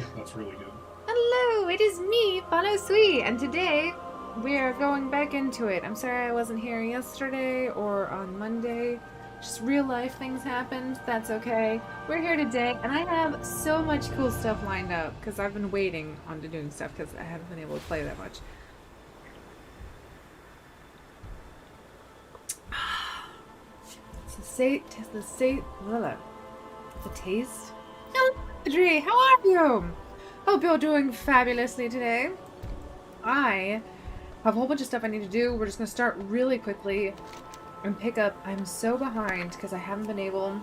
Yeah, that's really good. Hello, it is me, Follow Sweet, and today we are going back into it. I'm sorry I wasn't here yesterday or on Monday. Just real life things happened. That's okay. We're here today, and I have so much cool stuff lined up because I've been waiting on to doing stuff because I haven't been able to play that much. The taste. Hello, Audrey. How are you? Hope you're doing fabulously today. I have a whole bunch of stuff I need to do. We're just going to start really quickly and pick up. I'm so behind because I haven't been able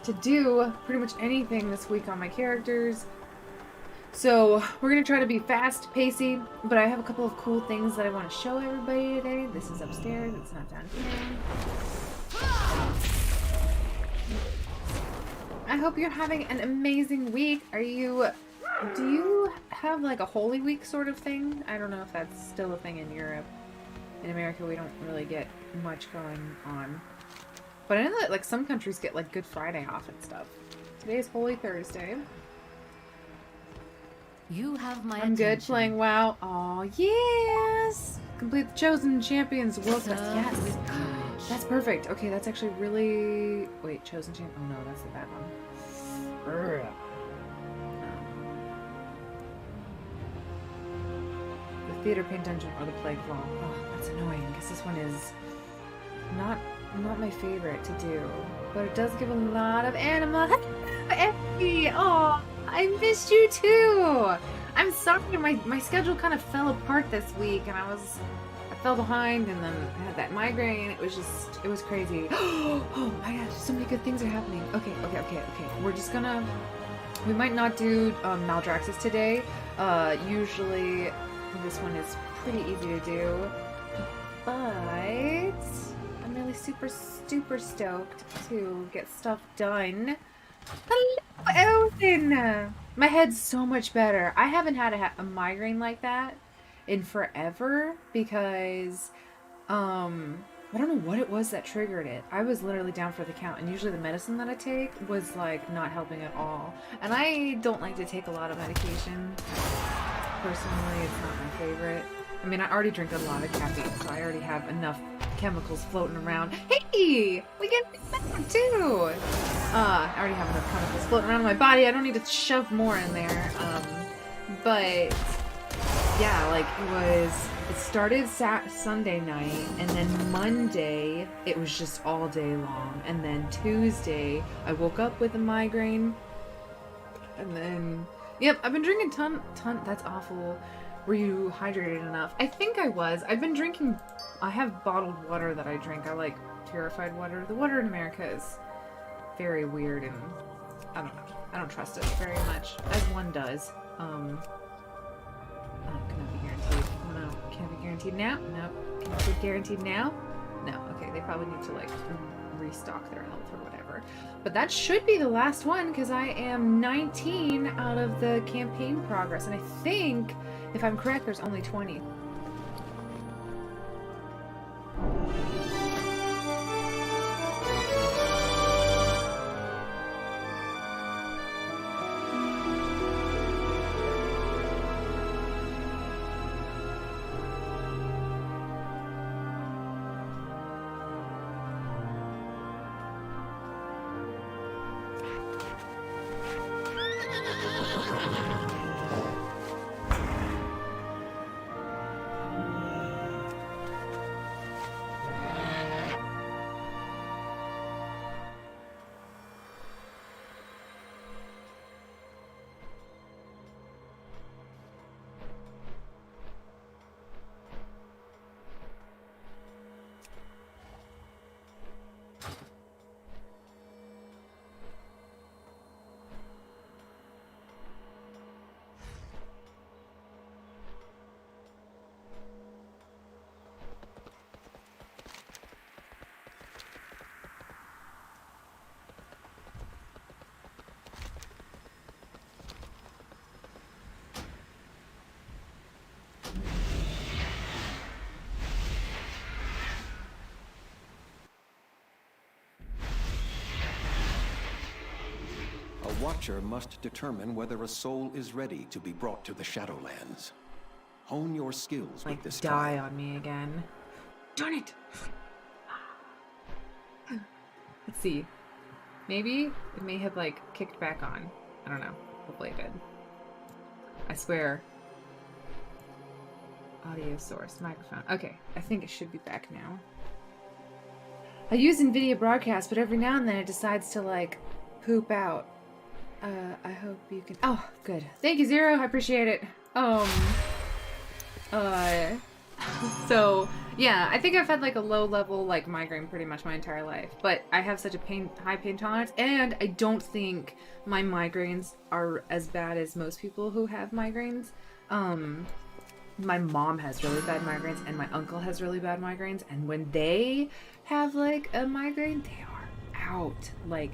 to do pretty much anything this week on my characters. So we're going to try to be fast, pacey, but I have a couple of cool things that I want to show everybody today. This is upstairs. It's not down here. I hope you're having an amazing week. Do you have like a Holy Week sort of thing? I don't know if that's still a thing in Europe. In America, we don't really get much going on. But I know that like some countries get like Good Friday off and stuff. Today is Holy Thursday. You have my I'm attention. good playing WoW. Oh yes! Complete the Chosen Champions World Quest. Yes! That's perfect. Okay, that's actually really... Wait, Chosen Champion? Oh no, that's the bad one. The Theater Paint Dungeon or the Plague Vault. Oh, that's annoying because this one is not my favorite to do, but it does give a lot of anima. Effie! Oh, I missed you too. I'm sorry, my schedule kind of fell apart this week, and I fell behind, and then I had that migraine. It was crazy. Oh my gosh, so many good things are happening. Okay. We're just gonna. We might not do Maldraxxus today. Usually this one is pretty easy to do, but I'm really super stoked to get stuff done. Hello, Elton! My head's so much better. I haven't had a migraine like that in forever because I don't know what it was that triggered it. I was literally down for the count, and usually the medicine that I take was like not helping at all. And I don't like to take a lot of medication. Personally, it's not my favorite. I mean, I already drink a lot of caffeine, so I already have enough chemicals floating around. Hey! We get that too! I already have enough chemicals floating around in my body. I don't need to shove more in there. But yeah, like it started Sunday night, and then Monday it was just all day long, and then Tuesday I woke up with a migraine, and then yep, I've been drinking ton. That's awful. Were you hydrated enough? I think I was. I've been drinking. I have bottled water that I drink. I like purified water. The water in America is very weird, and I don't know. I don't trust it very much, as one does. Oh, cannot be guaranteed. Oh no, can't be guaranteed now? No. Can't be guaranteed now? No. Okay, they probably need to like restock their health or whatever. But that should be the last one because I am 19 out of the campaign progress, and I think, if I'm correct, there's only 20. Watcher must determine whether a soul is ready to be brought to the Shadowlands. Hone your skills with this die trial. on me again. Darn it! Let's see. Maybe it may have like kicked back on. I don't know. Hopefully it did. I swear. Audio source, microphone. Okay, I think it should be back now. I use NVIDIA Broadcast, but every now and then it decides to like poop out. I hope you can. Oh, good. Thank you, Zero. I appreciate it. So yeah, I think I've had like a low level like migraine pretty much my entire life, but I have such a high pain tolerance, and I don't think my migraines are as bad as most people who have migraines. My mom has really bad migraines, and my uncle has really bad migraines, and when they have like a migraine, they are out. Like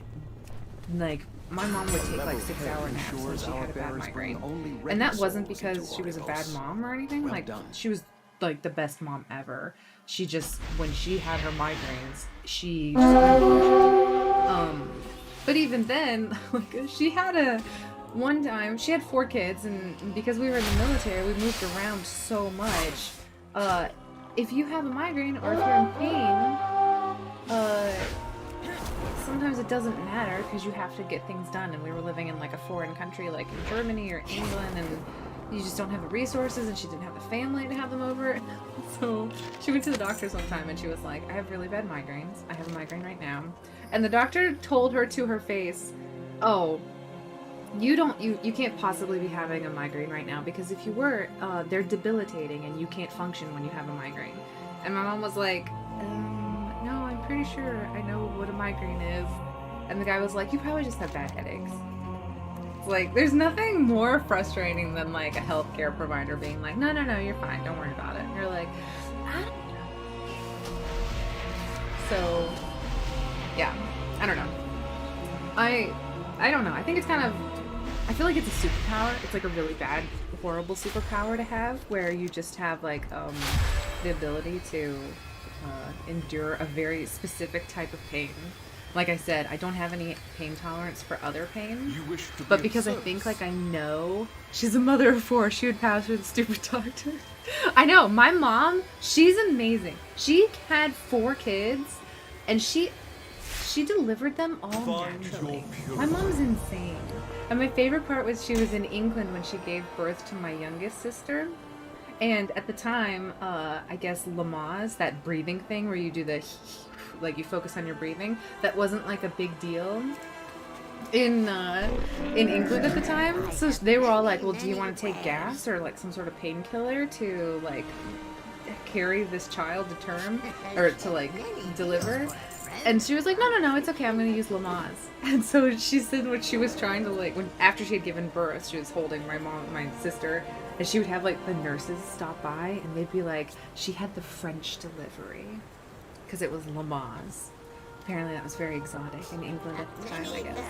my mom would take like 6-hour naps when she had a bad migraine, and that wasn't because she was a bad mom or anything. Like she was like the best mom ever. She just, when she had her migraines, she just couldn't function. But even then, like she had one time she had 4 kids, and because we were in the military, we moved around so much. If you have a migraine or if you're in pain, sometimes it doesn't matter because you have to get things done, and we were living in like a foreign country like in Germany or England, and you just don't have the resources, and she didn't have the family to have them over. So she went to the doctor's one time and she was like, I have really bad migraines. I have a migraine right now. And the doctor told her to her face, oh, you can't possibly be having a migraine right now, because if you were, they're debilitating and you can't function when you have a migraine. And my mom was like, no, I'm pretty sure I know what a migraine is. And the guy was like, you probably just have bad headaches. Like, there's nothing more frustrating than like a healthcare provider being like, no, you're fine, don't worry about it. And you're like, I don't know. So yeah, I don't know. I don't know. I think it's kind of, I feel like it's a superpower. It's like a really bad, horrible superpower to have, where you just have like the ability to endure a very specific type of pain. Like I said, I don't have any pain tolerance for other pain, but because I think like I know she's a mother of 4, she would pass for the stupid doctor. I know, my mom, she's amazing. She had 4 kids, and she delivered them all naturally. My mom's insane. And my favorite part was she was in England when she gave birth to my youngest sister. And at the time, I guess Lamaze, that breathing thing where you do the like you focus on your breathing, that wasn't like a big deal in England at the time. So they were all like, well, do you want to take gas or like some sort of painkiller to like carry this child to term or to like deliver? And she was like, no, it's okay, I'm gonna use Lamaze. And so she said what she was trying to like, when after she had given birth, she was holding my sister, and she would have like the nurses stop by, and they'd be like, she had the French delivery because it was Lamaze. Apparently that was very exotic in England at the time, I guess.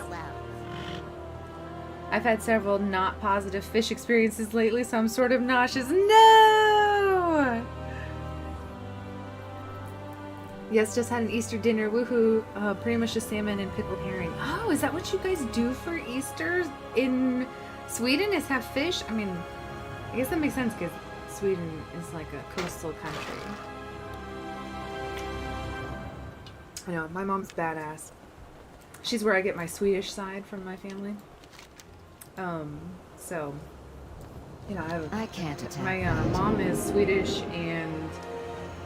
I've had several not positive fish experiences lately, so I'm sort of nauseous. No! Yes, just had an Easter dinner. Woohoo! Pretty much just salmon and pickled herring. Oh, is that what you guys do for Easter in Sweden? Is have fish? I mean, I guess that makes sense because Sweden is like a coastal country. I know, my mom's badass. She's where I get my Swedish side from my family. So, you know, I can't attack my mom is Swedish and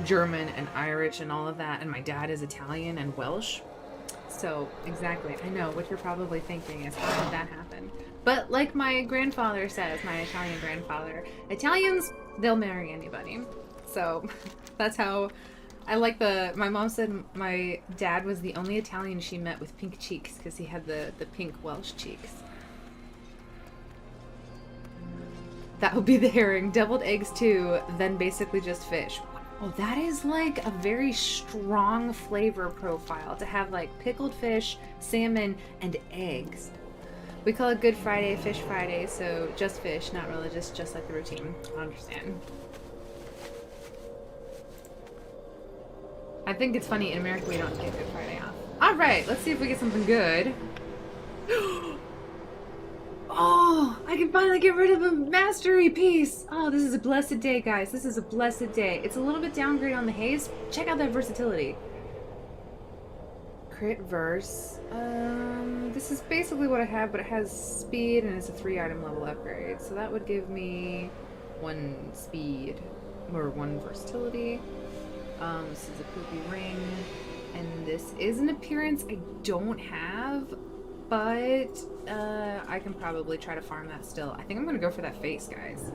German and Irish and all of that, and my dad is Italian and Welsh. So, exactly, I know what you're probably thinking is, how did that happen? But like my grandfather says, my Italian grandfather, Italians, they'll marry anybody. So, that's how... I like my mom said my dad was the only Italian she met with pink cheeks because he had the pink Welsh cheeks. That would be the herring. Deviled eggs too, then basically just fish. Oh, that is like a very strong flavor profile to have like pickled fish, salmon, and eggs. We call it Good Friday, Fish Friday, so just fish, not religious, just like the routine. I understand. I think it's funny, in America we don't get Good Friday off. Alright, let's see if we get something good. I can finally get rid of a mastery piece! Oh, this is a blessed day, guys. This is a blessed day. It's a little bit downgrade on the haste. Check out that versatility. Crit verse. This is basically what I have, but it has speed and it's a 3-item level upgrade. So that would give me 1 speed or 1 versatility. This is a poopy ring, and this is an appearance I don't have, but I can probably try to farm that still. I think I'm gonna go for that face, guys.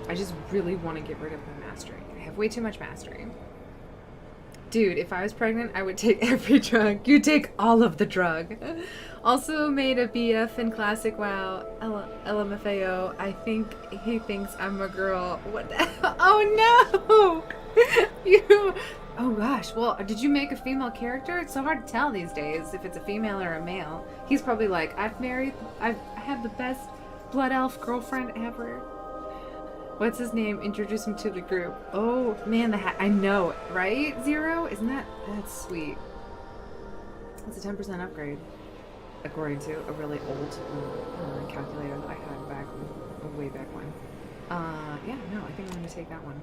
I just really want to get rid of my mastery. I have way too much mastery. Dude, if I was pregnant, I would take every drug. You take all of the drug. Also made a BF in Classic WoW, LMFAO. I think he thinks I'm a girl. What the hell? Oh no! You... Oh gosh, well, did you make a female character? It's so hard to tell these days if it's a female or a male. He's probably like, I have the best blood elf girlfriend ever. What's his name? Introduce him to the group. Oh man, the hat. I know, right? Zero? Isn't that's sweet. It's a 10% upgrade, according to a really old calculator that I had back way back when. Yeah, no, I think I'm gonna take that one.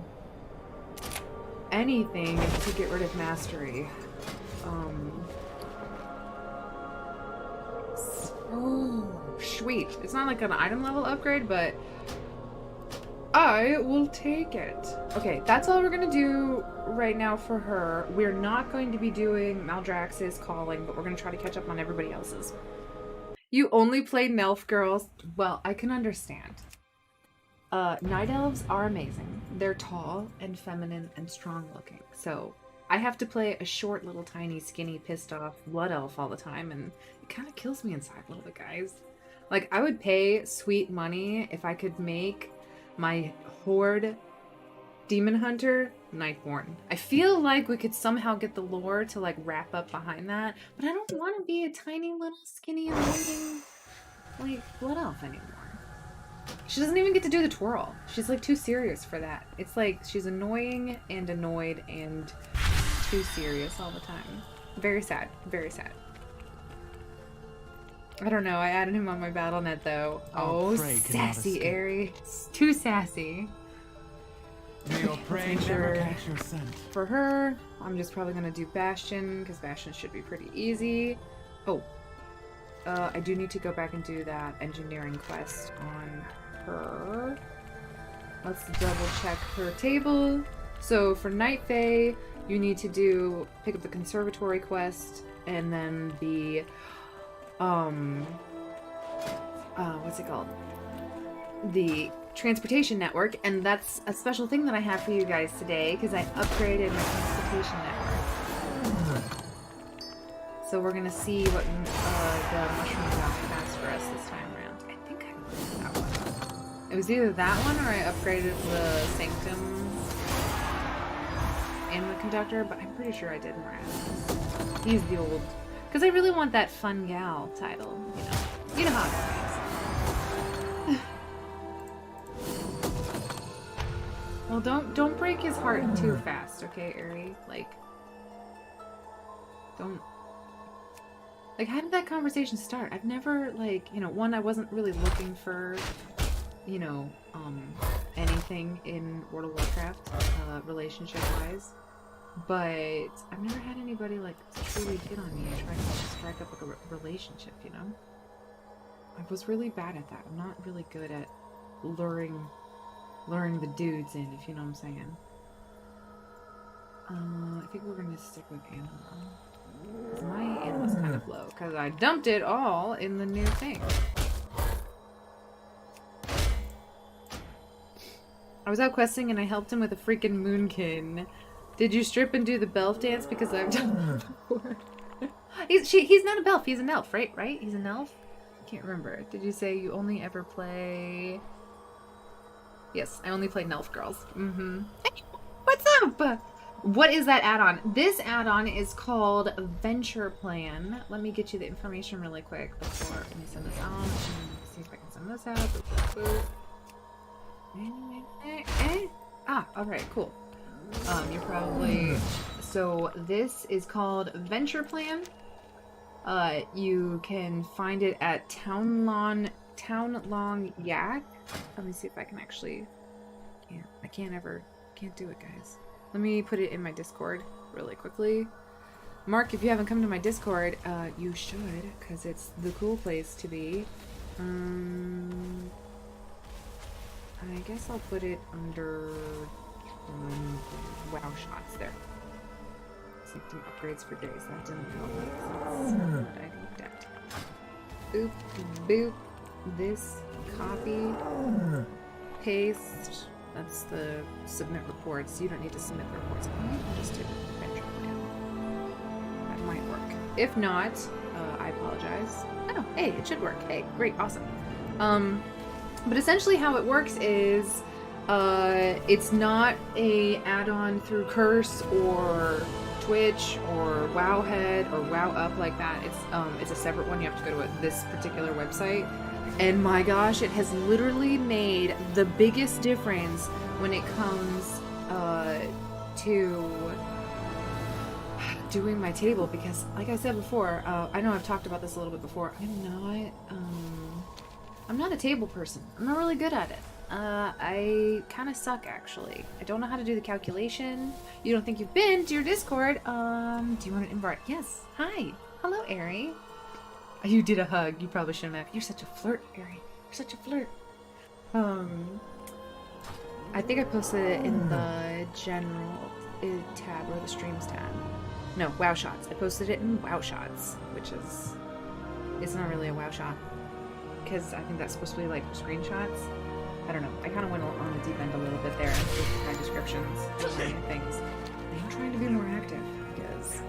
Anything to get rid of mastery. Oh, sweet. It's not like an item level upgrade, but I will take it. Okay, that's all we're gonna do right now for her. We're not going to be doing Maldraxx's calling, but we're gonna try to catch up on everybody else's. You only play Nelf girls? Well, I can understand. Night elves are amazing. They're tall and feminine and strong looking. So I have to play a short, little, tiny, skinny, pissed off blood elf all the time, and it kind of kills me inside a little bit, guys. Like, I would pay sweet money if I could make my horde demon hunter Nightborn. I feel like we could somehow get the lore to like wrap up behind that, but I don't want to be a tiny little skinny avoiding like blood elf anymore. She doesn't even get to do the twirl. She's like too serious for that. It's like she's annoying and annoyed and too serious all the time. Very sad. Very sad. I don't know. I added him on my BattleNet though. Oh, sassy Aries. Too sassy. May your prey never catch your scent. For her, I'm just probably gonna do Bastion because Bastion should be pretty easy. Oh, I do need to go back and do that engineering quest on her. Let's double check her table. So for Night Fae, you need to pick up the Conservatory quest and then the what's it called? The transportation network, and that's a special thing that I have for you guys today because I upgraded my transportation network. So we're gonna see what the mushroom has for us this time around. I think I upgraded that one. It was either that one or I upgraded the Sanctum and the conductor, but I'm pretty sure I did Moraz. He's the old, because I really want that fun gal title, you know. You know how it is. Well, don't break his heart too fast, okay, Eri? Like, don't. Like, how did that conversation start? I've never, like, you know, one, I wasn't really looking for, you know, anything in World of Warcraft, relationship-wise. But I've never had anybody, like, truly hit on me and try to strike up, like, a relationship, you know? I was really bad at that. I'm not really good at luring the dudes in, if you know what I'm saying. I think we're gonna stick with Animal. My Animal's kind of low, because I dumped it all in the new thing. I was out questing and I helped him with a freaking moonkin. Did you strip and do the belf dance? Because I've done it before. He's not a belf, he's an elf, right? Right? He's an elf? I can't remember. Did you say you only ever play... Yes, I only play Nelf Girls. Mm-hmm. Hey, what's up? What is that add-on? This add-on is called Venture Plan. Let me get you the information really quick before let me send this out. See if I can send this out. Ah, alright, cool. You're probably... So this is called Venture Plan. You can find it at Town Long Yak. Let me see if I can actually... I can't do it, guys. Let me put it in my Discord really quickly. Mark, if you haven't come to my Discord, you should, because it's the cool place to be. I guess I'll put it under WoW shots there. Sanctum upgrades for days. That didn't help. That's what I looked at. Boop, boop. This, copy, paste. That's the submit reports. You don't need to submit the reports. I'll just do adventure plan. That might work. If not, I apologize. Oh, hey, it should work. Hey, great, awesome. But essentially how it works is it's not a add-on through Curse or Twitch or Wowhead or WowUp like that. It's a separate one. You have to go to this particular website. And my gosh, it has literally made the biggest difference when it comes to doing my table, because like I said before, I know I've talked about this a little bit before, I'm not a table person. I'm not really good at it. I kind of suck, actually. I don't know how to do the calculation. You don't think you've been to your Discord? Do you want an invite? Yes. Hi. Hello, Ari. You did a hug. You probably shouldn't have. You're such a flirt, Ari. You're such a flirt. I think I posted it in the general tab or the streams tab. No, WoW Shots. I posted it in WoW Shots, which is... It's not really a WoW shot, because I think that's supposed to be like screenshots. I don't know. I kind of went on the deep end a little bit there with my descriptions and things. I'm trying to be more active, because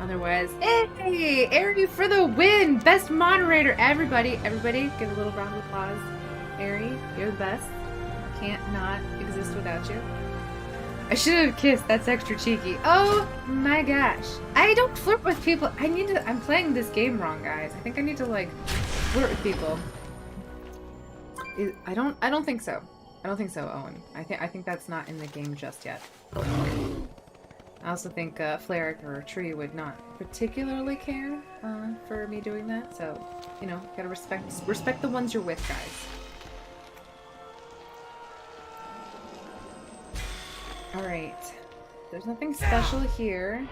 otherwise... Hey! Ari for the win! Best moderator! Everybody, give a little round of applause. Ari, you're the best. Can't not exist without you. I should have kissed. That's extra cheeky. Oh my gosh. I don't flirt with people. I'm playing this game wrong, guys. I think I need to, like, flirt with people. I don't think so. I don't think so, Owen. I think that's not in the game just yet. I also think Flaric or Tree would not particularly care for me doing that. So, you know, gotta respect the ones you're with, guys. Alright. There's nothing special here.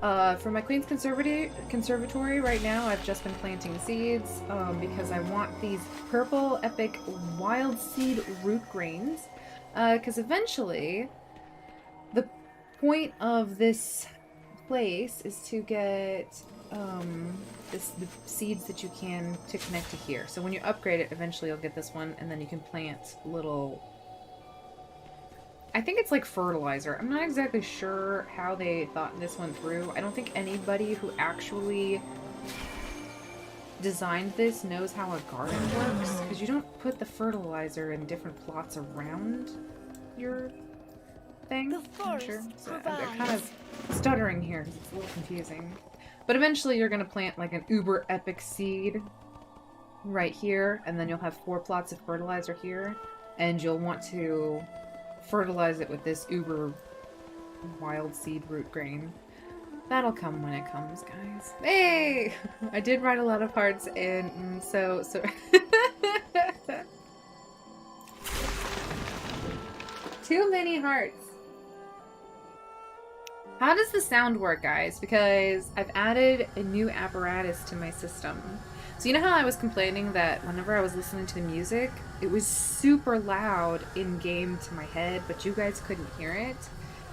For my Queen's Conservatory right now, I've just been planting seeds because I want these purple epic wild seed root grains. Because eventually, the point of this place is to get the seeds that you can to connect to here. So when you upgrade it, eventually you'll get this one, and then you can plant little... I think it's like fertilizer. I'm not exactly sure how they thought this one through. I don't think anybody who actually designed this knows how a garden works, because you don't put the fertilizer in different plots around your thing. I'm sure. So I'm kind of stuttering here because it's a little confusing. But eventually you're going to plant like an uber epic seed right here, and then you'll have 4 plots of fertilizer here, and you'll want to fertilize it with this uber wild seed root grain. That'll come when it comes, guys. Hey! I did write a lot of hearts in, so... Too many hearts. How does the sound work, guys? Because I've added a new apparatus to my system. So you know how I was complaining that whenever I was listening to the music, it was super loud in-game to my head, but you guys couldn't hear it?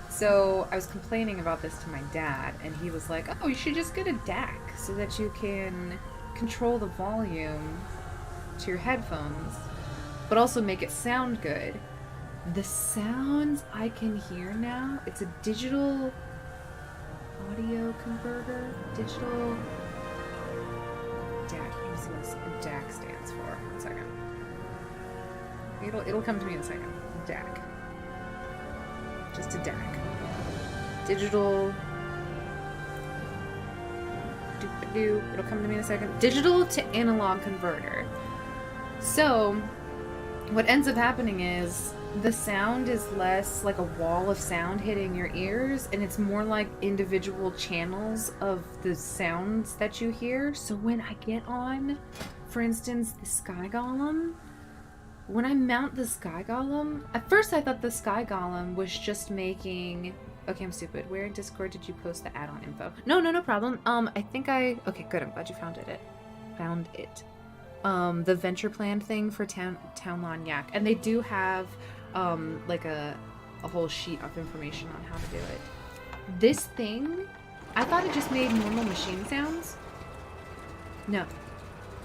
So I was complaining about this to my dad, and he was like, oh, you should just get a DAC so that you can control the volume to your headphones, but also make it sound good. The sounds I can hear now, it's a digital audio converter, digital... DAC. Let me see what DAC stands for. 1 second. It'll come to me in a second. DAC. Just a DAC. Digital. It'll come to me in a second. Digital to analog converter. So, what ends up happening is the sound is less like a wall of sound hitting your ears, and it's more like individual channels of the sounds that you hear. So when I get on for instance, the Sky Golem. When I mount the Sky Golem, at first I thought the Sky Golem was just making... Okay, I'm stupid. Where in Discord did you post the add-on info? No problem. I think I... Okay, good. I'm glad you found it. The venture plan thing for Townlawn Yak. And they do have, like a whole sheet of information on how to do it. This thing, I thought it just made normal machine sounds. No,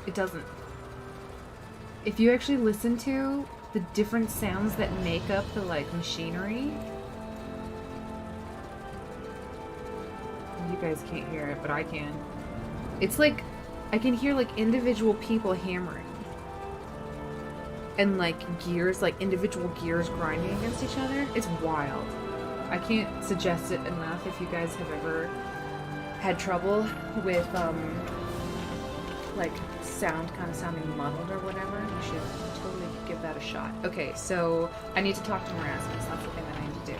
it doesn't. If you actually listen to the different sounds that make up the, like, machinery... You guys can't hear it, but I can. It's like, I can hear, like, individual people hammering. And, like, gears, like, individual gears grinding against each other. It's wild. I can't suggest it enough if you guys have ever had trouble with, like, sound kind of sounding muddled or whatever. You should totally give that a shot. Okay, so I need to talk to Marasmus. That's the thing that I need to do.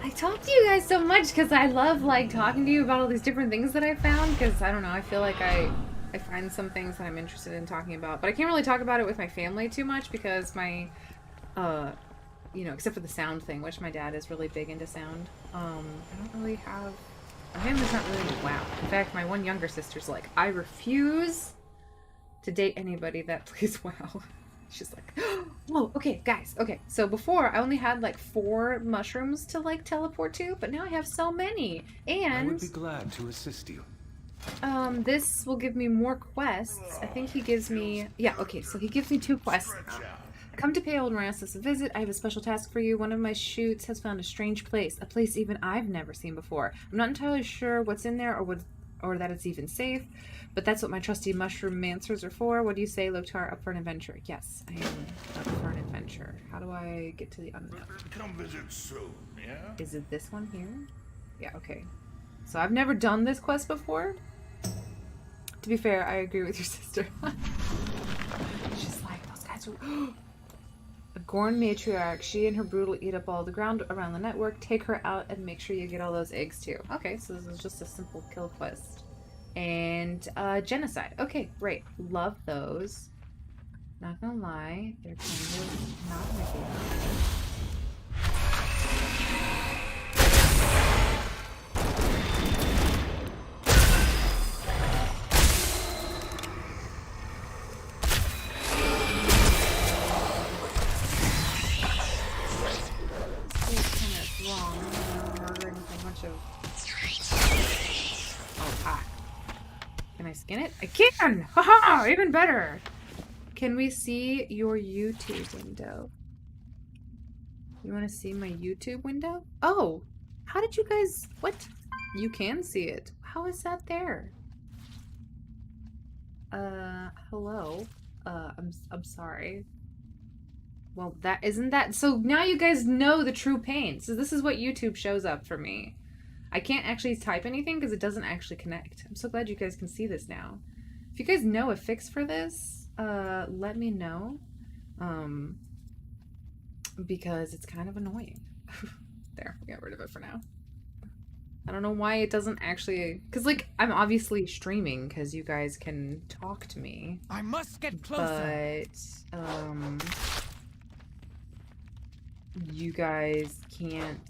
I talk to you guys so much because I love, like, talking to you about all these different things that I found, because, I don't know, I feel like I find some things that I'm interested in talking about, but I can't really talk about it with my family too much because my, you know, except for the sound thing, which my dad is really big into sound. I don't really have... My family's not really into WoW. In fact, my one younger sister's like, I refuse to date anybody that plays WoW. She's like, oh, okay, guys, okay. So before, I only had like 4 mushrooms to like teleport to, but now I have so many. And I would be glad to assist you. this will give me more quests. I think he gives me, yeah, okay, so he gives me 2 quests. Come to pay old Marasmus a visit. I have a special task for you. One of my shoots has found a strange place, a place even I've never seen before. I'm not entirely sure what's in there or that it's even safe, but that's what my trusty mushroom mancers are for. What do you say, Loktar? Up for an adventure? Yes, I am up for an adventure. How do I get to the unknown? Come visit soon, yeah? Is it this one here? Yeah, okay. So I've never done this quest before. To be fair, I agree with your sister. She's like, those guys are... A Gorn matriarch. She and her brood will eat up all the ground around the network. Take her out and make sure you get all those eggs too. Okay, so this is just a simple kill quest. And genocide. Okay, great. Love those. Not gonna lie, they're kind of not my favorite. Can I skin it? I can! Haha! Even better! Can we see your YouTube window? You want to see my YouTube window? Oh! How did you guys... What? You can see it. How is that there? Hello? I'm sorry. Well, that... Isn't that... So now you guys know the true pain. So this is what YouTube shows up for me. I can't actually type anything because it doesn't actually connect. I'm so glad you guys can see this now. If you guys know a fix for this, let me know. Because it's kind of annoying. There, we got rid of it for now. I don't know why it doesn't actually... Because, like, I'm obviously streaming because you guys can talk to me. I must get closer. But, you guys can't...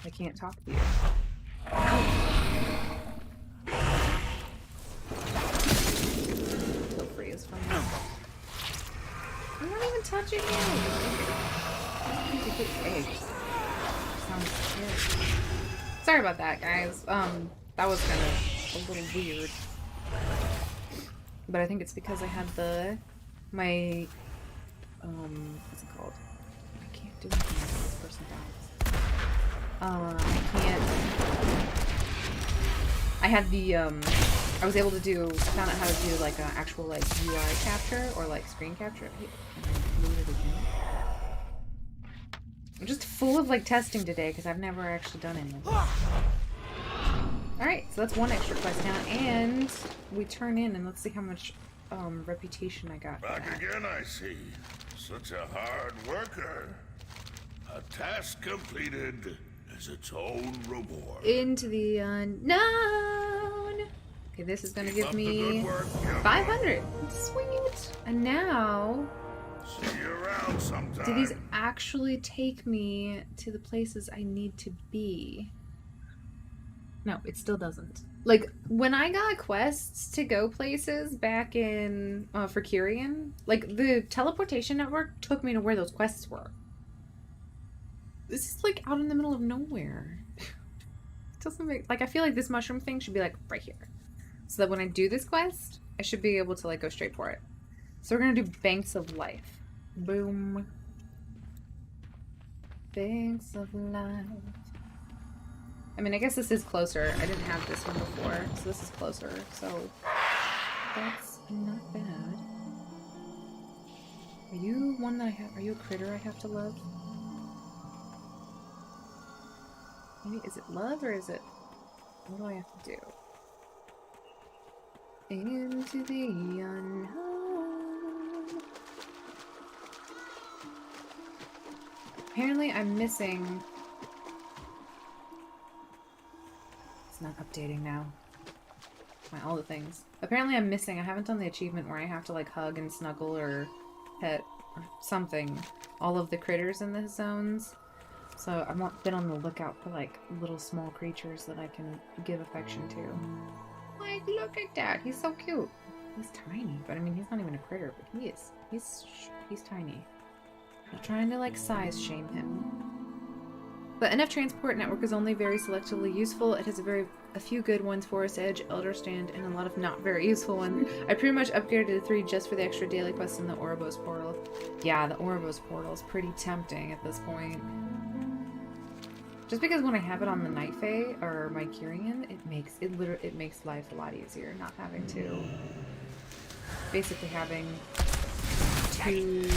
I can't talk to you. Feel free is fine. I'm not even touching you. I need to get eggs. Sounds scary. Sorry about that, guys. That was kind of a little weird. But I think it's because I had my what's it called? I can't do anything until this person dies. I had the, I was able to do, I found out how to do, like, an actual, like, UI capture, or, like, screen capture. And I moved it again. I'm just full of, like, testing today, because I've never actually done any of this. Alright, so that's one extra quest now, and we turn in, and let's see how much, reputation I got. Back again, I see. Such a hard worker. A task completed is its own reward. Into the unknown. Okay, this is gonna Keep give up the me good work, young 500. Sweet. And now, one. See you around sometime. do these actually take me to the places I need to be? No, it still doesn't. Like, when I got quests to go places back in, for Kyrian, like, the teleportation network took me to where those quests were. This is, like, out in the middle of nowhere. It doesn't make, like, I feel like this mushroom thing should be, like, right here. So that when I do this quest, I should be able to, like, go straight for it. So we're gonna do Banks of Life. Boom. Banks of Life. I mean, I guess this is closer. I didn't have this one before, so this is closer. So that's not bad. Are you one that I have? Are you a critter I have to love? Maybe, is it love or is it? What do I have to do? Into the unknown. Apparently, I'm missing. It's not updating now. All the things. Apparently I'm missing. I haven't done the achievement where I have to like hug and snuggle or pet or something all of the critters in the zones. So I've been on the lookout for like little small creatures that I can give affection to. Like, look at that. He's so cute. He's tiny, but I mean he's not even a critter, but he is. He's tiny. I'm not trying to like size shame him. But NF Transport Network is only very selectively useful. It has a few good ones, Forest Edge, Elder Stand, and a lot of not very useful ones. I pretty much upgraded to 3 just for the extra daily quests in the Ouroboros portal. Yeah, the Ouroboros portal is pretty tempting at this point. Just because when I have it on the Night Fae, or my Kyrian, it makes life a lot easier, not having to... Basically having 2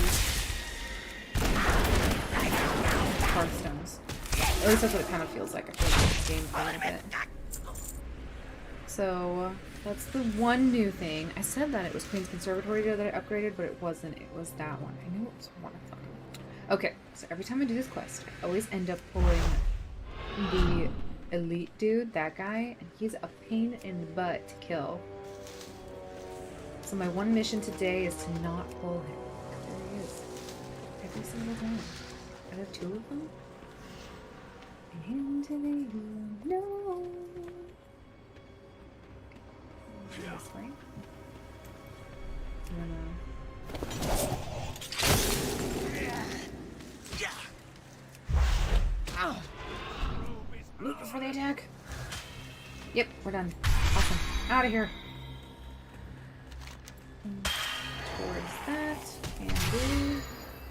Hearthstones. At least that's what it kind of feels like. I feel like it's game a little bit. So, that's the one new thing. I said that it was Queen's Conservatory that I upgraded, but it wasn't. It was that one. I knew it was one of them. Okay, so every time I do this quest, I always end up pulling the elite dude, that guy, and he's a pain in the butt to kill. So my one mission today is to not pull him. There he is. Every single time. Are there 2 of them? Into the unknown. This way. Move before they attack. Yep, we're done. Awesome. Out of here. Towards that. And do.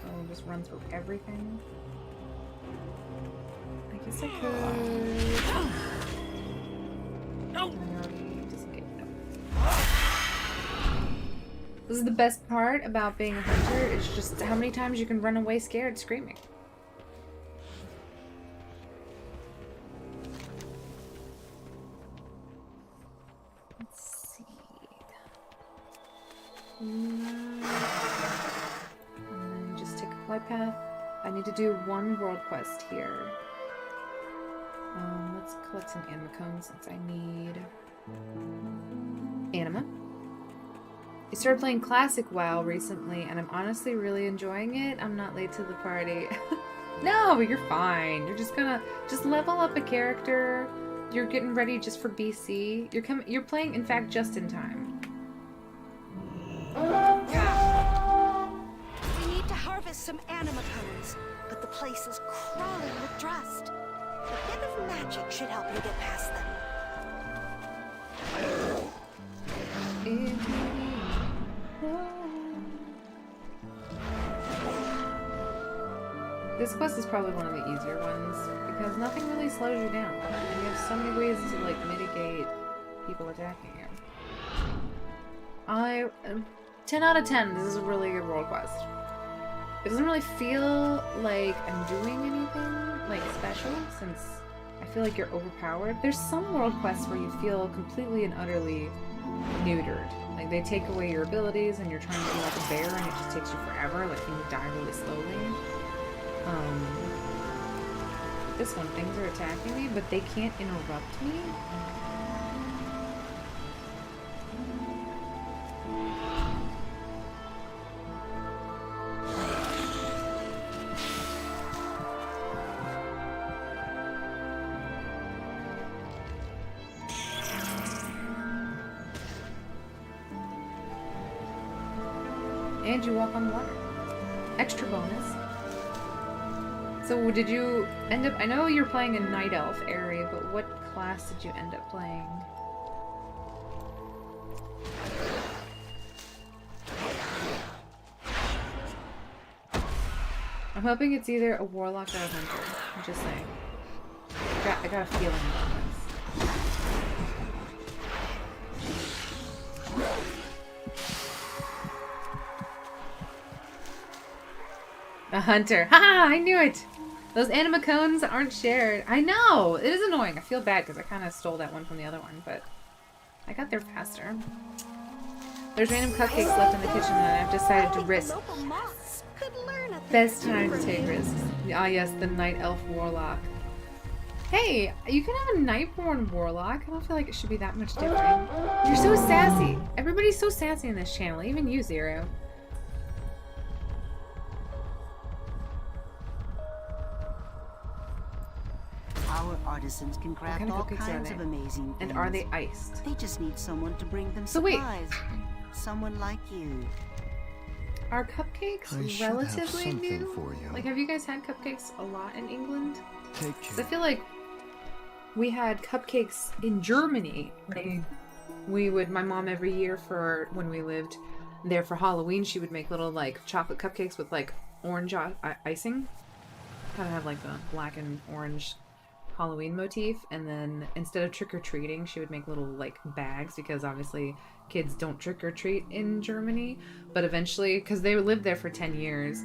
Oh, just run through everything. I guess I could. No. I already disengaged. No. This is the best part about being a hunter. It's just how many times you can run away scared, screaming. Let's see. And then just take a flight path. I need to do 1 world quest here. Let's collect some anima cones since I need anima. I started playing classic WoW recently and I'm honestly really enjoying it. I'm not late to the party. No, you're fine. You're just gonna level up a character. You're getting ready just for BC. You're playing in fact just in time. We need to harvest some anima cones, but the place is crawling with dust. A bit of magic should help you get past them. This quest is probably one of the easier ones because nothing really slows you down, and you have so many ways to like mitigate people attacking you. 10 out of 10. This is a really good world quest. It doesn't really feel like I'm doing anything like special since I feel like you're overpowered. There's some world quests where you feel completely and utterly neutered. Like they take away your abilities and you're trying to be like a bear and it just takes you forever. Like you die really slowly. This one, things are attacking me, but they can't interrupt me. And you walk on water. Extra bonus. So did you end up... I know you're playing a Night Elf area, but what class did you end up playing? I'm hoping it's either a Warlock or a Hunter. I'm just saying. I got a feeling about this. A Hunter. Haha, I knew it! Those anima cones aren't shared. I know! It is annoying. I feel bad because I kind of stole that one from the other one, but I got there faster. There's random cupcakes left in the kitchen and I've decided to risk. Local moths could learn a thing Best or two time to from take you. risks. Ah yes, the Night Elf Warlock. Hey, you can have a Nightborn Warlock. I don't feel like it should be that much different. You're so sassy. Everybody's so sassy in this channel, even you, Zero. Our artisans can craft kind of all cookies are kinds they? of amazing things. And are they iced? They just need someone to bring them So wait. supplies. Someone like you. Are cupcakes I should have relatively something new? for you. Like, have you guys had cupcakes a lot in England? Take 'Cause I care. feel like we had cupcakes in Germany. My mom every year for when we lived there for Halloween, she would make little like chocolate cupcakes with like orange icing. Kind of have like the black and orange Halloween motif, and then instead of trick-or-treating, she would make little like bags because obviously kids don't trick-or-treat in Germany, but eventually, because they lived there for 10 years,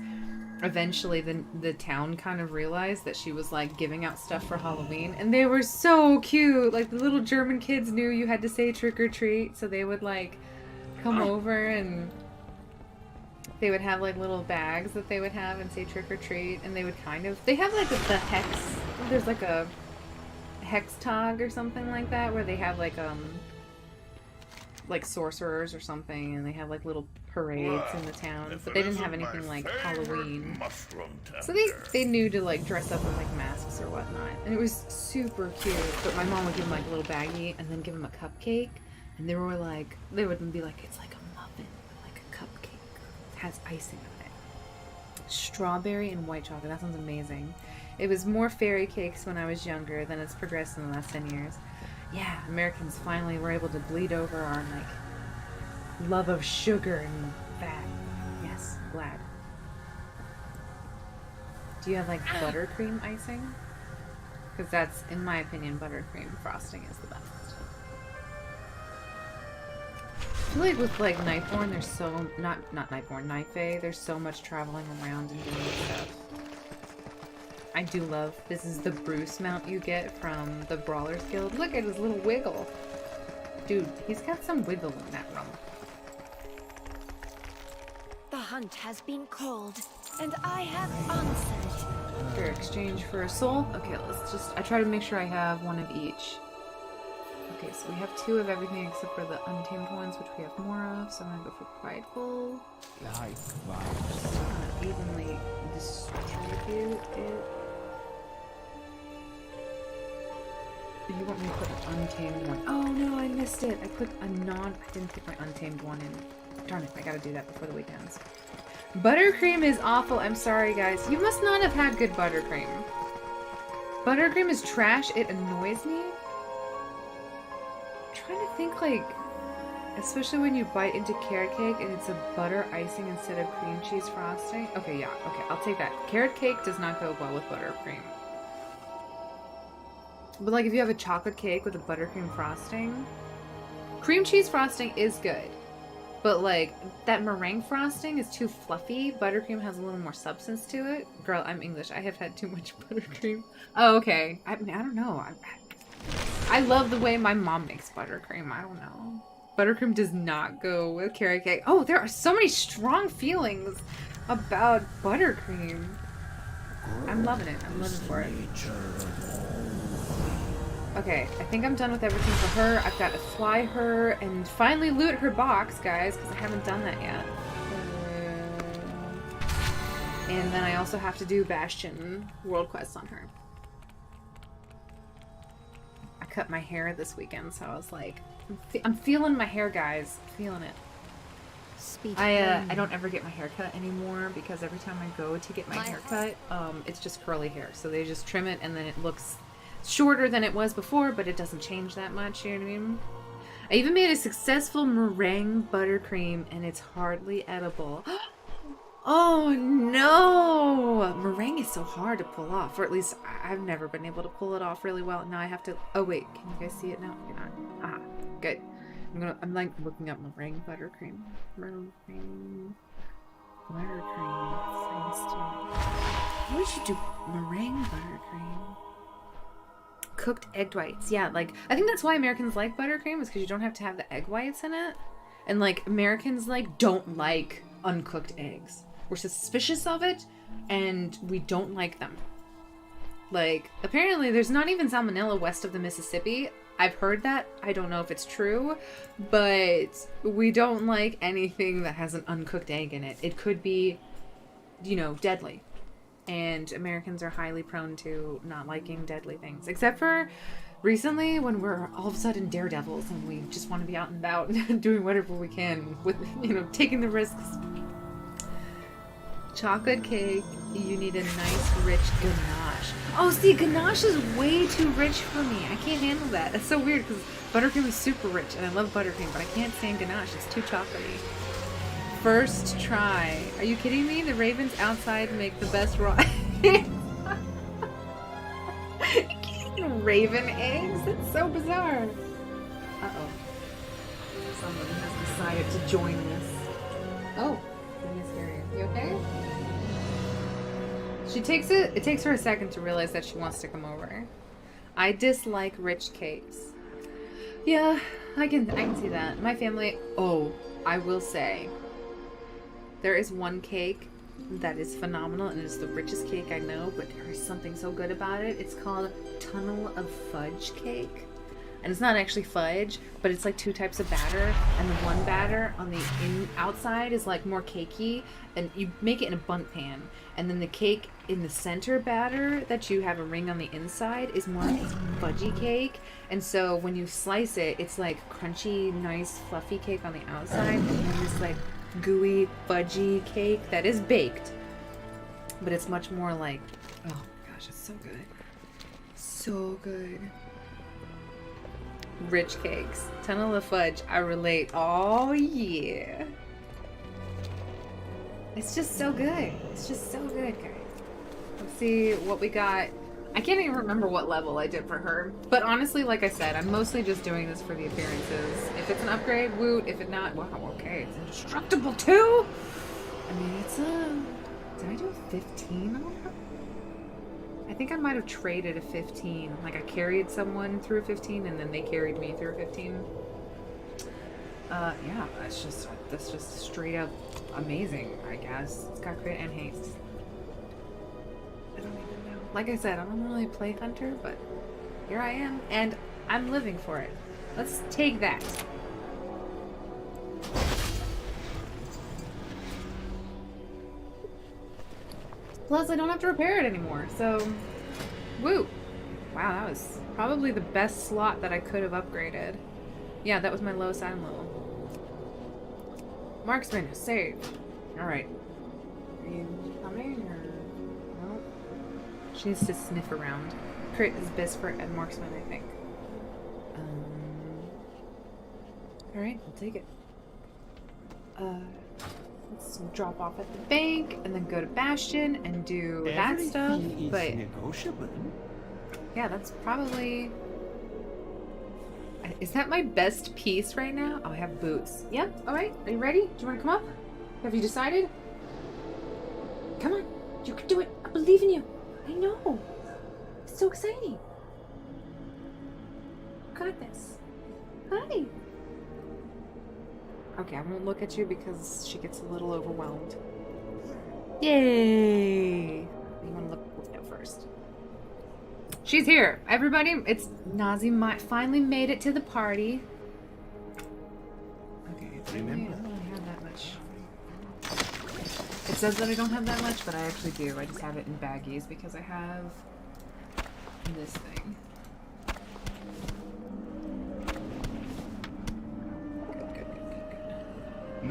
eventually the town kind of realized that she was like giving out stuff for Halloween, and they were so cute. Like the little German kids knew you had to say trick-or-treat, so they would like come over and they would have like little bags that they would have and say trick-or-treat, and they would they have like the hex, there's like a hex tog or something like that where they have like sorcerers or something, and they have like little parades in the town, but they didn't have anything like Halloween. So they knew to like dress up with like masks or whatnot, and it was super cute. But my mom would give them like a little baggie and then give them a cupcake, and they would be like, it's like a muffin, but like a cupcake. It has icing on it. Strawberry and white chocolate. That sounds amazing. It was more fairy cakes when I was younger than it's progressed in the last 10 years. Yeah, Americans finally were able to bleed over our like love of sugar and fat. Yes, glad. Do you have like buttercream icing? Because that's, in my opinion, buttercream frosting is the best. I feel like with like Nightborn, there's so not Nightborn, Night Fae, there's so much traveling around and doing stuff. I do love, this is the Bruce mount you get from the Brawlers Guild. Look at his little wiggle. Dude, he's got some wiggle in that room. The hunt has been called, and I have answered. Fair exchange for a soul. Okay, I try to make sure I have one of each. Okay, so we have 2 of everything except for the untamed ones, which we have more of, so I'm gonna go for prideful. Like Just gonna evenly distribute it. You want me to put an untamed one? Oh no, I missed it. I didn't put my untamed one in. Darn it, I gotta do that before the week ends. Buttercream is awful. I'm sorry, guys. You must not have had good buttercream. Buttercream is trash. It annoys me. I'm trying to think, like, especially when you bite into carrot cake and it's a butter icing instead of cream cheese frosting. Okay, yeah. Okay, I'll take that. Carrot cake does not go well with buttercream. But like if you have a chocolate cake with a buttercream frosting, cream cheese frosting is good. But like that meringue frosting is too fluffy. Buttercream has a little more substance to it. Girl, I'm English. I have had too much buttercream. Oh, okay. I mean, I don't know. I love the way my mom makes buttercream. I don't know. Buttercream does not go with carrot cake. Oh, there are so many strong feelings about buttercream. I'm loving it. I'm living for it. Okay, I think I'm done with everything for her. I've got to fly her and finally loot her box, guys, because I haven't done that yet. And then I also have to do Bastion World Quest on her. I cut my hair this weekend, so I was like, I'm feeling my hair, guys. Feeling it. Speak I plainly. don't ever get my hair cut anymore because every time I go to get my hair cut, it's just curly hair. So they just trim it and then it looks shorter than it was before, but it doesn't change that much, you know what I mean? I even made a successful meringue buttercream and it's hardly edible. Oh no! Meringue is so hard to pull off, or at least I've never been able to pull it off really well. Now I have to. Oh wait, can you guys see it now? You're not. Ah, good. I'm like looking up meringue buttercream. Meringue buttercream. How would you do meringue buttercream? Cooked egg whites. Yeah, like I think that's why Americans like buttercream is because you don't have to have the egg whites in it, and like Americans like don't like uncooked eggs. We're suspicious of it, and we don't like them. Like, apparently there's not even salmonella west of the Mississippi. I've heard that. I don't know if it's true, but we don't like anything that has an uncooked egg in it. It could be, you know, deadly. And Americans are highly prone to not liking deadly things. Except for recently when we're all of a sudden daredevils and we just want to be out and about and doing whatever we can with, you know, taking the risks. Chocolate cake, you need a nice rich ganache. Oh, see, ganache is way too rich for me. I can't handle that. That's so weird because buttercream is super rich and I love buttercream, but I can't stand ganache. It's too chocolatey. First try. Are you kidding me? The ravens outside make the best raw eggs. Raven eggs? That's so bizarre. Uh-oh. Someone has decided to join this. Oh, goodness, Harriet. You okay? It takes her a second to realize that she wants to come over. I dislike rich cakes. Yeah, I can see that. My family, I will say, there is one cake that is phenomenal and it's the richest cake I know, but there is something so good about it. It's called Tunnel of Fudge cake. And it's not actually fudge, but it's like two types of batter, and the one batter on the outside is like more cakey, and you make it in a bundt pan, and then the cake in the center batter that you have a ring on the inside is more like a fudgy cake, and so when you slice it, it's like crunchy, nice, fluffy cake on the outside, and then this like gooey, fudgy cake that is baked, but it's much more like, oh my gosh, it's so good. So good. Rich cakes. Tunnel of Fudge. I relate. Oh, yeah. It's just so good. It's just so good, guys. Let's see what we got. I can't even remember what level I did for her. But honestly, like I said, I'm mostly just doing this for the appearances. If it's an upgrade, woot. If it not, wow, okay. It's indestructible too? I mean, it's did I do a 15 on her? I think I might have traded a 15. Like I carried someone through a 15 and then they carried me through a 15. Yeah, that's just straight up amazing, I guess. It's got crit and haste. I don't even know. Like I said, I don't really play Hunter, but here I am and I'm living for it. Let's take that. Plus, I don't have to repair it anymore, so woo! Wow, that was probably the best slot that I could have upgraded. Yeah, that was my lowest item level. Marksman, save. Alright. Are you coming, or... No? She needs to sniff around. Crit is best for a marksman, I think. Alright, I'll take it. Let's drop off at the bank and then go to Bastion and do that stuff. But negotiable. yeah, that's probably. Is that my best piece right now? Oh, I have boots. Yep. All right. Are you ready? Do you want to come up? Have you decided? Come on. You can do it. I believe in you. I know. It's so exciting. Got this. Hi. Okay, I won't look at you because she gets a little overwhelmed. Yay! You want to look at first. She's here, everybody. It's Nazi finally made it to the party. Okay, remember, I don't really have that much. It says that I don't have that much, but I actually do. I just have it in baggies because I have this thing.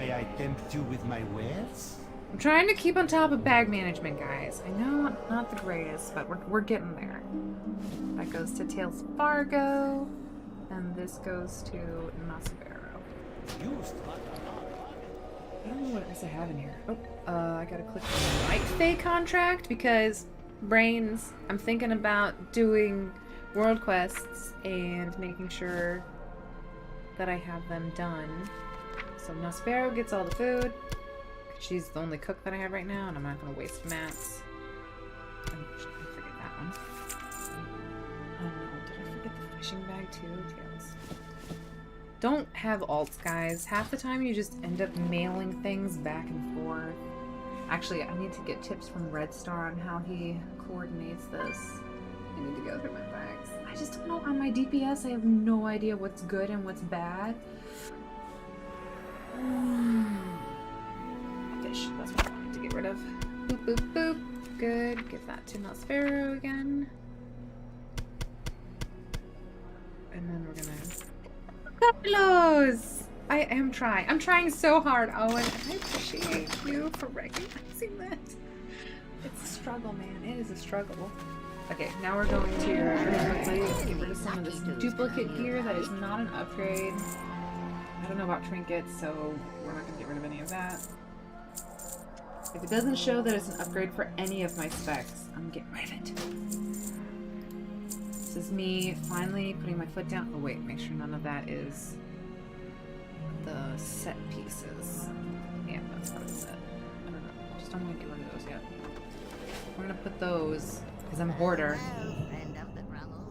May I tempt you with my wares? I'm trying to keep on top of bag management, guys. I know I'm not the greatest, but we're getting there. That goes to Tails Fargo, and this goes to Nosfero. I don't know what else I have in here. Oh, I gotta click on the Light Fae contract because brains. I'm thinking about doing world quests and making sure that I have them done. So Nosfero gets all the food. She's the only cook that I have right now, and I'm not gonna waste mats. I forget that one. Oh no, did I forget the fishing bag too? Tails. Don't have alts, guys. Half the time you just end up mailing things back and forth. Actually, I need to get tips from Red Star on how he coordinates this. I need to go through my bags. I just don't know. On my DPS, I have no idea what's good and what's bad. Fish. That's what I wanted to get rid of. Boop, boop, boop. Good. Give that to Nosfero again. And then we're gonna... Carlos! I am trying. I'm trying so hard, Owen. I appreciate you for recognizing that. It's a struggle, man. It is a struggle. Okay, now we're going to get rid of some of this duplicate gear that is not an upgrade. I don't know about trinkets, so we're not gonna get rid of any of that. If it doesn't show that it's an upgrade for any of my specs, I'm getting rid of it. This is me finally putting my foot down. Oh wait, make sure none of that is the set pieces. Yeah, that's part of the set. I don't know. Just don't want to get rid of those yet. We're gonna put those, because I'm a hoarder.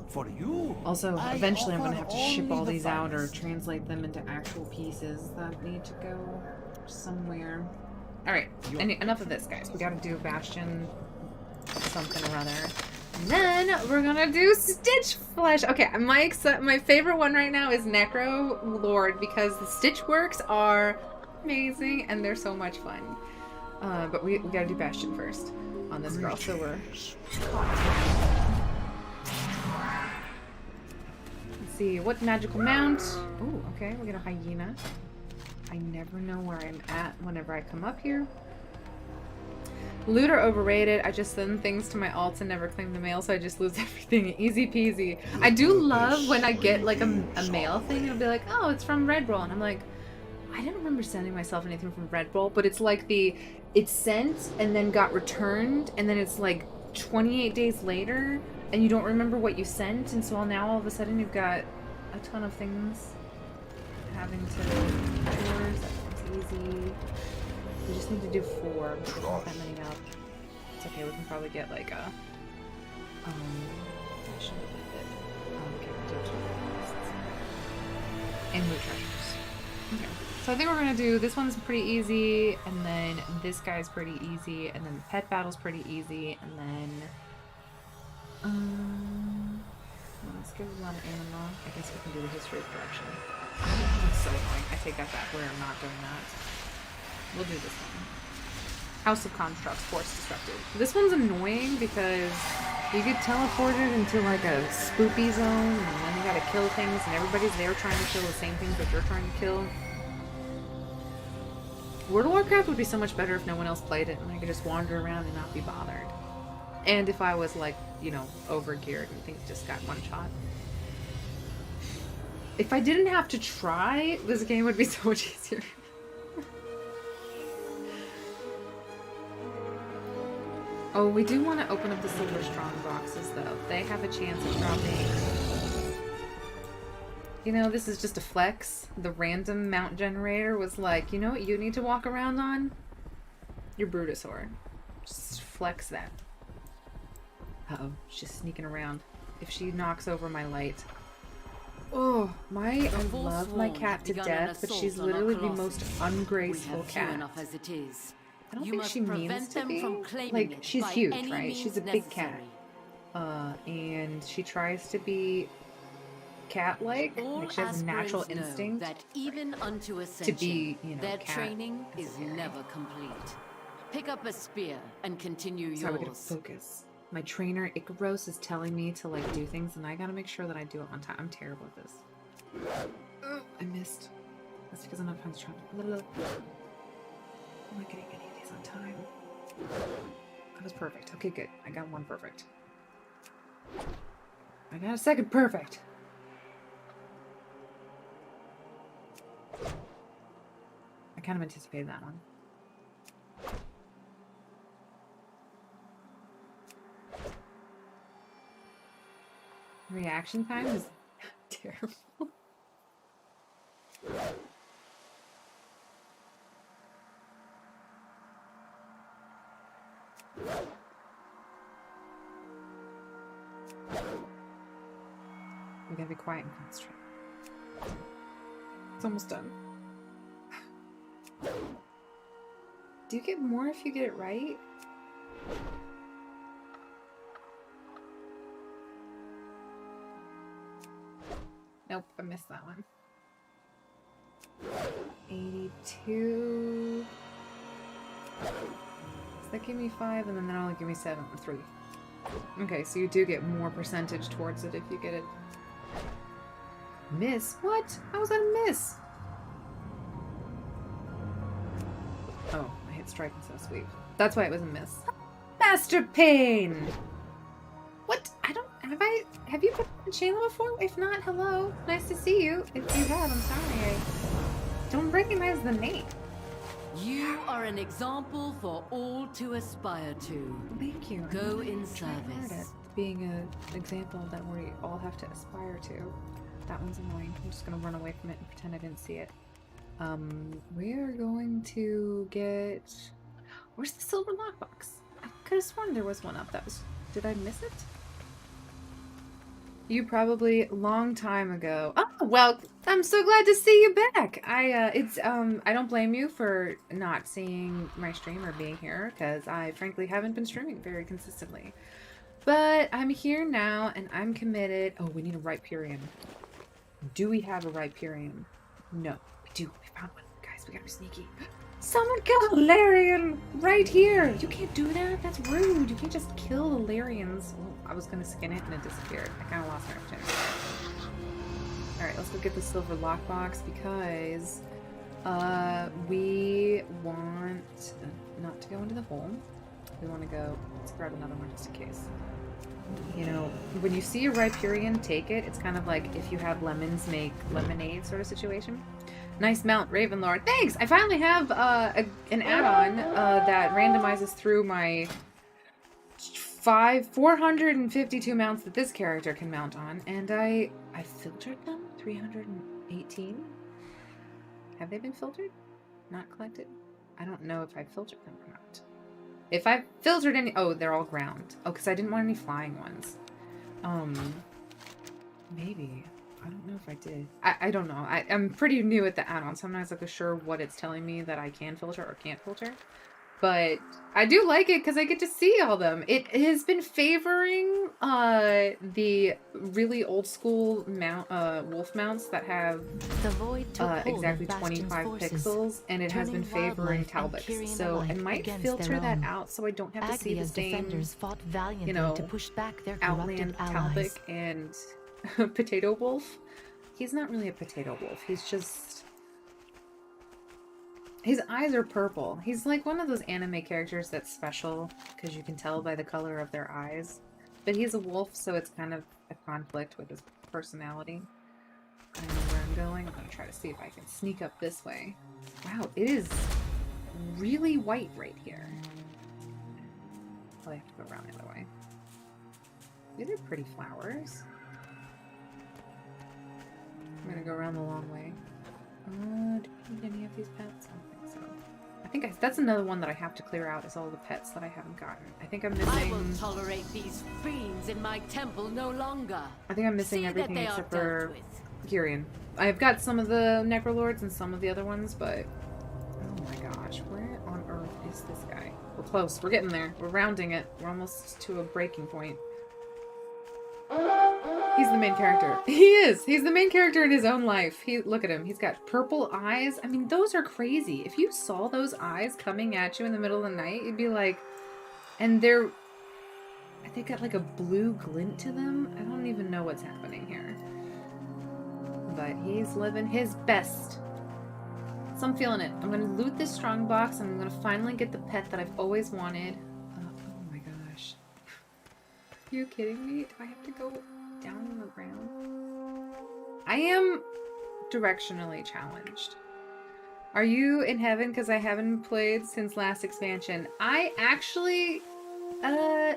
For you. Also, eventually I'm gonna have to ship all these out or translate them into actual pieces that need to go somewhere. Alright, enough of this, guys. We gotta do Bastion something or other. And then we're gonna do Stitch Flesh. Okay, my favorite one right now is Necro Lord because the Stitchworks are amazing and they're so much fun. But we gotta do Bastion first on this girl, so we're... Let's see, what magical mount? Ooh, okay, we get a hyena. I never know where I'm at whenever I come up here. Loot are overrated. I just send things to my alts and never claim the mail, so I just lose everything. Easy peasy. I do love when I get like a mail thing and it'll be like, oh, it's from Red Roll. And I'm like, I didn't remember sending myself anything from Red Roll, but it's like it's sent and then got returned and then it's like 28 days later and you don't remember what you sent, and so now all of a sudden you've got a ton of things having to yours. That's easy. We just need to do 4. There's not that many up. It's okay, we can probably get like a I should have did it. Okay, we'll do 2 lists. And loot treasures. Okay. So I think we're gonna do this one's pretty easy, and then this guy's pretty easy, and then the pet battle's pretty easy, and then let's give a lot of animal. I guess we can do the history of corruption. That's so annoying. I take that back. We're not doing that. We'll do this one. House of Constructs, Force Destructive. This one's annoying because you get teleported into like a spoopy zone, and then you gotta kill things, and everybody's there trying to kill the same things that you're trying to kill. World of Warcraft would be so much better if no one else played it, and I could just wander around and not be bothered. And if I was like, you know, over-geared and things just got one shot. If I didn't have to try, this game would be so much easier. Oh, we do want to open up the Silver Strong boxes, though. They have a chance of dropping. You know, this is just a flex. The random mount generator was like, you know what you need to walk around on? Your Brutosaur. Just flex that. Uh-oh, she's sneaking around. If she knocks over my light. Oh, I love my cat to death, but she's literally the most ungraceful cat. I don't think she means to be. Like, she's huge, right? She's a big cat. And she tries to be cat-like. Like, she has a natural instinct that even unto to be, you know, their cat. training is never complete. Pick up a spear and continue yours. Sorry, we gotta focus. My trainer, Icaros, is telling me to, like, do things, and I gotta make sure that I do it on time. I'm terrible at this. I missed. That's because I'm not concentrating. I'm not getting any of these on time. That was perfect. Okay, good. I got one perfect. I got a second perfect. I kind of anticipated that one. Reaction time is terrible. We gotta be quiet and concentrate. It's almost done. Do you get more if you get it right? Nope, I missed that one. 82. Does that give me 5? And then that'll only give me 7 or 3. Okay, so you do get more percentage towards it if you get it. Miss? What? How was that a miss? Oh, I hit strike instead of sweep. That's why it was a miss. Master Pain! What? Have you been on Shayla before? If not, hello. Nice to see you. If you have, I'm sorry. I don't recognize the name. You are an example for all to aspire to. Thank you. Go in Try hard at service. being an example that we all have to aspire to. That one's annoying. I'm just gonna run away from it and pretend I didn't see it. We're going to get... Where's the silver lockbox? I could have sworn there was one up. Did I miss it? You probably long time ago. Oh, well, I'm so glad to see you back. I don't blame you for not seeing my stream or being here, because I frankly haven't been streaming very consistently. But I'm here now, and I'm committed. Oh, we need a Rhyperion. Do we have a Rhyperion? No, we do. We found one. Guys, we gotta be sneaky. Someone killed a Larian right here! You can't do that. That's rude. You can't just kill the Larians. Well, I was gonna skin it and it disappeared. I kind of lost my opportunity. Alright, let's go get the silver lockbox because we want not to go into the hole. We want to go... Let's grab another one just in case. You know, when you see a Rhyperion, take it. It's kind of like if you have lemons, make lemonade sort of situation. Nice mount, Ravenlord. Thanks! I finally have an add-on that randomizes through my 452 mounts that this character can mount on, and I filtered them. 318. Have they been filtered? Not collected? I don't know if I filtered them or not. If I filtered any... Oh, they're all ground. Oh, because I didn't want any flying ones. Maybe. I don't know if I did. I don't know. I'm pretty new at the add-on, so I'm not like sure what it's telling me that I can filter or can't filter. But I do like it because I get to see all them. It has been favoring the really old school mount, wolf mounts that have The void took hold exactly of Bastion's 25 forces, pixels, and it has been turning favoring wildlife and Talbots. curing So I alike might against filter their that own. out so I don't have to see the Agnia's same, defenders fought valiantly you know, to push back their corrupted Outland allies. Talbot and Potato Wolf. He's not really a potato wolf. He's just... His eyes are purple. He's like one of those anime characters that's special because you can tell by the color of their eyes. But he's a wolf, so it's kind of a conflict with his personality. I know where I'm going. I'm going to try to see if I can sneak up this way. Wow, it is really white right here. Probably have to go around the other way. These are pretty flowers. I'm gonna go around the long way. Do we need any of these pets? I don't think so. I think that's another one that I have to clear out is all the pets that I haven't gotten. I think I'm missing... I will tolerate these fiends in my temple no longer. I think I'm missing See that everything they are except dealt for with. Girion. I've got some of the Necrolords and some of the other ones, but... Oh my gosh, where on earth is this guy? We're close. We're getting there. We're rounding it. We're almost to a breaking point. He's the main character. He is! He's the main character in his own life. Look at him. He's got purple eyes. I mean, those are crazy. If you saw those eyes coming at you in the middle of the night, you'd be like... And they got like a blue glint to them. I don't even know what's happening here. But he's living his best. So I'm feeling it. I'm gonna loot this strong box and I'm gonna finally get the pet that I've always wanted. Oh my gosh. Are you kidding me? Do I have to go down on the ground? I am directionally challenged. Are you in heaven? Because I haven't played since last expansion. I actually,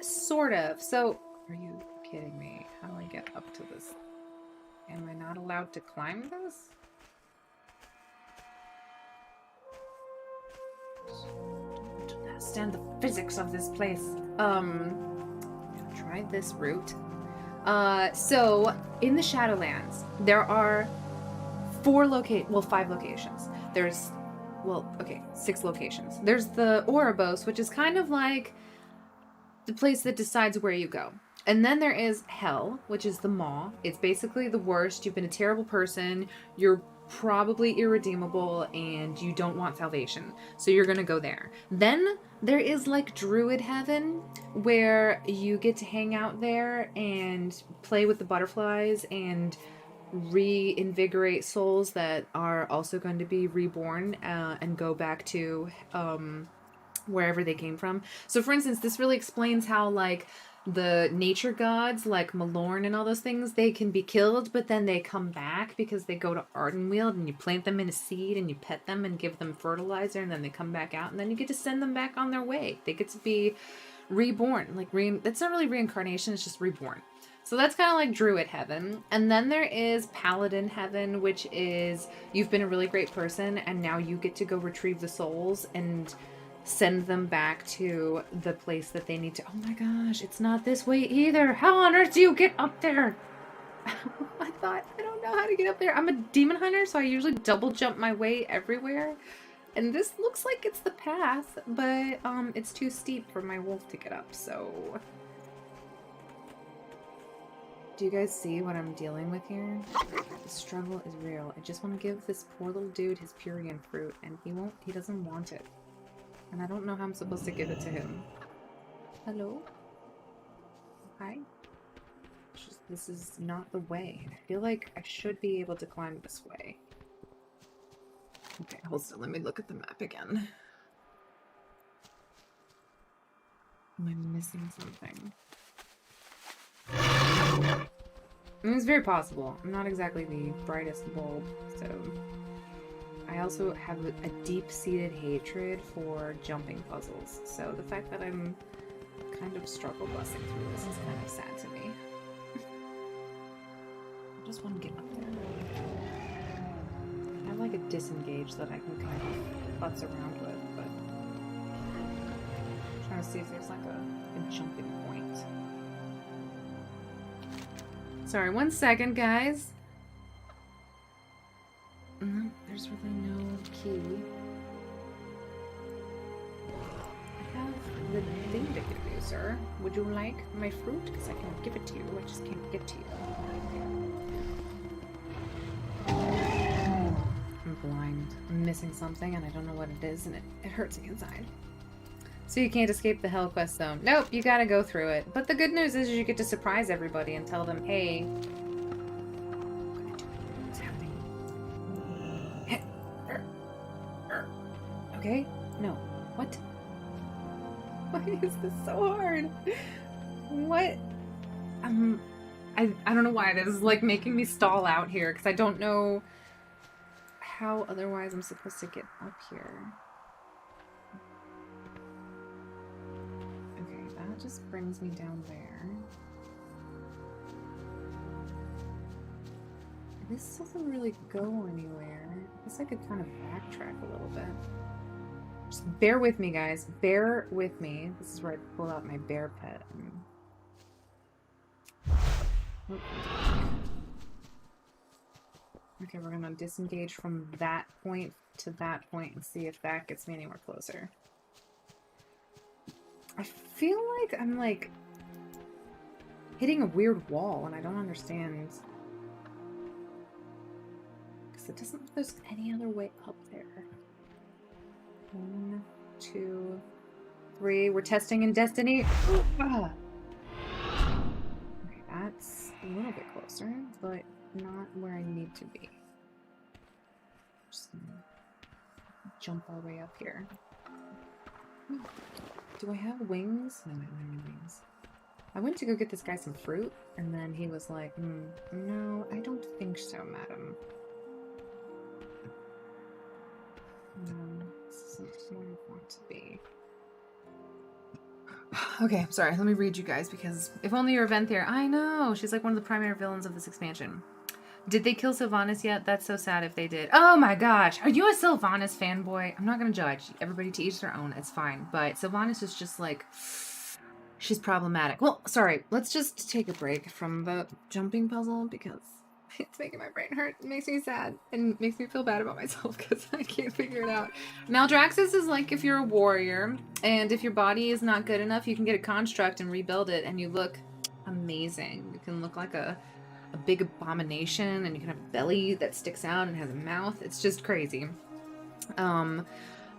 sort of. So, are you kidding me? How do I get up to this? Am I not allowed to climb this? Don't understand the physics of this place. Try this route. So in the Shadowlands, there are 5 locations. There's, well, okay, 6 locations. There's the Ouroboros, which is kind of like the place that decides where you go. And then there is Hell, which is the Maw. It's basically the worst. You've been a terrible person. You're probably irredeemable and you don't want salvation. So you're going to go there. Then there is like Druid Heaven, where you get to hang out there and play with the butterflies and reinvigorate souls that are also going to be reborn and go back to wherever they came from. So for instance, this really explains how like the nature gods like Malorn and all those things, they can be killed, but then they come back because they go to Ardenweald and you plant them in a seed and you pet them and give them fertilizer and then they come back out and then you get to send them back on their way. They get to be reborn. Like that's not really reincarnation, it's just reborn. So that's kind of like Druid Heaven. And then there is Paladin Heaven, which is you've been a really great person and now you get to go retrieve the souls and send them back to the place that they need to. Oh my gosh, it's not this way either. How on earth do you get up there? I don't know how to get up there. I'm a demon hunter, so I usually double jump my way everywhere. And this looks like it's the path, but it's too steep for my wolf to get up, so... Do you guys see what I'm dealing with here? The struggle is real. I just want to give this poor little dude his Purian fruit, and he doesn't want it. And I don't know how I'm supposed to give it to him. Hello? Hi? This is not the way. I feel like I should be able to climb this way. Okay, hold on. Let me look at the map again. Am I missing something? I mean, it's very possible. I'm not exactly the brightest bulb, so... I also have a deep-seated hatred for jumping puzzles, so the fact that I'm kind of struggle busing through this is kind of sad to me. I just want to get up there. I have like a disengage that I can kind of futz around with, but I'm trying to see if there's like a jumping point. Sorry, 1 second, guys. There's really no key. I have the thing to give you, sir. Would you like my fruit? Because I can give it to you. I just can't get to you. I'm blind. I'm missing something and I don't know what it is and it hurts me inside. So you can't escape the Hell Quest zone. Nope, you gotta go through it. But the good news is you get to surprise everybody and tell them, hey... Okay? No. What? Why is this so hard? What? I don't know why this is like making me stall out here because I don't know how otherwise I'm supposed to get up here. Okay, that just brings me down there. This doesn't really go anywhere. I guess I could kind of backtrack a little bit. Just bear with me, guys. Bear with me. This is where I pull out my bear pet. Okay, we're gonna disengage from that point to that point and see if that gets me anywhere closer. I feel like I'm like hitting a weird wall and I don't understand. Because it doesn't look like there's any other way up there. 1, 2, 3. We're testing in Destiny. Okay, that's a little bit closer, but not where I need to be. Just jump our way up here. Do I have wings? No, I don't have any wings. I went to go get this guy some fruit, and then he was like, no, I don't think so, madam. No, this isn't where I want to be. Okay, sorry, let me read you guys, because if only your event there. I know, she's like one of the primary villains of this expansion. Did they kill Sylvanas yet? That's so sad if they did. Oh my gosh, are you a Sylvanas fanboy? I'm not gonna judge. Everybody to each their own, it's fine. But Sylvanas is just like, she's problematic. Well, sorry, let's just take a break from the jumping puzzle because it's making my brain hurt. It makes me sad and makes me feel bad about myself because I can't figure it out. Maldraxxus is like if you're a warrior and if your body is not good enough, you can get a construct and rebuild it and you look amazing. You can look like a big abomination and you can have a belly that sticks out and has a mouth. It's just crazy. And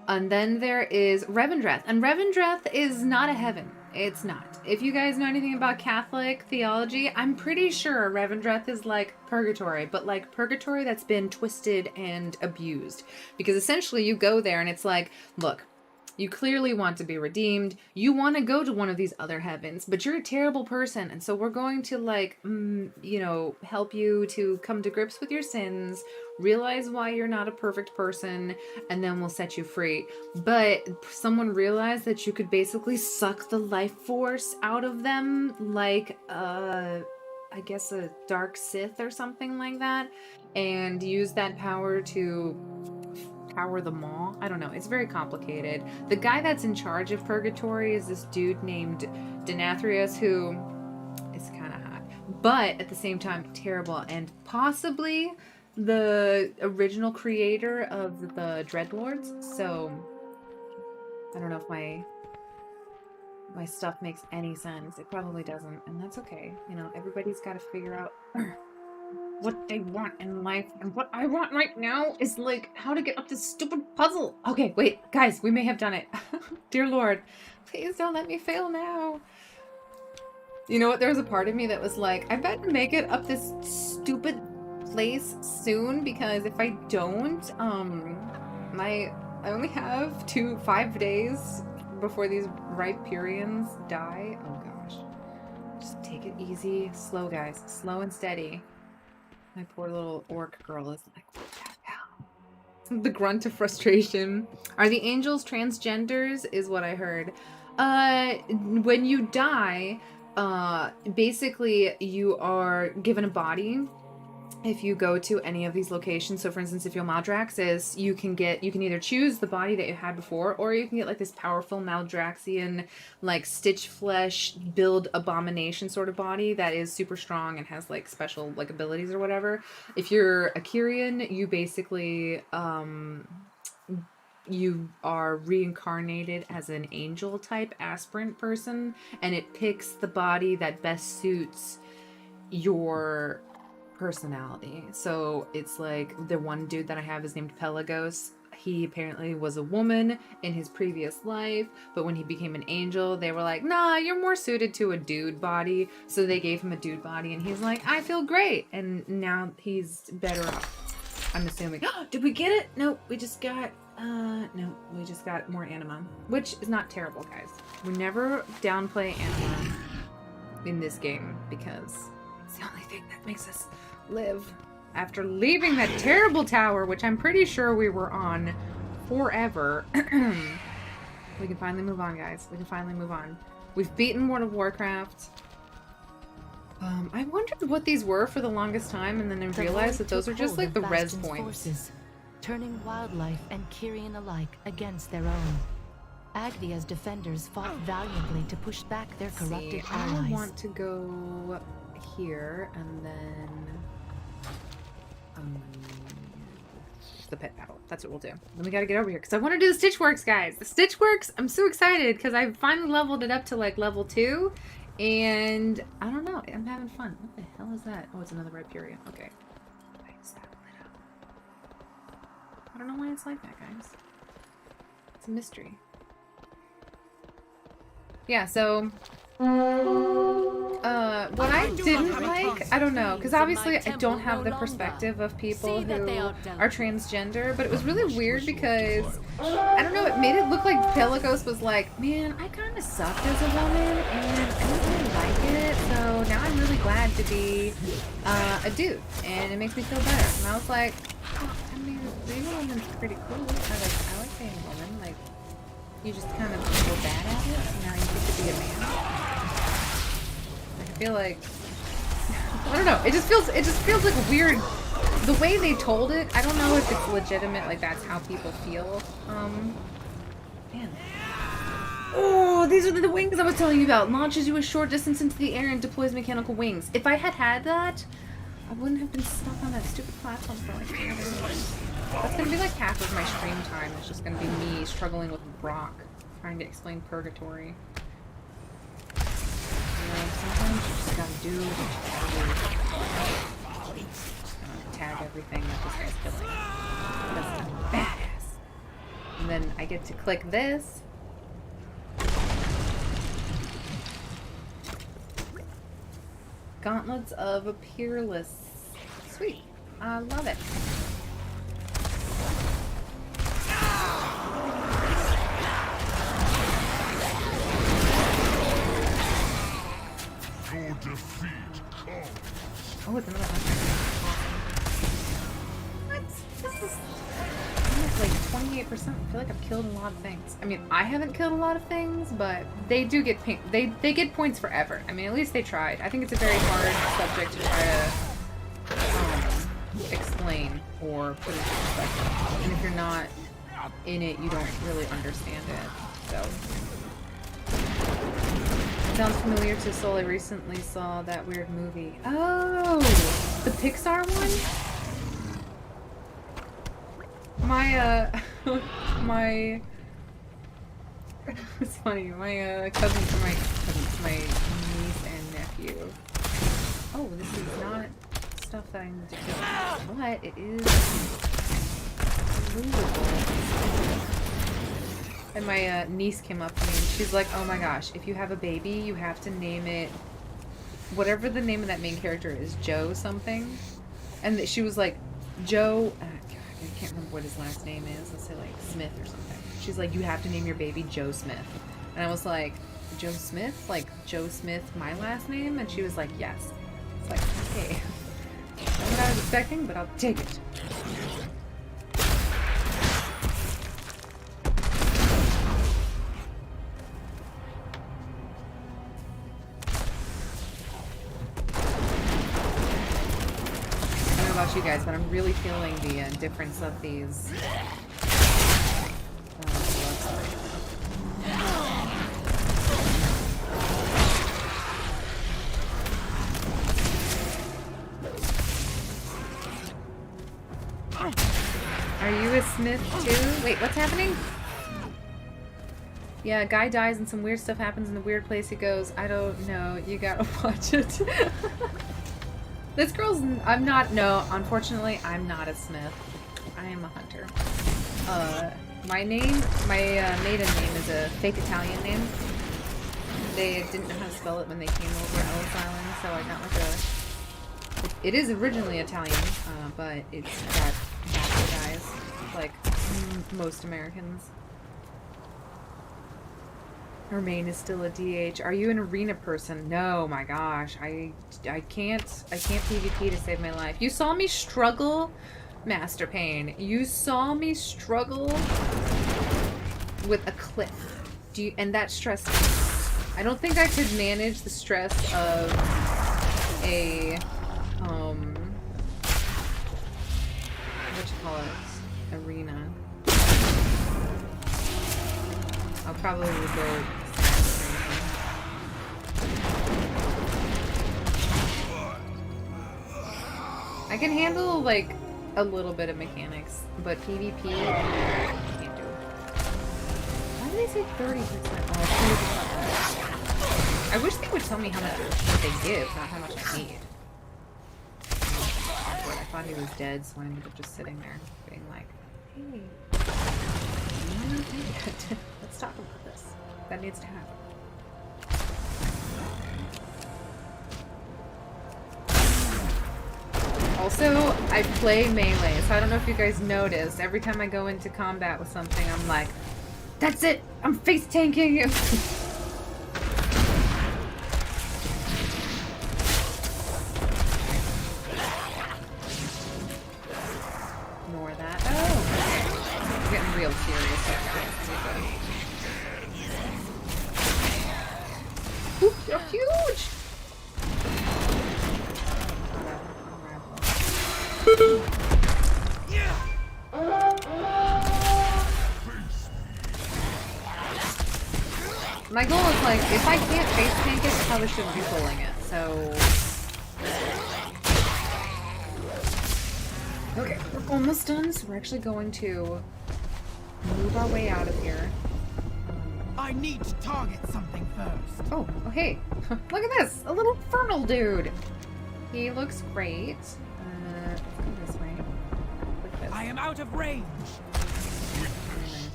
then there is Revendreth. And Revendreth is not a heaven. It's not. If you guys know anything about Catholic theology, I'm pretty sure Revendreth is like purgatory, but like purgatory that's been twisted and abused. Because essentially you go there and it's like, look, you clearly want to be redeemed. You want to go to one of these other heavens, but you're a terrible person. And so we're going to like, you know, help you to come to grips with your sins, realize why you're not a perfect person, and then we'll set you free. But someone realized that you could basically suck the life force out of them like, I guess a dark Sith or something like that, and use that power to power the maw. I don't know. It's very complicated. The guy that's in charge of Purgatory is this dude named Denathrius, who is kind of hot, but at the same time terrible, and possibly the original creator of the Dreadlords. So I don't know if my stuff makes any sense. It probably doesn't, and that's okay. You know, everybody's got to figure out what they want in life, and what I want right now is like how to get up this stupid puzzle. Okay, wait, guys, we may have done it. Dear Lord, please don't let me fail now. You know what? There was a part of me that was like, I better make it up this stupid place soon, because if I don't, I only have 5 days before these Rhyperians die. Oh gosh, just take it easy, slow, guys, slow and steady. My poor little orc girl is like, what the hell? The grunt of frustration. Are the angels transgenders, is what I heard. When you die, basically you are given a body if you go to any of these locations. So for instance, if you're Maldraxxus, you can either choose the body that you had before, or you can get like this powerful Maldraxian, like stitch flesh, build abomination sort of body that is super strong and has like special like abilities or whatever. If you're a Kyrian, you basically you are reincarnated as an angel type aspirant person, and it picks the body that best suits your personality. So it's like the one dude that I have is named Pelagos. He apparently was a woman in his previous life, but when he became an angel, they were like, nah, you're more suited to a dude body. So they gave him a dude body, and he's like, I feel great. And now he's better off, I'm assuming. Did we get it? No, we just got more anima, which is not terrible, guys. We never downplay anima in this game, because it's the only thing that makes us live after leaving that terrible tower, which I'm pretty sure we were on forever. We can finally move on, guys. We can finally move on. We've beaten World of Warcraft. I wondered what these were for the longest time, and then I realized that those are just like the res points. Forces, turning wildlife and Kyrian alike against their own. Agdia's defenders fought valiantly to push back their corrupted allies. I want to go here, and then the pet battle. That's what we'll do. Then we gotta get over here, because I want to do the Stitchworks, guys. The Stitchworks, I'm so excited, because I finally leveled it up to like level 2, and I don't know, I'm having fun. What the hell is that? Oh, it's another Rhyperian. Okay. Why is that lit up? I don't know why it's like that, guys. It's a mystery. Yeah, so What I didn't like, I don't know, because obviously I don't have the perspective of people who are transgender, but it was really weird because, I don't know, it made it look like Pelicos was like, man, I kind of sucked as a woman, and I don't really like it, so now I'm really glad to be a dude, and it makes me feel better. And I was like, oh, I mean, being a woman's pretty cool. I like being a woman, like, you just kind of go bad at it, and now you get to be a man. I feel like, I don't know, it just feels like weird, the way they told it. I don't know if it's legitimate, like that's how people feel. Man. Oh, these are the wings I was telling you about. Launches you a short distance into the air and deploys mechanical wings. If I had that, I wouldn't have been stuck on that stupid platform for like 3 hours. That's gonna be like half of my stream time. It's just gonna be me struggling with rock, trying to explain purgatory. Sometimes you just gotta do what you gotta do. Tag everything that this guy's killing. That's badass. And then I get to click this. Gauntlets of a Peerless. Sweet. I love it. Oh, it's another hunter. What? This is almost like 28%. I feel like I've killed a lot of things. I mean, I haven't killed a lot of things, but they do get they get points for effort. I mean, at least they tried. I think it's a very hard subject to try to explain or put into perspective. And if you're not in it, you don't really understand it. So. Sounds familiar to Soul. I recently saw that weird movie. Oh, the Pixar one? It's funny, my cousins, my niece and nephew. Oh, this is not stuff that I need to kill. But it is movable. And my niece came up to me and she's like, oh my gosh, if you have a baby, you have to name it, whatever the name of that main character is, Joe something. And she was like, Joe, God, I can't remember what his last name is. Let's say like Smith or something. She's like, you have to name your baby Joe Smith. And I was like, Joe Smith? Like Joe Smith, my last name? And she was like, yes. It's like, okay. Not what I was expecting, but I'll take it. About you guys, but I'm really feeling the difference of these. Are you a Smith too? Wait, what's happening? Yeah, a guy dies and some weird stuff happens in the weird place he goes. I don't know. You gotta watch it. This girl's, unfortunately, I'm not a Smith. I am a hunter. My name, my maiden name is a fake Italian name. They didn't know how to spell it when they came over Ellis Island, so I got like a, it is originally Italian, but it's got bastardized, like most Americans. Her main is still a DH. Are you an arena person? No, my gosh. I can't PvP to save my life. You saw me struggle, Master Pain. You saw me struggle with a cliff. And that stressed me. I don't think I could manage the stress of a what you call it? Arena. I'll probably go. I can handle like a little bit of mechanics, but PvP, I can't do. Why do they say 30%? Oh, 30%. I wish they would tell me how much they give, not how much I need. I thought he was dead, so I ended up just sitting there, being like, hey. Let's talk about this. That needs to happen. Also, I play melee, so I don't know if you guys noticed. Every time I go into combat with something, I'm like, that's it! I'm face tanking you! Ignore that. Oh, okay. I'm getting real serious here, guys. Ooh, you're huge! My goal is like, if I can't face tank it, I probably shouldn't be pulling it, so... Okay, we're almost done, so we're actually going to move our way out of here. I need to target something first. Oh, hey, look at this! A little infernal dude! He looks great. Let's go this way. Like this. I am out of range.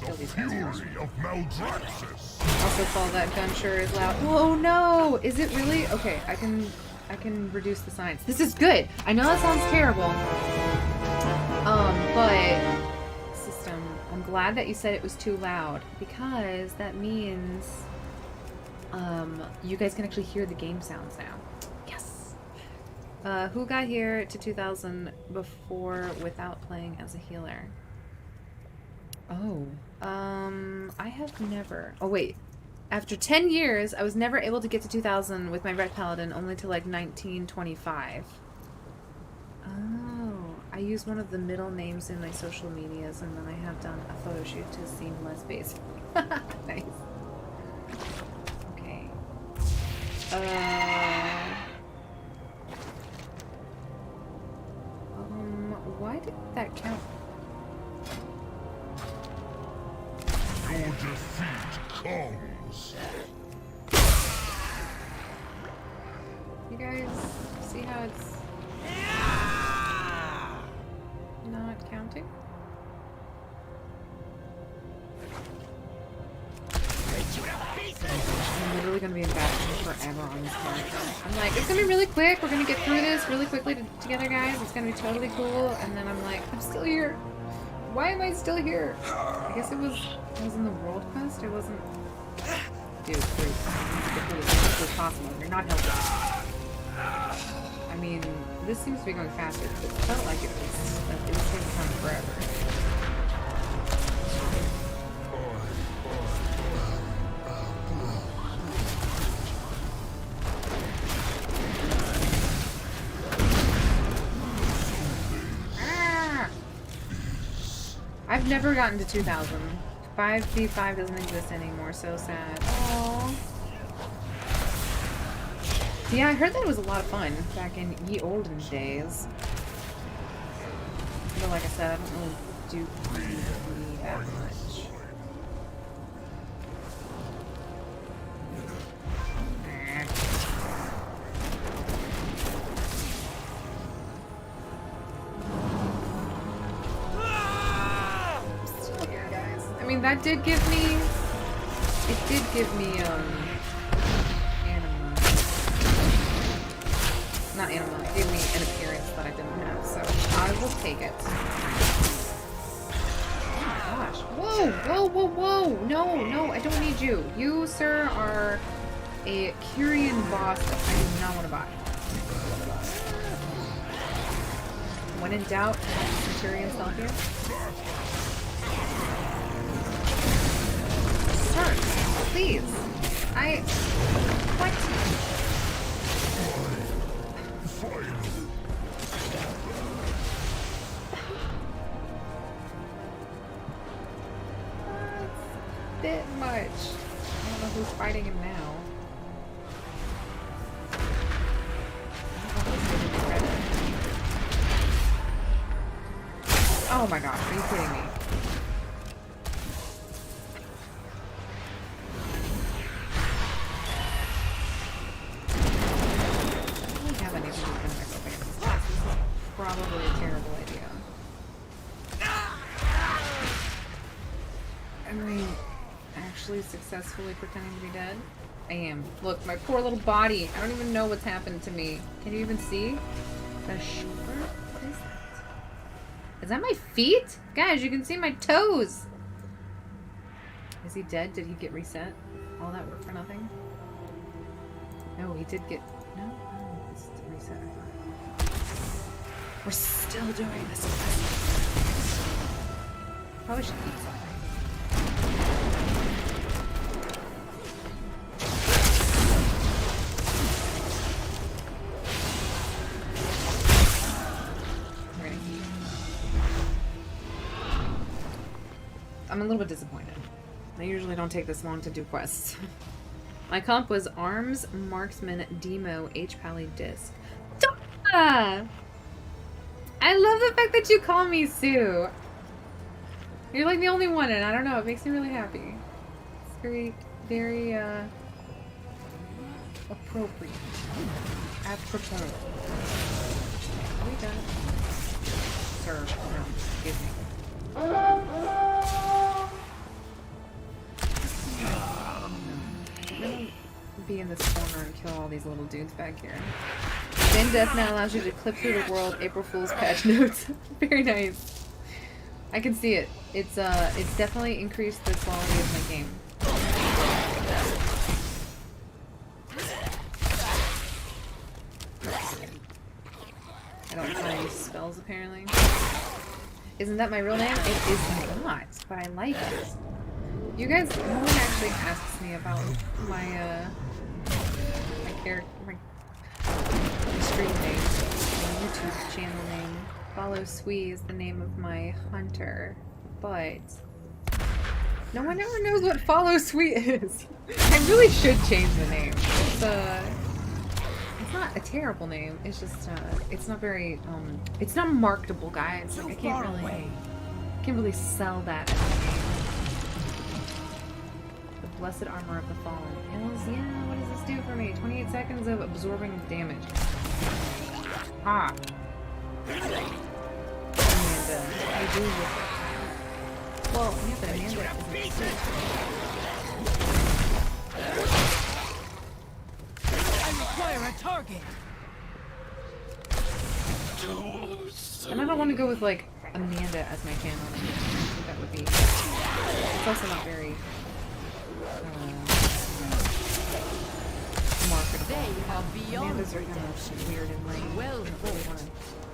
Kill these guys first. Of Maldraxxus. Also call that gun sure is loud. Oh no! Is it really? Okay, I can reduce the signs. This is good! I know that sounds terrible. But system, I'm glad that you said it was too loud, because that means you guys can actually hear the game sounds now. Yes! Who got here to 2000 before without playing as a healer? Oh, I have never. Oh wait, after 10 years, I was never able to get to 2000 with my Red Paladin, only to like 1925. Oh, I use one of the middle names in my social medias, and then I have done a photo shoot to seem less basic. Nice. Okay. Why did that count? Your defeat comes. You guys see how it's not counting? I'm literally gonna be in battle forever on this character. I'm like, it's gonna be really quick. We're gonna get through this really quickly together, guys. It's gonna be totally cool. And then I'm like, I'm still here. Why am I still here? I guess I was in the world quest. I wasn't. Dude, please. Get through this as quickly as possible. You're not helping. I mean, this seems to be going faster, but it felt like it was taking time forever. I've never gotten to 2000. 5v5 doesn't exist anymore, so sad. Aww. Yeah, I heard that it was a lot of fun back in ye olden days. But like I said, I don't really do PvP that much. I mean, that did give me... It did give me, anima. Not anima, it gave me an appearance that I didn't have, so I will take it. Oh my gosh. Whoa! Whoa, whoa, whoa! No, no, I don't need you. You, sir, are a Kyrian boss that I do not want to buy. When in doubt, have Centurions help you. Sir, please. What? That's a bit much. I don't know who's fighting him now. Oh my gosh, are you kidding me? I don't have anything to defend myself against this class. This is probably a terrible idea. Am I actually successfully pretending to be dead? I am. Look, my poor little body. I don't even know what's happened to me. Can you even see? The shoulder? Is that my feet? Guys, you can see my toes. Is he dead? Did he get reset? All that work for nothing? No, he did get... No? Oh, it's reset. We're still doing this. Probably should eat something. We're gonna eat. I'm a little bit disappointed. I usually don't take this long to do quests. My comp was Arms, Marksman, Demo, H-Pally, Disc. Donna! I love the fact that you call me Sue. You're like the only one, and I don't know, it makes me really happy. It's very, very, appropriate. Apropos. Are we done? Sir, no, excuse me. I'm gonna be in this corner and kill all these little dudes back here. Then Death now allows you to clip through the world. April Fool's patch notes. Very nice. I can see it. It's definitely increased the quality of my game. I don't know how to use spells apparently. Isn't that my real name? It is not, but I like it. You guys, no one actually asks me about my my character, my stream name, my YouTube channel name. Follow Swee is the name of my hunter, but no one ever knows what Follow Swee is. I really should change the name. It's not a terrible name. It's just it's not very it's not marketable, guys. Like, I can't really sell that as a name. The Blessed Armor of the Fallen. Hills, yeah, what does this do for me? 28 seconds of absorbing damage. Ah. Amanda, I do with it. Well, yeah, but Amanda isn't sick. Fire a target. And I don't want to go with like Amanda as my channel. I think that would be. It's also not very marketable. They are beyond Amandas are kind of weird and lame. Well, I don't really want to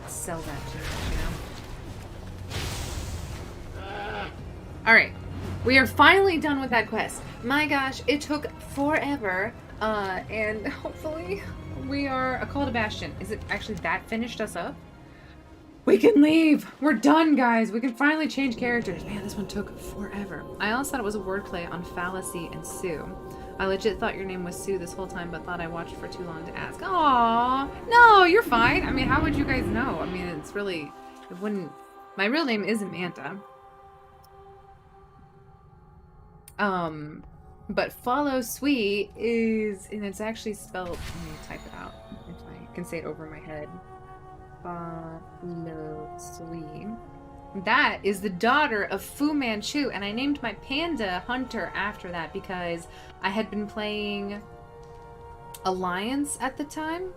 sell that to you, you know? Alright. We are finally done with that quest. My gosh, it took forever. And hopefully we are a call to Bastion. Is it actually that finished us up? We can leave! We're done, guys! We can finally change characters. Man, this one took forever. I always thought it was a wordplay on fallacy and Sue. I legit thought your name was Sue this whole time, but thought I watched for too long to ask. Aww! No, you're fine! I mean, how would you guys know? I mean, it's really... It wouldn't... My real name is Amanda. But Follow Swee is... And it's actually spelled... Let me type it out. If I can say it over my head. Follow Swee. That is the daughter of Fu Manchu, and I named my panda Hunter after that because I had been playing Alliance at the time,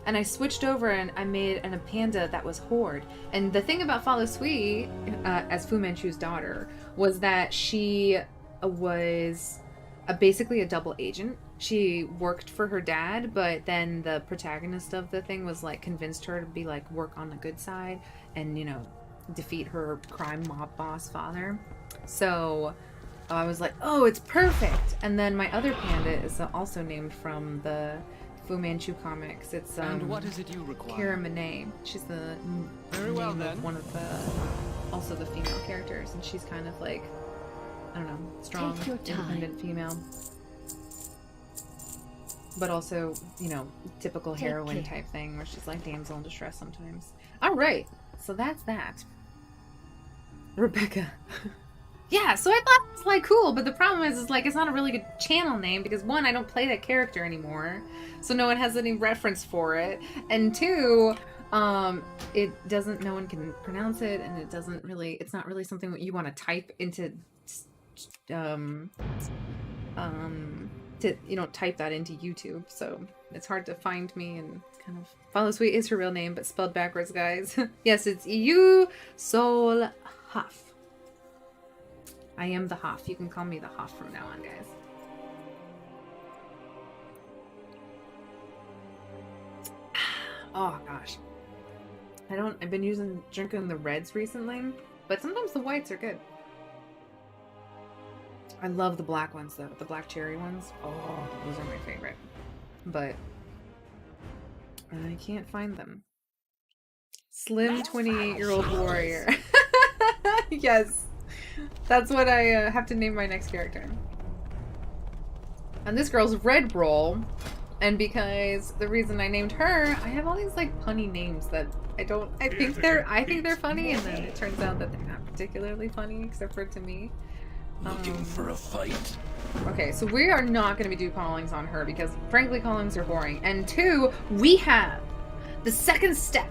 and I switched over and I made a panda that was Horde. And the thing about Follow Swee, as Fu Manchu's daughter, was that she was basically a double agent. She worked for her dad, but then the protagonist of the thing was like convinced her to be like work on the good side and, you know, defeat her crime mob boss father. So I was like, oh, it's perfect. And then my other panda is also named from the Fu Manchu comics. It's And what is it you require? Kara Monet. She's the name of one of the also the female characters, and she's kind of like, I don't know, strong, Take your time. independent female. But also, you know, typical Take heroine care. type thing where she's like damsel in distress sometimes. Alright, so that's that. Rebecca. Yeah, so I thought it was like cool, but the problem is like it's not a really good channel name because one, I don't play that character anymore, so no one has any reference for it, and two, it doesn't, no one can pronounce it, and it doesn't really, it's not really something that you want to type into, you know, type that into YouTube, so it's hard to find me and kind of Follow Sweet is her real name, but spelled backwards, guys. Yes, it's Yu Sol Huff. I am the Huff. You can call me the Huff from now on, guys. Oh gosh. I've been drinking the reds recently, but sometimes the whites are good. I love the black ones though, the black cherry ones. Oh, those are my favorite. But I can't find them. Slim 28-year-old warrior. Yes. That's what I have to name my next character. And this girl's Red Roll. And because the reason I named her, I have all these like punny names that I think they're funny, and then it turns out that they're not particularly funny, except for to me. Looking for a fight? Okay, so we are not going to be doing callings on her because frankly callings are boring. And two, we have the second step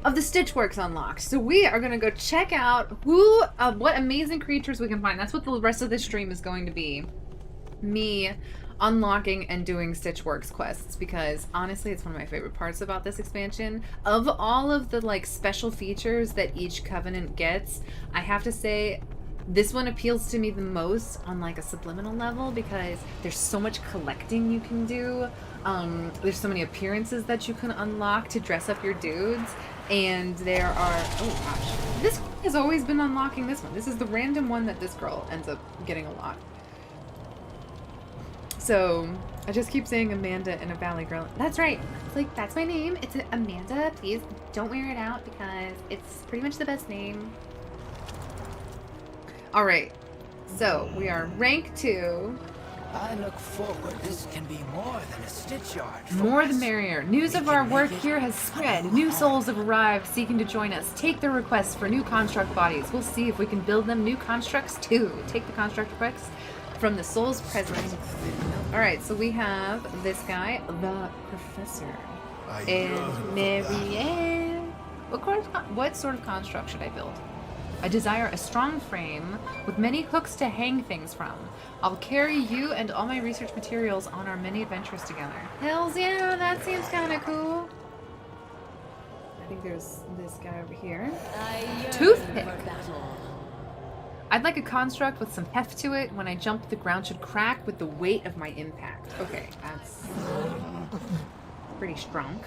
of the Stitchworks unlocked. So we are going to go check out what amazing creatures we can find. That's what the rest of this stream is going to be. Me unlocking and doing Stitchworks quests, because honestly it's one of my favorite parts about this expansion. Of all of the like special features that each covenant gets, I have to say this one appeals to me the most on like a subliminal level, because there's so much collecting you can do. There's so many appearances that you can unlock to dress up your dudes, and there are, oh gosh, this has always been unlocking this one. This is the random one that this girl ends up getting a lot. So I just keep saying Amanda and a Valley Girl. That's right. It's like, that's my name. It's Amanda. Please don't wear it out because it's pretty much the best name. All right. So we are rank 2. I look forward. This can be more than a stitch yard. More the merrier. News of our work here has spread. New souls have arrived seeking to join us. Take their requests for new construct bodies. We'll see if we can build them new constructs too. Take the construct requests from the souls present. Alright, so we have this guy, the Professor. And Marianne. What sort of construct should I build? I desire a strong frame with many hooks to hang things from. I'll carry you and all my research materials on our many adventures together. Hells yeah, that seems kind of cool. I think there's this guy over here. Toothpick. I'd like a construct with some heft to it. When I jump, the ground should crack with the weight of my impact. Okay, that's pretty strong.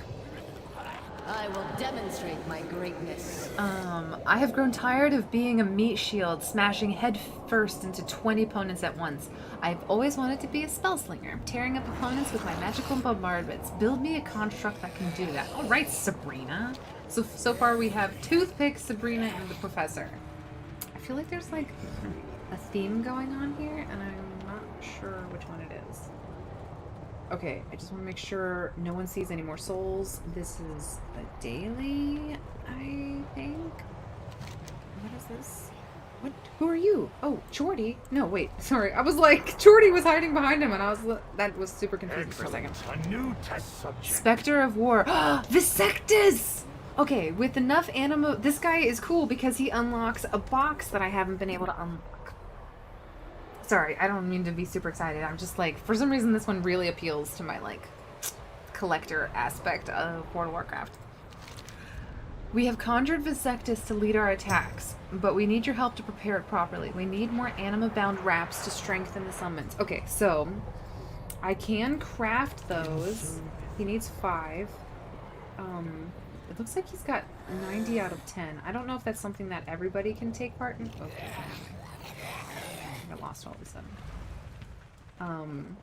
I will demonstrate my greatness. I have grown tired of being a meat shield, smashing head first into 20 opponents at once. I've always wanted to be a spell slinger, tearing up opponents with my magical bombardments. Build me a construct that can do that. All right, Sabrina. So far we have Toothpick, Sabrina, and the Professor. I feel like there's like a theme going on here, and I'm not sure which one it is. Okay, I just want to make sure no one sees any more souls. This is a daily, I think. What is this? What? Who are you? Oh, Jordy. No, wait. Sorry. I was like, Jordy was hiding behind him, and that was super confusing for a second. A new test subject. Spectre of War. Visectus! Okay, with enough animo, this guy is cool because he unlocks a box that I haven't been able to unlock. Sorry, I don't mean to be super excited. I'm just like, for some reason this one really appeals to my like collector aspect of World of Warcraft. We have conjured Visectus to lead our attacks, but we need your help to prepare it properly. We need more anima-bound wraps to strengthen the summons. Okay, so I can craft those. He needs 5. It looks like he's got 90 out of 10. I don't know if that's something that everybody can take part in. Okay. I lost all of a sudden.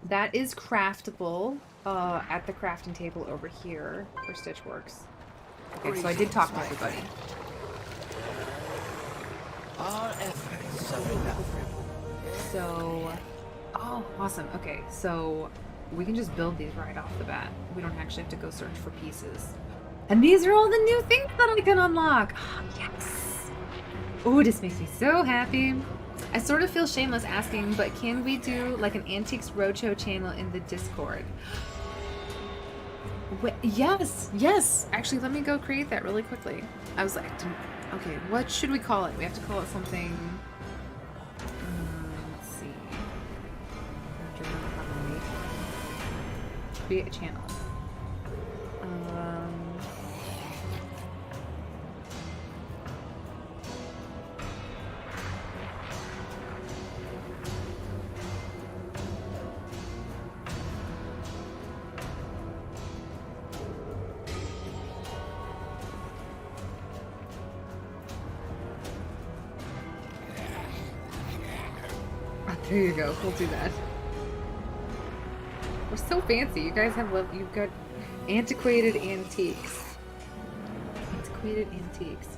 That is craftable at the crafting table over here for Stitchworks. Okay, so I did talk to everybody. Our efforts are enough. So, oh, awesome. Okay, so we can just build these right off the bat. We don't actually have to go search for pieces. And these are all the new things that I can unlock. Oh, yes. Oh, this makes me so happy. I sort of feel shameless asking, but can we do like an Antiques Roadshow channel in the Discord? Wait, yes. Actually, let me go create that really quickly. I was like, okay, what should we call it? We have to call it something. Let's see. Create a channel. There you go. We'll do that. We're so fancy. You guys have you've got antiquated antiques. Antiquated antiques.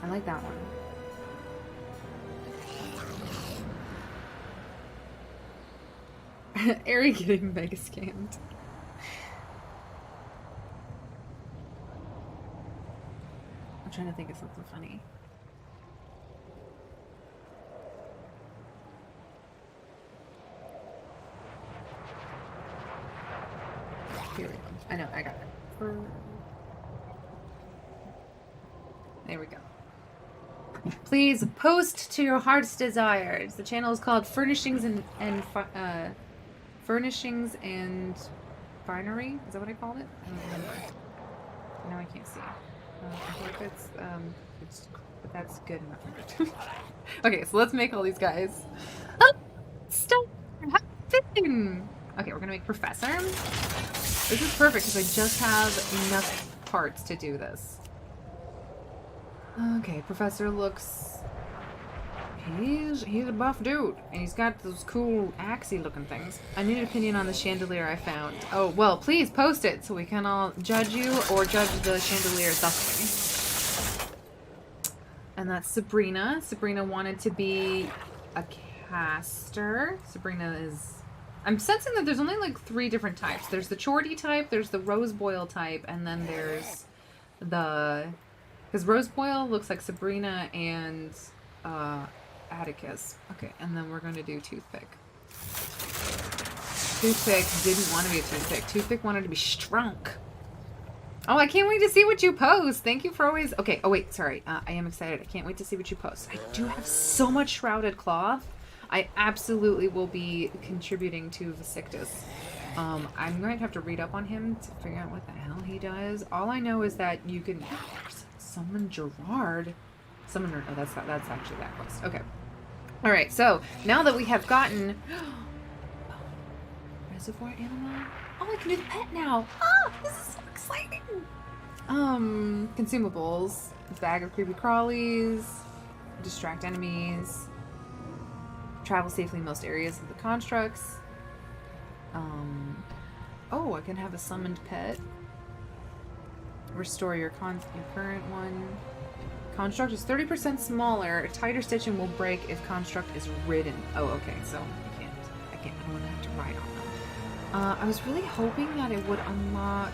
I like that one. Ari getting mega scammed. I'm trying to think of something funny. Here we go. I know, I got it. There we go. Please post to your heart's desires. The channel is called Furnishings and Furnishings and Finery. Is that what I called it? I don't remember. Now I can't see. I think but that's good enough. Okay, so let's make all these guys. Oh, stop! Okay, we're gonna make Professor. This is perfect because I just have enough parts to do this. Okay, Professor looks... He's a buff dude, and he's got those cool axey looking things. I need an opinion on the chandelier I found. Oh, well, please post it so we can all judge you or judge the chandelier thusly. And that's Sabrina. Sabrina wanted to be a caster. Sabrina is... I'm sensing that there's only like 3 different types. There's the Chorty type, there's the Rose Boyle type, and then there's the... Because Rose Boyle looks like Sabrina and Atticus. Okay, and then we're going to do Toothpick. Toothpick didn't want to be a Toothpick. Toothpick wanted to be Strunk. Oh, I can't wait to see what you post. Thank you for always... Okay, oh wait, sorry. I am excited. I can't wait to see what you post. I do have so much Shrouded Cloth. I absolutely will be contributing to Vasictus. I'm going to have to read up on him to figure out what the hell he does. All I know is that you can summon Gerard. Summoner. Oh, that's actually that quest. Okay. All right. So now that we have gotten reservoir animal. Oh, I can do the pet now. Oh, this is so exciting. Consumables. Bag of creepy crawlies. Distract enemies. Travel safely in most areas of the constructs. Oh, I can have a summoned pet. Restore your current one. Construct is 30% smaller. Tighter stitching will break if construct is ridden. Oh, okay. So I don't want to have to ride on them. I was really hoping that it would unlock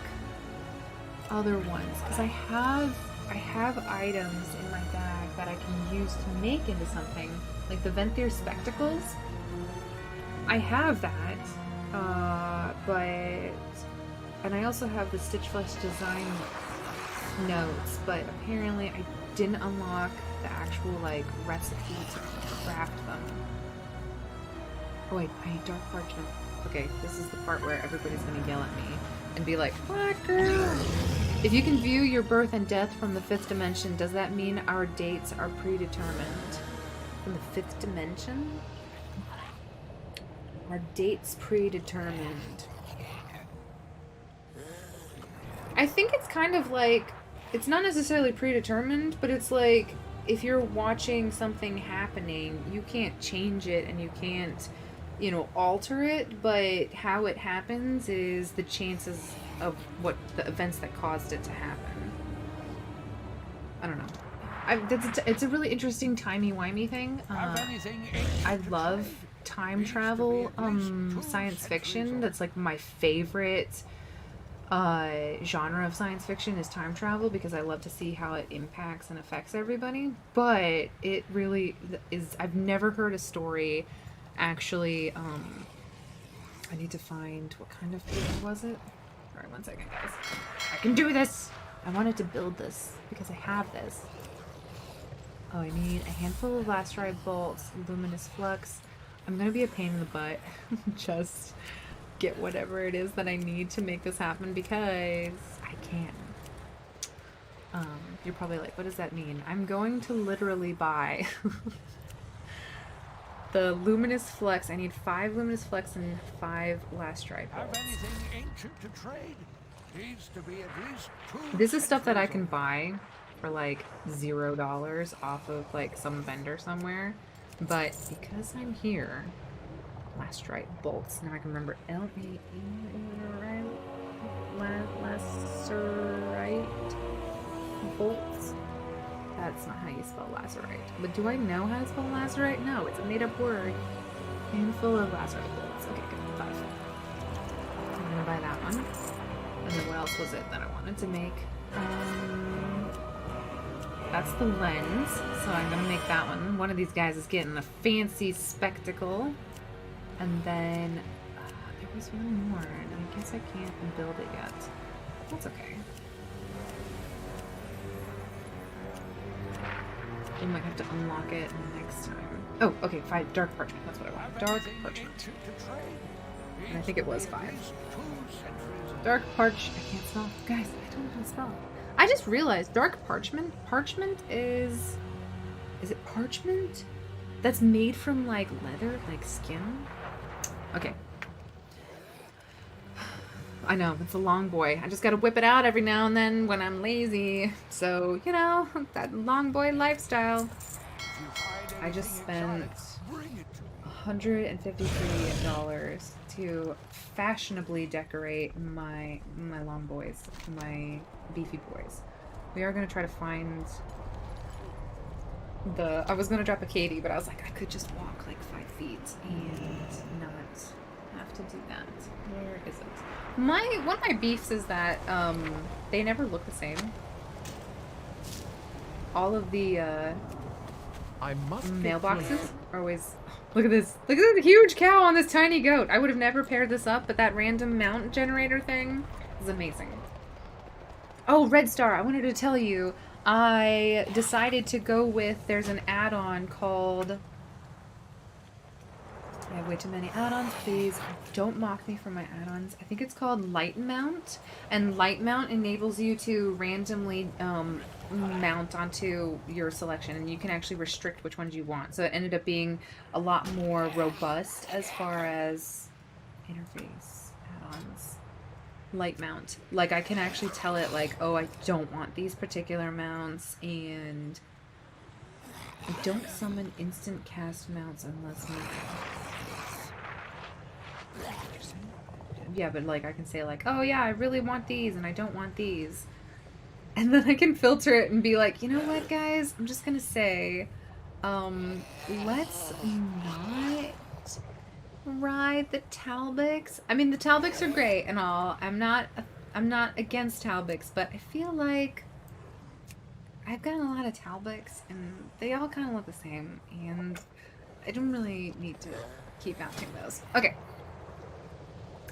other ones because I have items in my bag that I can use to make into something. Like the Venthyr Spectacles. I have that, and I also have the Stitch Flesh design notes, but apparently I didn't unlock the actual, like, recipe to craft them. Oh wait, I need dark parchment. Okay, this is the part where everybody's gonna yell at me and be like, "What, girl?" If you can view your birth and death from the 5th dimension, does that mean our dates are predetermined? From the 5th dimension? Are dates predetermined? I think it's kind of like, it's not necessarily predetermined, but it's like, if you're watching something happening, you can't change it and you can't, you know, alter it, but how it happens is the chances of what the events that caused it to happen. I don't know. It's a really interesting timey-wimey thing. I love time travel science fiction. That's like my favorite genre of science fiction is time travel because I love to see how it impacts and affects everybody. But it really is... I've never heard a story actually... I need to find... What kind of paper was it? Alright, one second, guys. I can do this! I wanted to build this because I have this. Oh, I need a handful of Lastride bolts, luminous flux. I'm gonna be a pain in the butt. Just get whatever it is that I need to make this happen because I can. You're probably like, what does that mean? I'm going to literally buy the luminous flux. I need 5 luminous flux and 5 Lastride bolts. This is stuff that I can buy for like $0 off of like some vendor somewhere. But because I'm here, Lasterite bolts. Now I can remember Lacerite bolts. That's not how you spell Lacerite. But do I know how to spell Lacerite? No, it's a made-up word. Handful of Lacerite bolts. Okay, good. 5. I'm gonna buy that one. And then what else was it that I wanted to make? That's the lens, so I'm gonna make that one. One of these guys is getting a fancy spectacle. And then there was one more, and I guess I can't build it yet. That's okay. We might have to unlock it next time. Oh, okay, 5 dark parchment. That's what I want. Dark parchment. And I think it was 5. Dark parch. I can't spell. Guys, I don't know how to spell. I just realized dark parchment. Parchment is it parchment? That's made from like leather, like skin? Okay. I know, it's a long boy. I just gotta whip it out every now and then when I'm lazy. So, you know, that long boy lifestyle. I just spent $153 to fashionably decorate my long boys, my beefy boys. We are gonna try to find I was gonna drop a Katie, but I was like, I could just walk like 5 feet and not have to do that. Where is it? One of my beefs is that they never look the same. All of the mailboxes are always. Look at this! Look at this huge cow on this tiny goat. I would have never paired this up, but that random mount generator thing is amazing. Oh, Red Star! I wanted to tell you, I decided to go with. There's an add-on called. I have way too many add-ons, please. Don't mock me for my add-ons. I think it's called Light Mount, and Light Mount enables you to randomly mount onto your selection, and you can actually restrict which ones you want. So it ended up being a lot more robust as far as interface add-ons. Light Mount. Like, I can actually tell it, like, oh, I don't want these particular mounts, and I don't summon instant cast mounts unless yeah, but like I can say like, oh yeah, I really want these and I don't want these. And then I can filter it and be like, you know what, guys? I'm just gonna say, let's not ride the Talbix. I mean, the Talbix are great and all. I'm not against Talbix, but I feel like I've got a lot of Talbix and they all kind of look the same, and I don't really need to keep mounting those. Okay.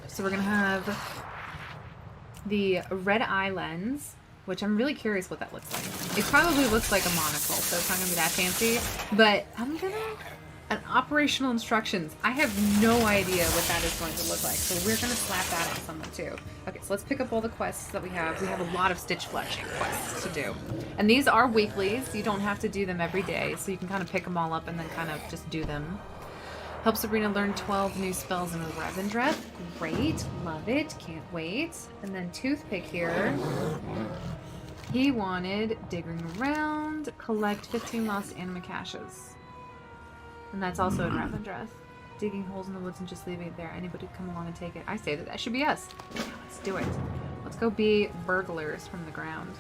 So we're gonna have the red eye lens, which I'm really curious what that looks like. It probably looks like a monocle, so it's not gonna be that fancy, but an operational instructions. I have no idea what that is going to look like, so we're gonna slap that on someone too. Okay, so let's pick up all the quests that we have. We have a lot of Stitchfletch quests to do. And these are weeklies. You don't have to do them every day, so you can kind of pick them all up and then kind of just do them. Help Sabrina learn 12 new spells in Revendreth. Great. Love it. Can't wait. And then Toothpick here. He wanted digging around, collect 15 lost anima caches. And that's also in Revendreth. Digging holes in the woods and just leaving it there. Anybody come along and take it. I say that should be us. Yeah, let's do it. Let's go be burglars from the ground.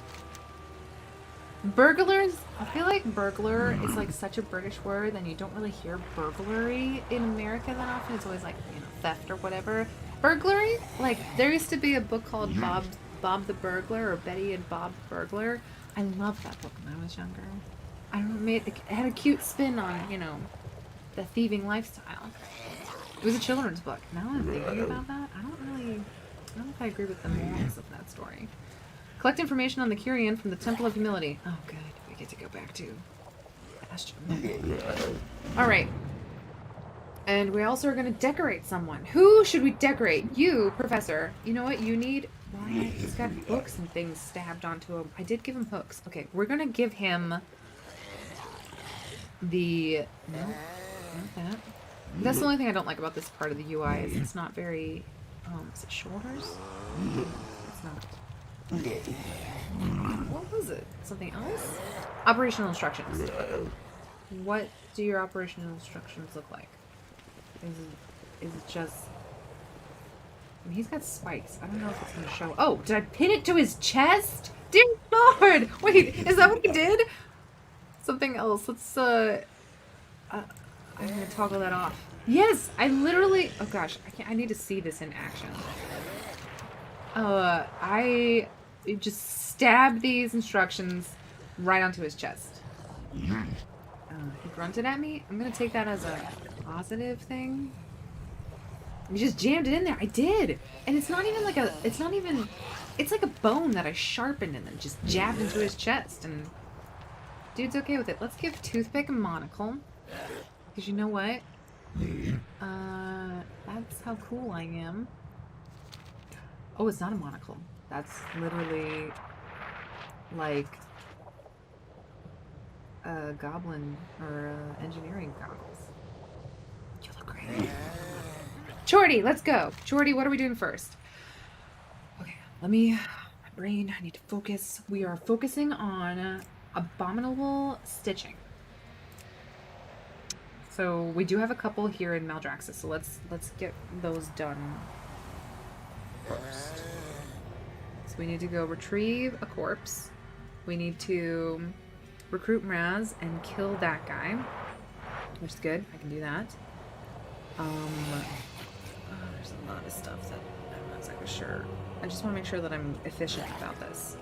Burglars, I feel like burglar is like such a British word, and you don't really hear burglary in America that often. It's always like, you know, theft or whatever. Burglary, like there used to be a book called Bob the Burglar, or Betty and Bob the Burglar. I loved that book when I was younger. I don't know, it had a cute spin on, you know, the thieving lifestyle. It was a children's book. Now I'm thinking about that, I don't know if I agree with the morals of that story. Collect information on the Kyrian from the Temple of Humility. Oh, good. We get to go back to Ascension. Alright. And we also are going to decorate someone. Who should we decorate? You, Professor. You know what you need? Why? He's got books and things stabbed onto him. I did give him hooks. Okay, we're going to give him the... No, not that. That's the only thing I don't like about this part of the UI is it's not very... is it shoulders? It's not. What was it? Something else? Operational instructions. What do your operational instructions look like? Is it just... I mean, he's got spikes. I don't know if it's going to show... Oh, did I pin it to his chest? Dear Lord! Wait, is that what he did? Something else. Let's, I'm going to toggle that off. Yes! I literally... Oh gosh, I need to see this in action. I just stabbed these instructions right onto his chest. He grunted at me. I'm gonna take that as a positive thing. You just jammed it in there. I did, and it's not even like a. It's not even. It's like a bone that I sharpened and then just jabbed into his chest. And dude's okay with it. Let's give Toothpick a monocle, because you know what? That's how cool I am. Oh, it's not a monocle. That's literally like a goblin or engineering goggles. You look great. Chordy, let's go. Chordy, what are we doing first? Okay, my brain, I need to focus. We are focusing on abominable stitching. So we do have a couple here in Maldraxxus, so let's get those done first. So we need to go retrieve a corpse. We need to recruit Mraz and kill that guy, which is good. I can do that. There's a lot of stuff that I'm not exactly sure. I just want to make sure that I'm efficient about this.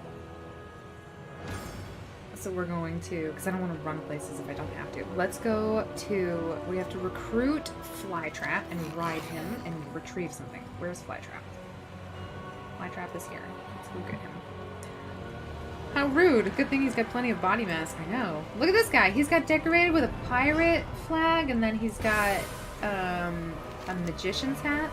So we're going to, because I don't want to run places if I don't have to. Let's go to, we have to recruit Flytrap and ride him and retrieve something. Where's Flytrap? Flytrap is here. Let's go get him. How rude. Good thing he's got plenty of body mass. I know. Look at this guy. He's got decorated with a pirate flag, and then he's got a magician's hat.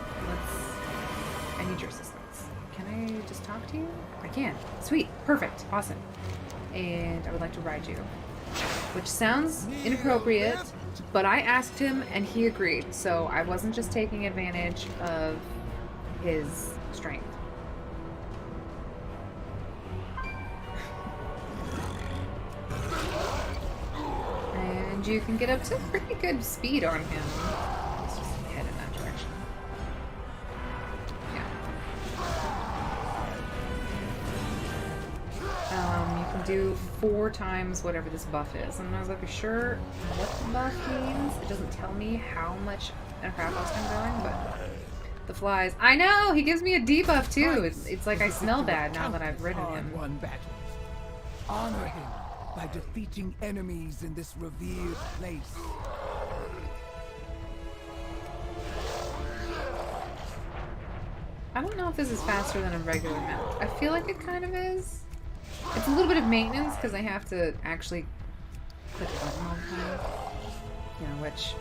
I need your assistance. Can I just talk to you? I can. Sweet. Perfect. Awesome. And I would like to ride you. Which sounds inappropriate, but I asked him and he agreed. So I wasn't just taking advantage of his strength. And you can get up to pretty good speed on him. Let's just head in that direction. Yeah. You can do 4 times whatever this buff is. I'm not exactly sure what the buff means. It doesn't tell me how much Necropolis I'm going, but the flies. I know! He gives me a debuff too! It's like I smell bad now that I've ridden him. Won battle. Honor him by defeating enemies in this revered place. I don't know if this is faster than a regular mount. I feel like it kind of is. It's a little bit of maintenance because I have to actually click the button all the time. You know, which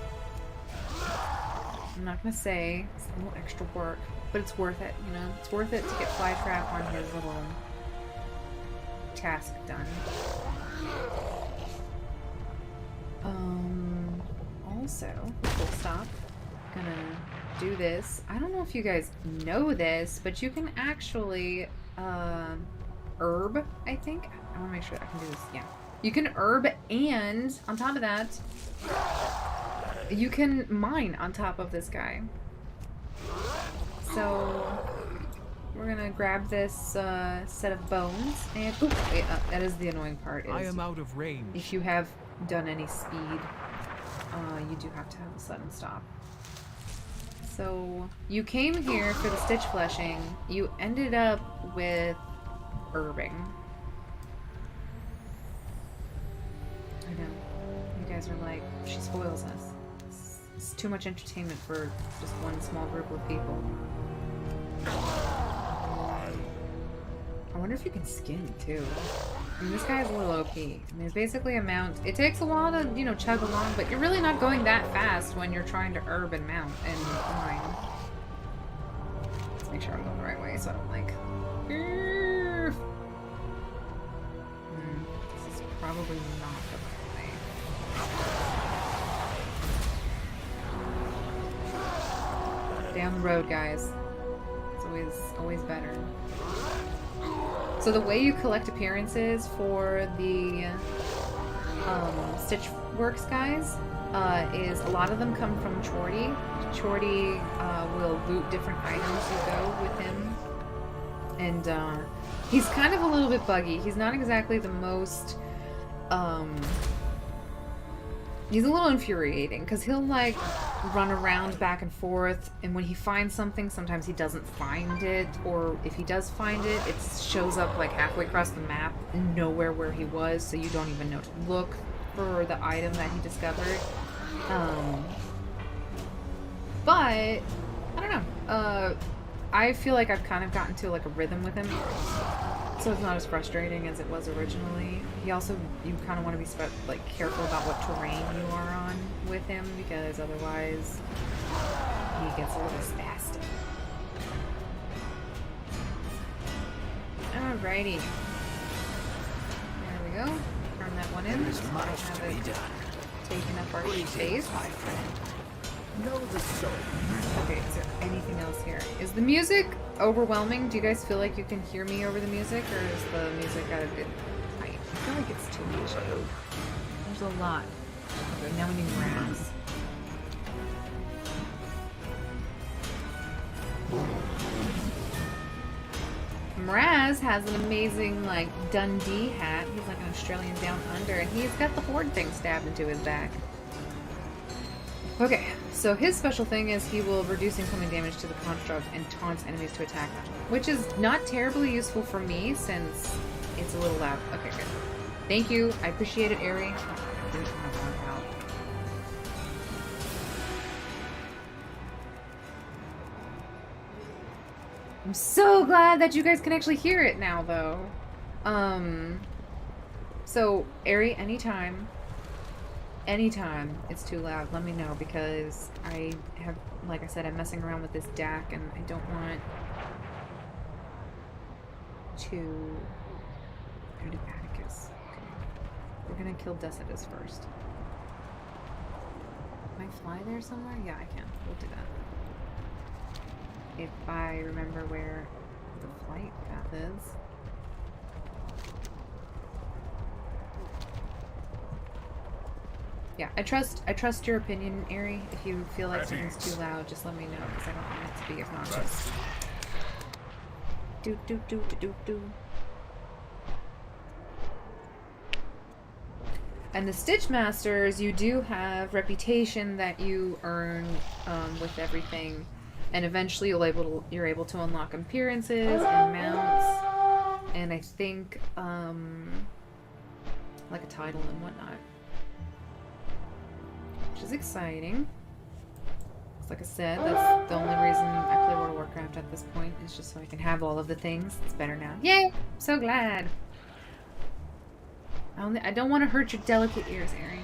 I'm not gonna say it's a little extra work, but it's worth it, you know? It's worth it to get Flytrap on his little task done. Also, full stop. Gonna do this. I don't know if you guys know this, but you can actually herb, I think. I want to make sure that I can do this. Yeah. You can herb, and on top of that, you can mine on top of this guy. So we're gonna grab this set of bones, and ooh, wait, that is the annoying part. Is I am out of range. if you have done any speed, you do have to have a sudden stop. So you came here for the stitch fleshing. You ended up with herbing. I know. You guys are like, she spoils us. It's too much entertainment for just one small group of people. I wonder if you can skin too. I mean, this guy's a little OP. I mean, it's basically a mount. It takes a while to, you know, chug along, but you're really not going that fast when you're trying to herb and mount and mine. Let's make sure I'm going the right way so I don't like... This is probably not the right way. Down the road, guys. It's always better. So the way you collect appearances for the Stitchworks Stitchworks guys is a lot of them come from Chorty. Chorty will loot different items you go with him. And he's kind of a little bit buggy. He's not exactly the most... he's a little infuriating because he'll like run around back and forth, and when he finds something, sometimes he doesn't find it, or if he does find it, it shows up like halfway across the map, nowhere where he was, so you don't even know to look for the item that he discovered. But I don't know. I feel like I've kind of gotten to like a rhythm with him, so it's not as frustrating as it was originally. He also, you kind of want to be like careful about what terrain you are on with him, because otherwise he gets a little spastic. Alrighty, there we go. Turn that one in. There is much to be done. Taking up our Greetings, space. my friend. Know the soul. Okay, is there anything else here? Is the music overwhelming? Do you guys feel like you can hear me over the music, or is the music at a good height? I feel like it's too much. There's a lot. Okay, now we need Raz. Mraz has an amazing, like, Dundee hat. He's like an Australian down under, and he's got the horde thing stabbed into his back. Okay, so his special thing is he will reduce incoming damage to the construct and taunts enemies to attack them, which is not terribly useful for me since it's a little loud. Okay, good. Thank you. I appreciate it, Ari. I'm so glad that you guys can actually hear it now, though. So, Ari, anytime it's too loud, let me know, because I have, like I said, I'm messing around with this DAC, and I don't want to... We're gonna do Atticus. Okay. We're gonna kill Decitus first. Can I fly there somewhere? Yeah, I can. We'll do that. If I remember where the flight path is. Yeah, I trust your opinion, Ari. If you feel like something's too loud, just let me know, because I don't want it to be obnoxious. Do. And the Stitch Masters, you do have reputation that you earn with everything, and eventually you're able to unlock appearances and mounts, and I think like a title and whatnot. Which is exciting. Like I said, that's the only reason I play World of Warcraft at this point, is just so I can have all of the things. It's better now. Yay! I'm so glad. I don't want to hurt your delicate ears, Ari.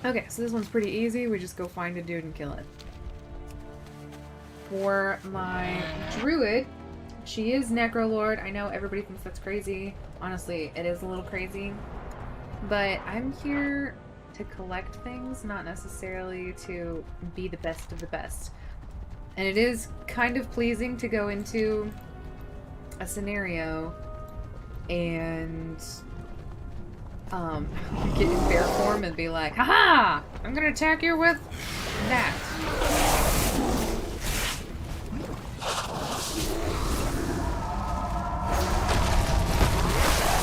Okay, so this one's pretty easy. We just go find a dude and kill it. For my druid, she is Necrolord. I know everybody thinks that's crazy. Honestly, it is a little crazy. But I'm here to collect things, not necessarily to be the best of the best. And it is kind of pleasing to go into a scenario and get in bear form and be like, haha! I'm gonna attack you with that.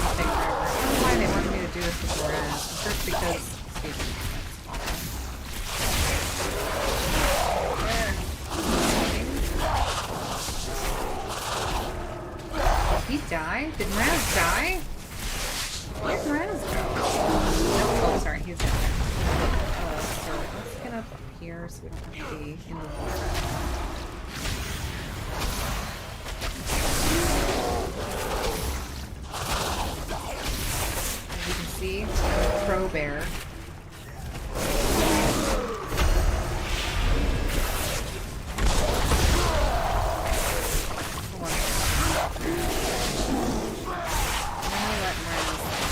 I don't know why they wanted me to do this with Raz. First because, excuse me, Did he die? Did Raz die? Where'd Raz go? Oh, sorry, he's down there. So let's get up here so we don't have to be in the water. As you can see, I'm a crow bear.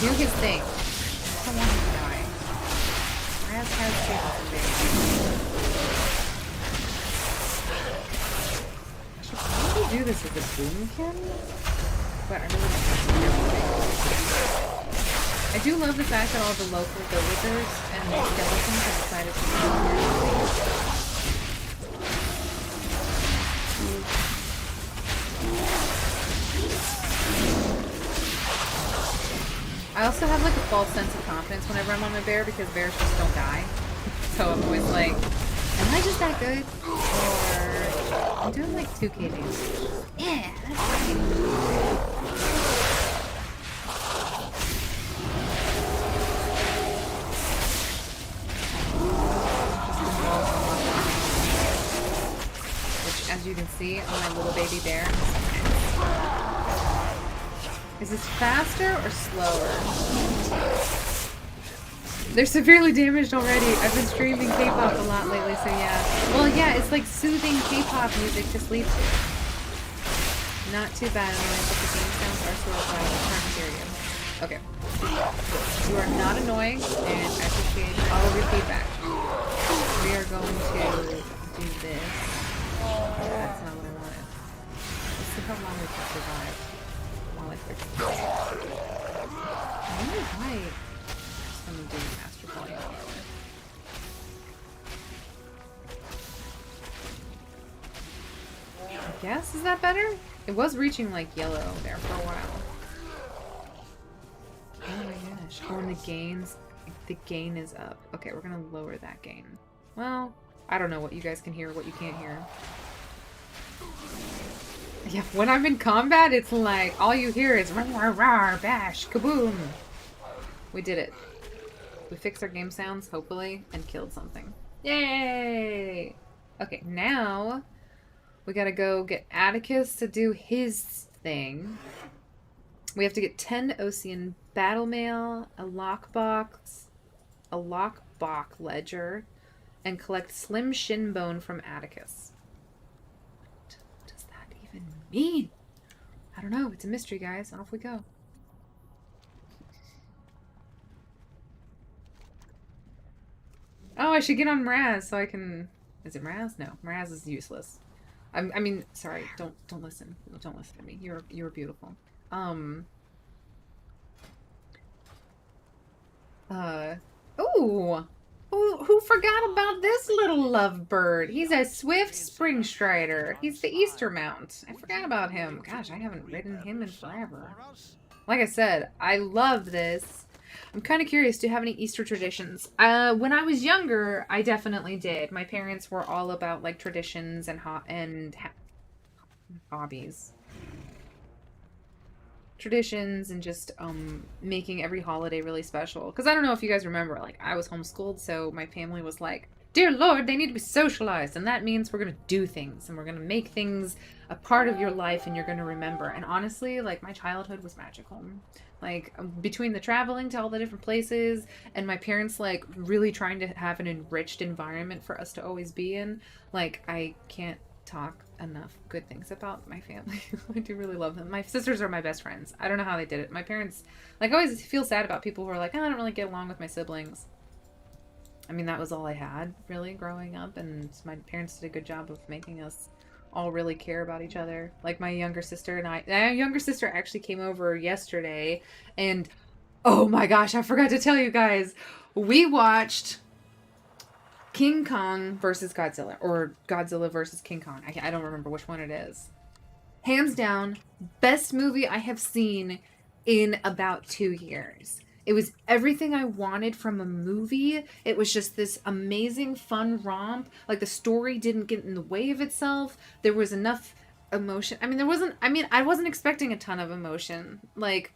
Do his thing. I don't want him to die. Raz has capability. I should probably do this with a boomkin, but I really don't have to do I do love the fact that all the local villagers and skeletons have decided to come here. I also have like a false sense of confidence whenever I'm on my bear because bears just don't die. So I'm always like, am I just that good? Or I'm doing like 2 KDs. Yeah, that's right. Which, as you can see on my little baby bear, is this faster or slower? They're severely damaged already. I've been streaming K-pop a lot lately, so yeah. Well, yeah, it's like soothing K-pop music to sleep to. Not too bad, annoying, but the game sounds are sort of loud. I'm trying to hear you. Okay. You are not annoying, and I appreciate all of your feedback. We are going to do this. That's not what I wanted. Let's see how long we can survive. I wonder why I'm doing Master Volume. I guess, is that better? It was reaching like yellow there for a while. Oh my gosh. Oh, and the gain is up. Okay, we're gonna lower that gain. Well, I don't know what you guys can hear, what you can't hear. Yeah, when I'm in combat, it's like, all you hear is rawr, rawr, rawr, bash, kaboom. We did it. We fixed our game sounds, hopefully, and killed something. Yay! Okay, now we gotta go get Atticus to do his thing. We have to get 10 Ocean battle mail, a lockbox ledger, and collect Slim Shinbone from Atticus. Mean? I don't know. It's a mystery, guys. Off we go. Oh, I should get on Mraz so I can... Is it Mraz? No. Mraz is useless. I mean, sorry. Don't listen. Don't listen to me. You're beautiful. Ooh! Who forgot about this little lovebird? He's a swift spring strider. He's the Easter Mount. I forgot about him. Gosh, I haven't ridden him in forever. Like I said, I love this. I'm kind of curious, do you have any Easter traditions? When I was younger, I definitely did. My parents were all about like traditions and hobbies. Traditions and just making every holiday really special. Because I don't know if you guys remember, like I was homeschooled, so my family was like, dear Lord, they need to be socialized, and that means we're gonna do things and we're gonna make things a part of your life and you're gonna remember. And honestly, like my childhood was magical. Like between the traveling to all the different places and my parents like really trying to have an enriched environment for us to always be in, like I can't talk enough good things about my family. I do really love them. My sisters are my best friends. I don't know how they did it. My parents, like I always feel sad about people who are like, oh, I don't really get along with my siblings. I mean, that was all I had really growing up, and my parents did a good job of making us all really care about each other. Like my younger sister and my younger sister actually came over yesterday, and oh my gosh, I forgot to tell you guys, we watched King Kong versus Godzilla, or Godzilla versus King Kong. I don't remember which one it is. Hands down, best movie I have seen in about 2 years. It was everything I wanted from a movie. It was just this amazing, fun romp. Like, the story didn't get in the way of itself. There was enough emotion. I wasn't expecting a ton of emotion. Like,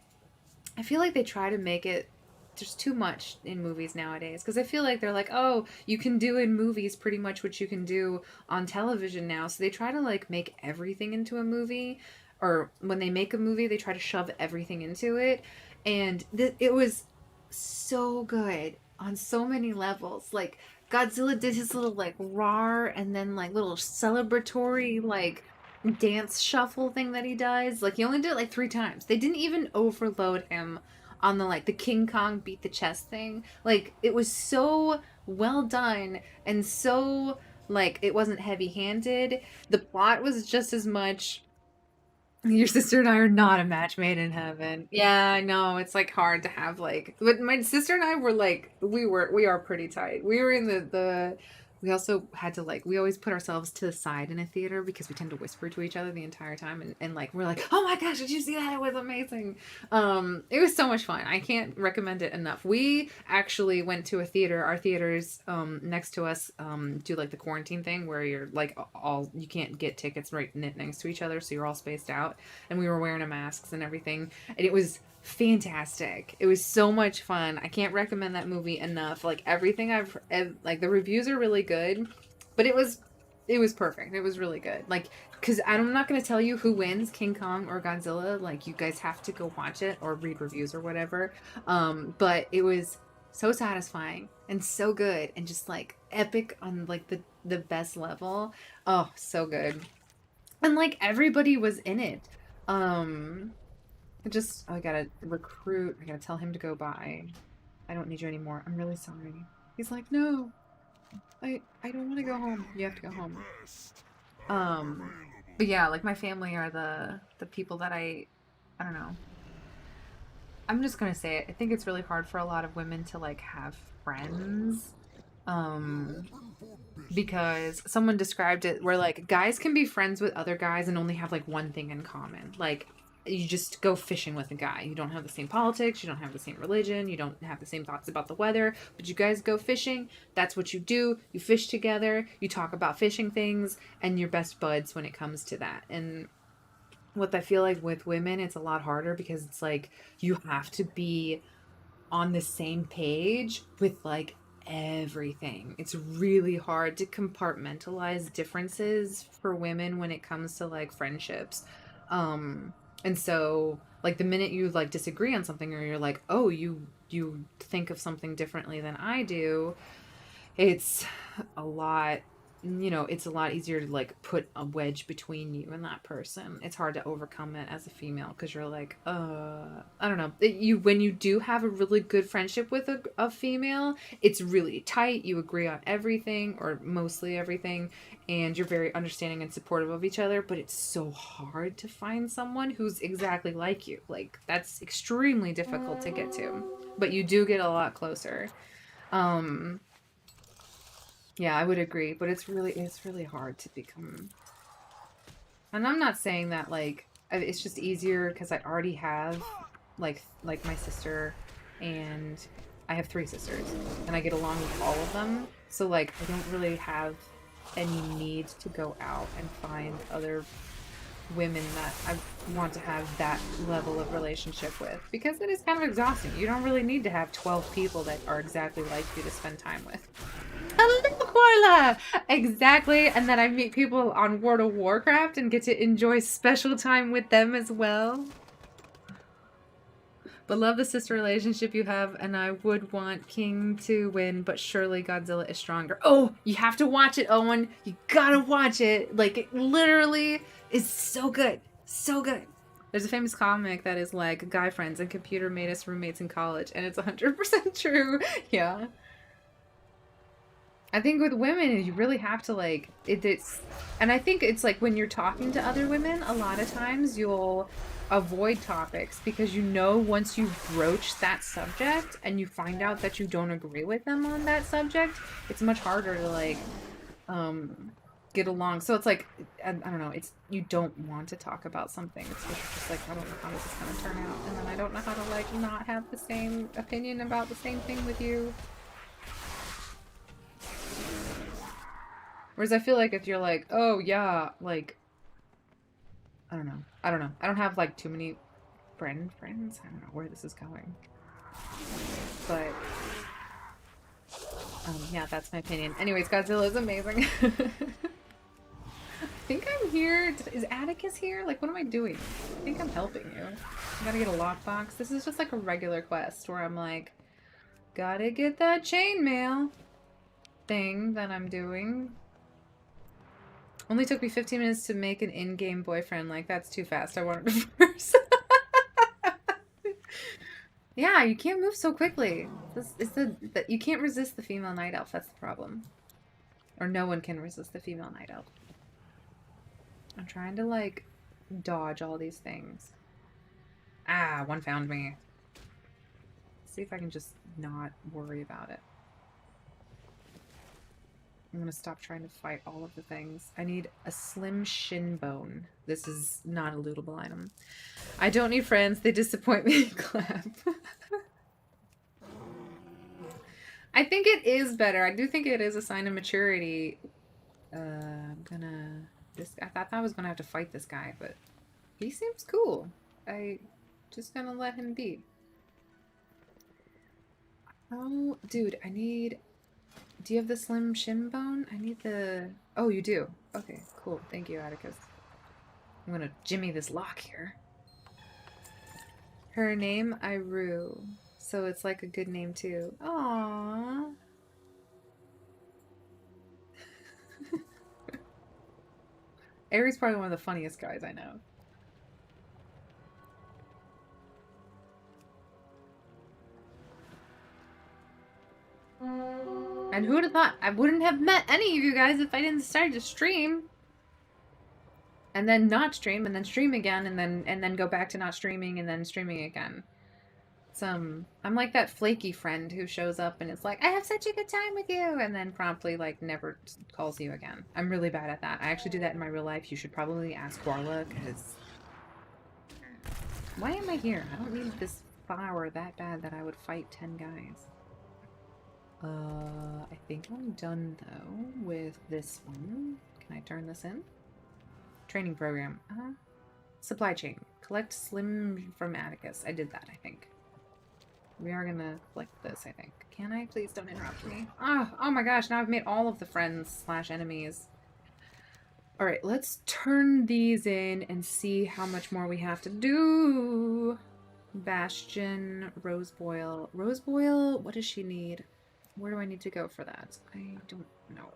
I feel like they try to make it, there's too much in movies nowadays. Because I feel like they're like, oh, you can do in movies pretty much what you can do on television now. So they try to, like, make everything into a movie. Or when they make a movie, they try to shove everything into it. And it was so good on so many levels. Like, Godzilla did his little, like, roar and then, like, little celebratory, like, dance shuffle thing that he does. Like, he only did it, like, 3 times. They didn't even overload him on the, like, the King Kong beat the chest thing. Like, it was so well done and so, like, it wasn't heavy-handed. The plot was just as much Your sister and I are not a match made in heaven. Yeah, I know. It's like hard to have like, but my sister and I were like, we are pretty tight. We were in we also had to like, we always put ourselves to the side in a theater because we tend to whisper to each other the entire time. And like, we're like, oh my gosh, did you see that? It was amazing. It was so much fun. I can't recommend it enough. We actually went to a theater. Our theaters, next to us, do like the quarantine thing where you're like you can't get tickets right next to each other. So you're all spaced out, and we were wearing our masks and everything. And it was fantastic. It was so much fun. I can't recommend that movie enough. Like everything like the reviews are really good, but it was perfect. It was really good. Like, because I'm not going to tell you who wins, King Kong or Godzilla. Like, you guys have to go watch it or read reviews or whatever. But it was so satisfying and so good and just like epic on like the best level. Oh, so good. And like everybody was in it. I gotta recruit. I gotta tell him to go by. I don't need you anymore. I'm really sorry. He's like, no, I don't want to go home. You have to go home. But yeah, like my family are the people that I don't know. I'm just gonna say it. I think it's really hard for a lot of women to like have friends. Because someone described it where like guys can be friends with other guys and only have like one thing in common. Like, you just go fishing with a guy. You don't have the same politics. You don't have the same religion. You don't have the same thoughts about the weather. But you guys go fishing. That's what you do. You fish together. You talk about fishing things. And you're best buds when it comes to that. And what I feel like with women, it's a lot harder because it's like you have to be on the same page with like everything. It's really hard to compartmentalize differences for women when it comes to like friendships. And so, like, the minute you, like, disagree on something or you're like, oh, you think of something differently than I do, it's a lot, it's a lot easier to, like, put a wedge between you and that person. It's hard to overcome it as a female because you're like, I don't know. When you do have a really good friendship with a female, it's really tight. You agree on everything or mostly everything. And you're very understanding and supportive of each other, but it's so hard to find someone who's exactly like you. Like, that's extremely difficult to get to, but you do get a lot closer. Yeah, I would agree, but it's really hard to become. And I'm not saying that like it's just easier because I already have like my sister, and I have 3 sisters, and I get along with all of them. So like I don't really have any need to go out and find other women that I want to have that level of relationship with, because it is kind of exhausting. You don't really need to have 12 people that are exactly like you to spend time with. Hello, Corla! Exactly, and then I meet people on World of Warcraft and get to enjoy special time with them as well. But love the sister relationship you have, and I would want King to win, but surely Godzilla is stronger. Oh, you have to watch it, Owen. You gotta watch it. Like, it literally is so good. So good. There's a famous comic that is like, guy friends and computer made us roommates in college, and it's 100% true. Yeah. I think with women, you really have to, like, and I think it's like when you're talking to other women, a lot of times you'll avoid topics because once you broach that subject and you find out that you don't agree with them on that subject, it's much harder to, like, get along. So it's like, I don't know, you don't want to talk about something. It's just like, I don't know how this is going to turn out, and then I don't know how to, like, not have the same opinion about the same thing with you. Whereas I feel like if you're like, oh yeah, like, I don't know. I don't have like too many friends. I don't know where this is going. But, yeah, that's my opinion. Anyways, Godzilla is amazing. I think I'm here. Is Atticus here? Like, what am I doing? I think I'm helping you. I gotta get a lockbox. This is just like a regular quest where I'm like, gotta get that chainmail thing that I'm doing. Only took me 15 minutes to make an in-game boyfriend. Like, that's too fast. I wanted to reverse. Yeah, you can't move so quickly. You can't resist the female night elf. That's the problem. Or no one can resist the female night elf. I'm trying to, like, dodge all these things. Ah, one found me. See if I can just not worry about it. I'm gonna stop trying to fight all of the things. I need a slim shin bone. This is not a lootable item. I don't need friends. They disappoint me. Clap. I think it is better. I do think it is a sign of maturity. I'm gonna... I thought I was gonna have to fight this guy, but he seems cool. I just gonna let him be. Oh, dude, I need... Do you have the slim shin bone? I need the... Oh, you do. Okay, cool. Thank you, Atticus. I'm gonna jimmy this lock here. Her name, Iru. So it's like a good name, too. Aww. Aries probably one of the funniest guys I know. And who'd have thought I wouldn't have met any of you guys if I didn't start to stream. And then not stream, and then stream again, and then go back to not streaming, and then streaming again. I'm like that flaky friend who shows up and it's like, I have such a good time with you, and then promptly like never calls you again. I'm really bad at that. I actually do that in my real life. You should probably ask Warla, because why am I here? I don't need this flower that bad that I would fight 10 guys. I think I'm done though with this one. Can I turn this in? Training program. Supply chain. Collect slim from Atticus. I did that, I think. We are gonna collect this, I think. Can I? Please don't interrupt me. Oh my gosh, now I've made all of the friends / enemies. Alright, let's turn these in and see how much more we have to do. Bastion, Roseboil. Roseboil, what does she need? Where do I need to go for that? I don't know.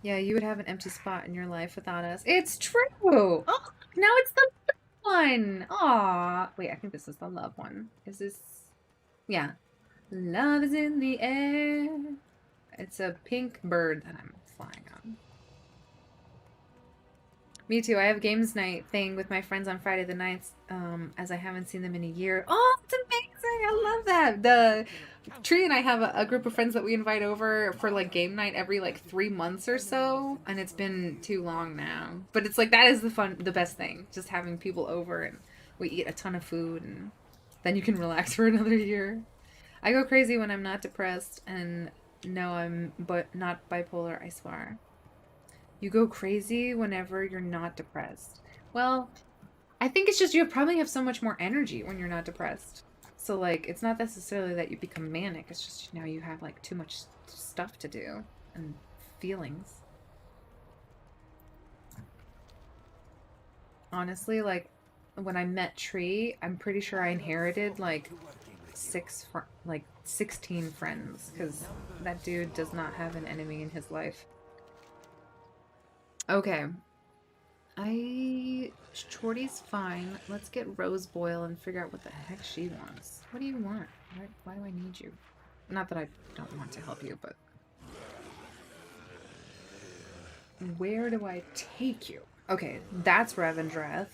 Yeah, you would have an empty spot in your life without us. It's true! Oh, now it's the one! Aww. Wait, I think this is the love one. Is this... Yeah. Love is in the air. It's a pink bird that I'm flying on. Me too. I have games night thing with my friends on Friday the nights, as I haven't seen them in a year. Oh, it's amazing! I love that! The Tree and I have a group of friends that we invite over for like game night every like 3 months or so, and it's been too long now. But it's like, that is the best thing. Just having people over and we eat a ton of food and then you can relax for another year. I go crazy when I'm not depressed, and no, I'm not bipolar, I swear. You go crazy whenever you're not depressed. Well, I think it's just you probably have so much more energy when you're not depressed. So, like, it's not necessarily that you become manic. It's just, you know, you have, like, too much stuff to do and feelings. Honestly, like, when I met Tree, I'm pretty sure I inherited, like, 16 friends. Because that dude does not have an enemy in his life. Okay. Shorty's fine. Let's get Roseboil and figure out what the heck she wants. What do you want? Why do I need you? Not that I don't want to help you, but... Where do I take you? Okay, that's Revendreth.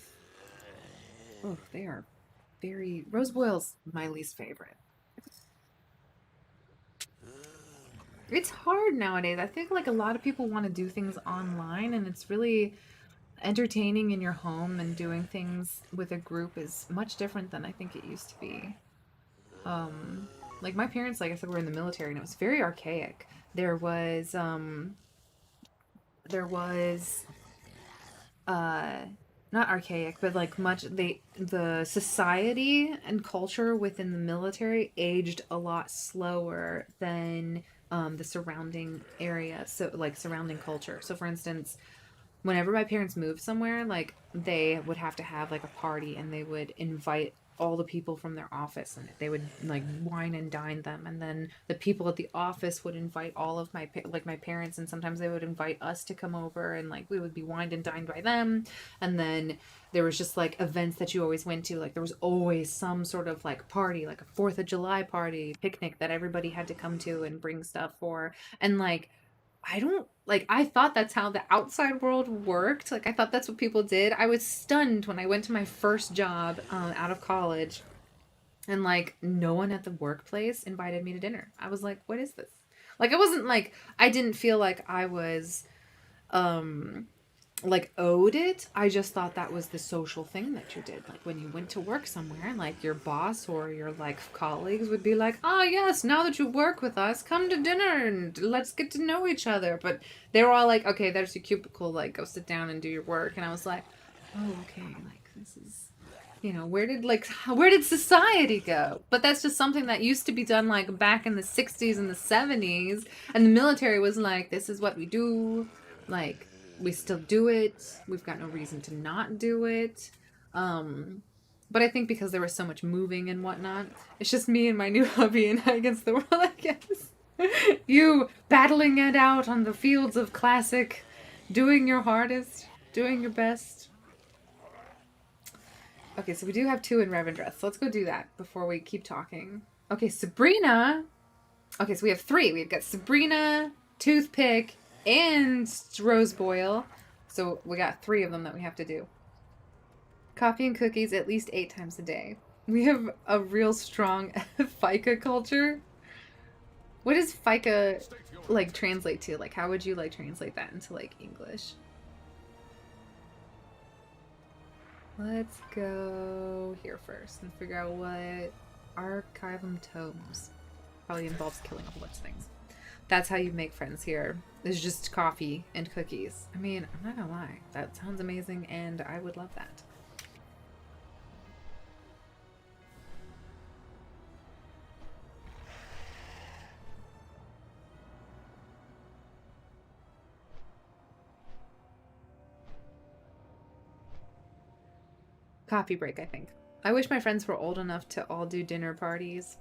Oh, they are very... Roseboil's my least favorite. It's hard nowadays. I think like a lot of people want to do things online, and it's really entertaining in your home, and doing things with a group is much different than I think it used to be. Like my parents, like I said, were in the military, and it was very archaic. There was not archaic, but like the society and culture within the military aged a lot slower than the surrounding area, so like surrounding culture. So for instance, whenever my parents moved somewhere, like they would have to have like a party, and they would invite all the people from their office, and they would like wine and dine them, and then the people at the office would invite all of my parents, and sometimes they would invite us to come over, and like we would be wined and dined by them. And then there was just like events that you always went to, like there was always some sort of like party, like a 4th of July party, picnic that everybody had to come to and bring stuff for. And like I don't, like, I thought that's how the outside world worked. Like, I thought that's what people did. I was stunned when I went to my first job out of college, and, like, no one at the workplace invited me to dinner. I was like, what is this? Like, I wasn't, like, I didn't feel like I was, like, owed it. I just thought that was the social thing that you did. Like, when you went to work somewhere, like, your boss or your, like, colleagues would be like, oh yes, now that you work with us, come to dinner and let's get to know each other. But they were all like, okay, there's your cubicle, like, go sit down and do your work. And I was like, oh, okay, like, this is, you know, where did society go? But that's just something that used to be done, like, back in the 60s and the 70s. And the military was like, this is what we do. Like, we still do it. We've got no reason to not do it. But I think because there was so much moving and whatnot, it's just me and my new hubby and I against the world, I guess. You battling it out on the fields of classic, doing your hardest, doing your best. Okay, so we do have 2 in Revendreth, so let's go do that before we keep talking. Okay, Sabrina. Okay, so we have 3. We've got Sabrina, Toothpick, and Roseboil. So we got 3 of them that we have to do. Coffee and cookies at least 8 times a day. We have a real strong FICA culture. What does FICA, like, translate to? Like, how would you, like, translate that into, like, English? Let's go here first and figure out what Archivum Tomes. Probably involves killing a whole bunch of things. That's how you make friends here. It's just coffee and cookies. I mean, I'm not gonna lie. That sounds amazing, and I would love that. Coffee break, I think. I wish my friends were old enough to all do dinner parties.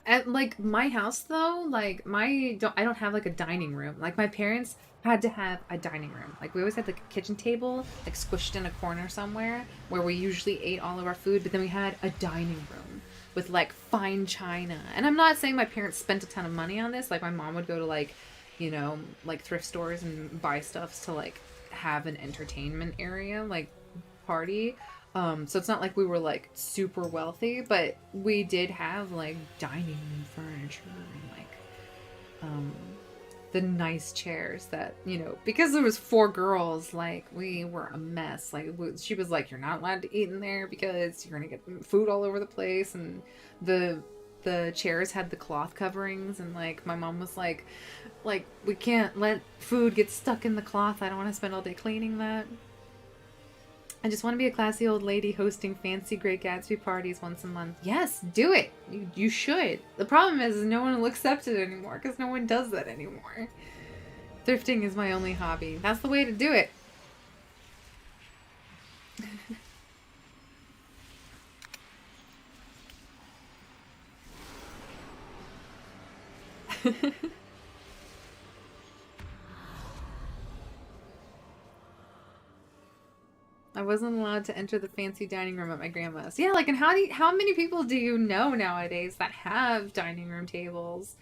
At, like, my house, though, like, I don't have, like, a dining room. Like, my parents had to have a dining room. Like, we always had, like, a kitchen table, like, squished in a corner somewhere where we usually ate all of our food, but then we had a dining room with, like, fine china. And I'm not saying my parents spent a ton of money on this. Like, my mom would go to, like, you know, like, thrift stores and buy stuff to, like, have an entertainment area, like, party. So it's not like we were, like, super wealthy, but we did have, like, dining room furniture and, like, the nice chairs that, you know, because there was 4 girls, like, we were a mess. Like, she was like, you're not allowed to eat in there because you're gonna get food all over the place, and the chairs had the cloth coverings, and, like, my mom was like, we can't let food get stuck in the cloth. I don't want to spend all day cleaning that. I just want to be a classy old lady hosting fancy Great Gatsby parties once a month. Yes, do it. You should. The problem is no one will accept it anymore because no one does that anymore. Thrifting is my only hobby. That's the way to do it. I wasn't allowed to enter the fancy dining room at my grandma's. Yeah, like, and how many people do you know nowadays that have dining room tables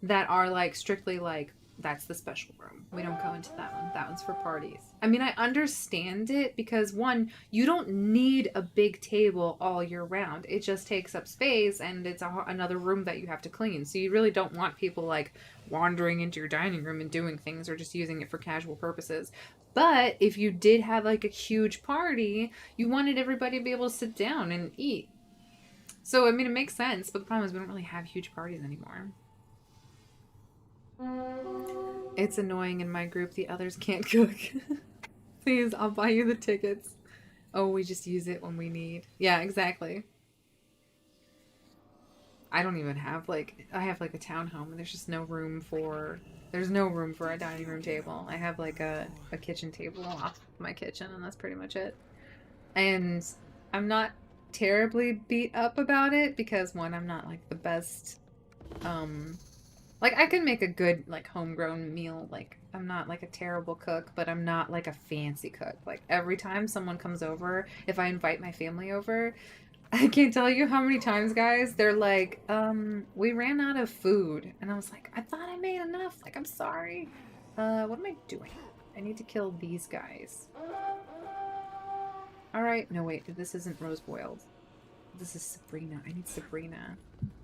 that are, like, strictly, like, that's the special room. We don't go into that one. That one's for parties. I mean, I understand it because, one, you don't need a big table all year round. It just takes up space, and it's another room that you have to clean. So you really don't want people, like, wandering into your dining room and doing things or just using it for casual purposes. But if you did have, like, a huge party, you wanted everybody to be able to sit down and eat. So, I mean, it makes sense, but the problem is we don't really have huge parties anymore. It's annoying in my group the others can't cook. Please, I'll buy you the tickets. Oh, we just use it when we need. Yeah, exactly. I don't even have, like, I have, like, a townhome, and there's just no room for... There's no room for a dining room table. I have, like, a kitchen table off my kitchen, and that's pretty much it. And I'm not terribly beat up about it, because, one, I'm not, like, the best, like, I can make a good, like, homegrown meal. Like, I'm not, like, a terrible cook, but I'm not, like, a fancy cook. Like, every time someone comes over, if I invite my family over, I can't tell you how many times, guys, they're like, we ran out of food. And I was like, I thought I made enough. Like, I'm sorry. What am I doing? I need to kill these guys. Alright, no wait, this isn't Rose Boiled. This is Sabrina. I need Sabrina.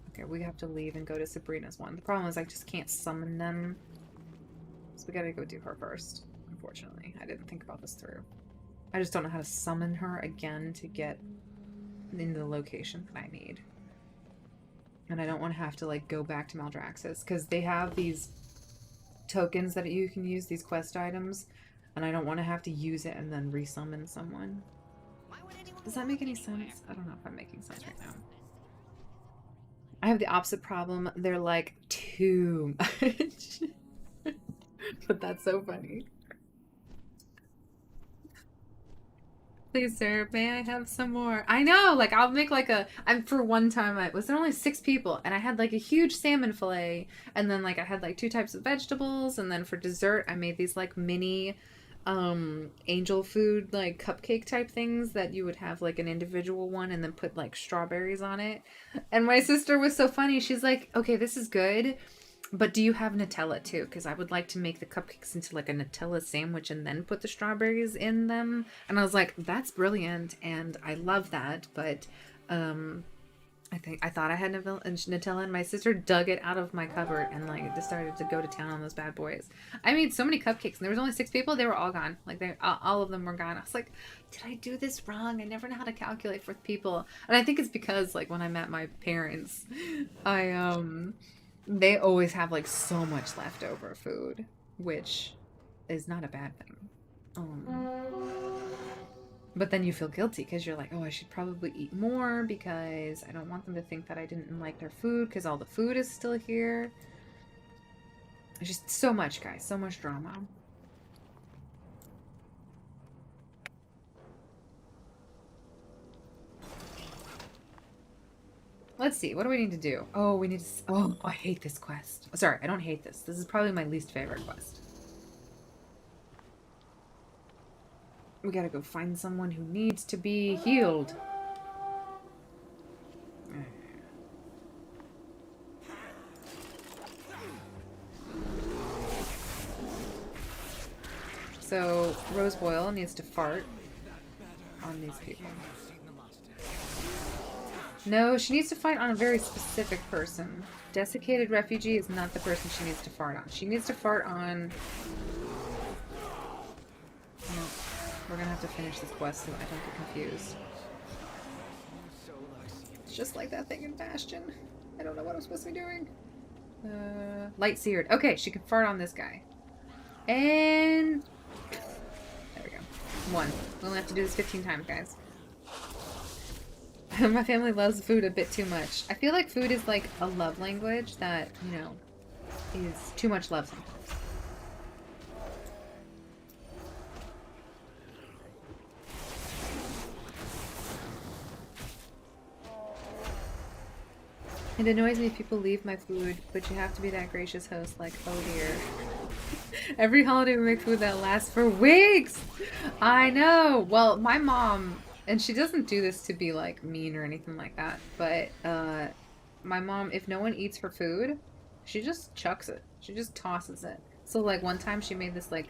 Okay, we have to leave and go to Sabrina's one. The problem is I just can't summon them. So we gotta go do her first. Unfortunately, I didn't think about this through. I just don't know how to summon her again to get into the location that I need. And I don't want to have to like go back to Maldraxxus because they have these tokens that you can use, these quest items, and I don't want to have to use it and then resummon someone. Does that make any sense? I don't know if I'm making sense right now. I have the opposite problem. They're like too much. But that's so funny. Please, sir, may I have some more? I know, like, I'll make like a... for one time, was there only 6 people, and I had like a huge salmon fillet, and then like I had like 2 types of vegetables, and then for dessert, I made these like mini angel food, like cupcake type things that you would have like an individual one and then put like strawberries on it. And my sister was so funny. She's like, okay, this is good, but do you have Nutella too? Because I would like to make the cupcakes into like a Nutella sandwich and then put the strawberries in them. And I was like, that's brilliant. And I love that. But I thought I had Nutella, and my sister dug it out of my cupboard and like just started to go to town on those bad boys. I made so many cupcakes and there was only 6 people. They were all gone. Like all of them were gone. I was like, did I do this wrong? I never know how to calculate for people. And I think it's because like when I met my parents, they always have like so much leftover food, which is not a bad thing. But then you feel guilty because you're like, oh, I should probably eat more because I don't want them to think that I didn't like their food because all the food is still here. It's just so much, guys. So much drama. Let's see. What do we need to do? Oh, we need to... Oh, I hate this quest. Sorry, I don't hate this. This is probably my least favorite quest. We gotta go find someone who needs to be healed. So, Rose Boyle needs to fart on these people. No, she needs to fight on a very specific person. Desiccated refugee is not the person she needs to fart on. She needs to fart on... No. We're gonna have to finish this quest so I don't get confused. It's just like that thing in Bastion. I don't know what I'm supposed to be doing. Light seared. Okay, she can fart on this guy. And... There we go. 1. We only have to do this 15 times, guys. My family loves food a bit too much. I feel like food is like a love language that, you know, is too much love sometimes. It annoys me if people leave my food, but you have to be that gracious host, like, oh dear. Every holiday we make food that lasts for weeks! I know! Well, my mom, and she doesn't do this to be, like, mean or anything like that, but, my mom, if no one eats her food, she just chucks it. She just tosses it. So, like, one time she made this, like,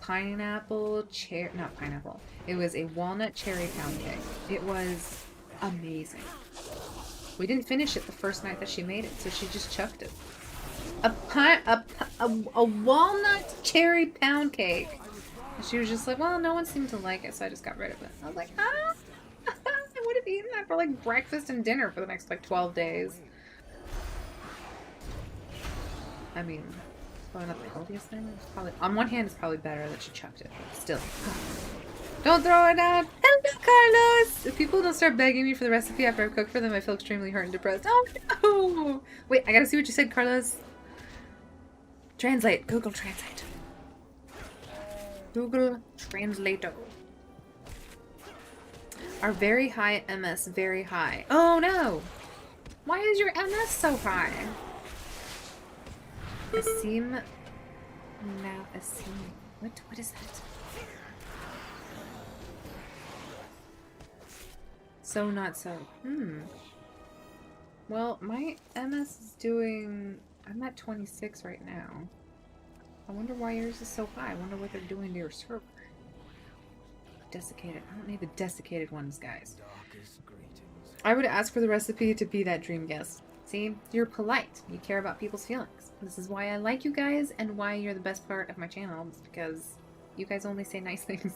pineapple cherry, not pineapple, it was a walnut cherry pound cake. It was amazing. We didn't finish it the first night that she made it, so she just chucked it. A walnut cherry pound cake. And she was just like, well, no one seemed to like it, so I just got rid of it. I was like, ah! I would have eaten that for like breakfast and dinner for the next like 12 days. I mean, probably not the healthiest thing. It's probably, on one hand, it's probably better that she chucked it, but still. Don't throw it out! Hello, Carlos! If people don't start begging me for the recipe after I've cooked for them, I feel extremely hurt and depressed. Oh no! Wait, I gotta see what you said, Carlos. Translate. Google Translate. Google Translator. Are very high MS very high? Oh no! Why is your MS so high? Asim. Now Asim. What is that? So not so. Well, my MS is doing... I'm at 26 right now. I wonder why yours is so high. I wonder what they're doing to your server. Desiccated. I don't need the desiccated ones, guys. I would ask for the recipe to be that dream guest. See? You're polite. You care about people's feelings. This is why I like you guys and why you're the best part of my channel. It's because you guys only say nice things.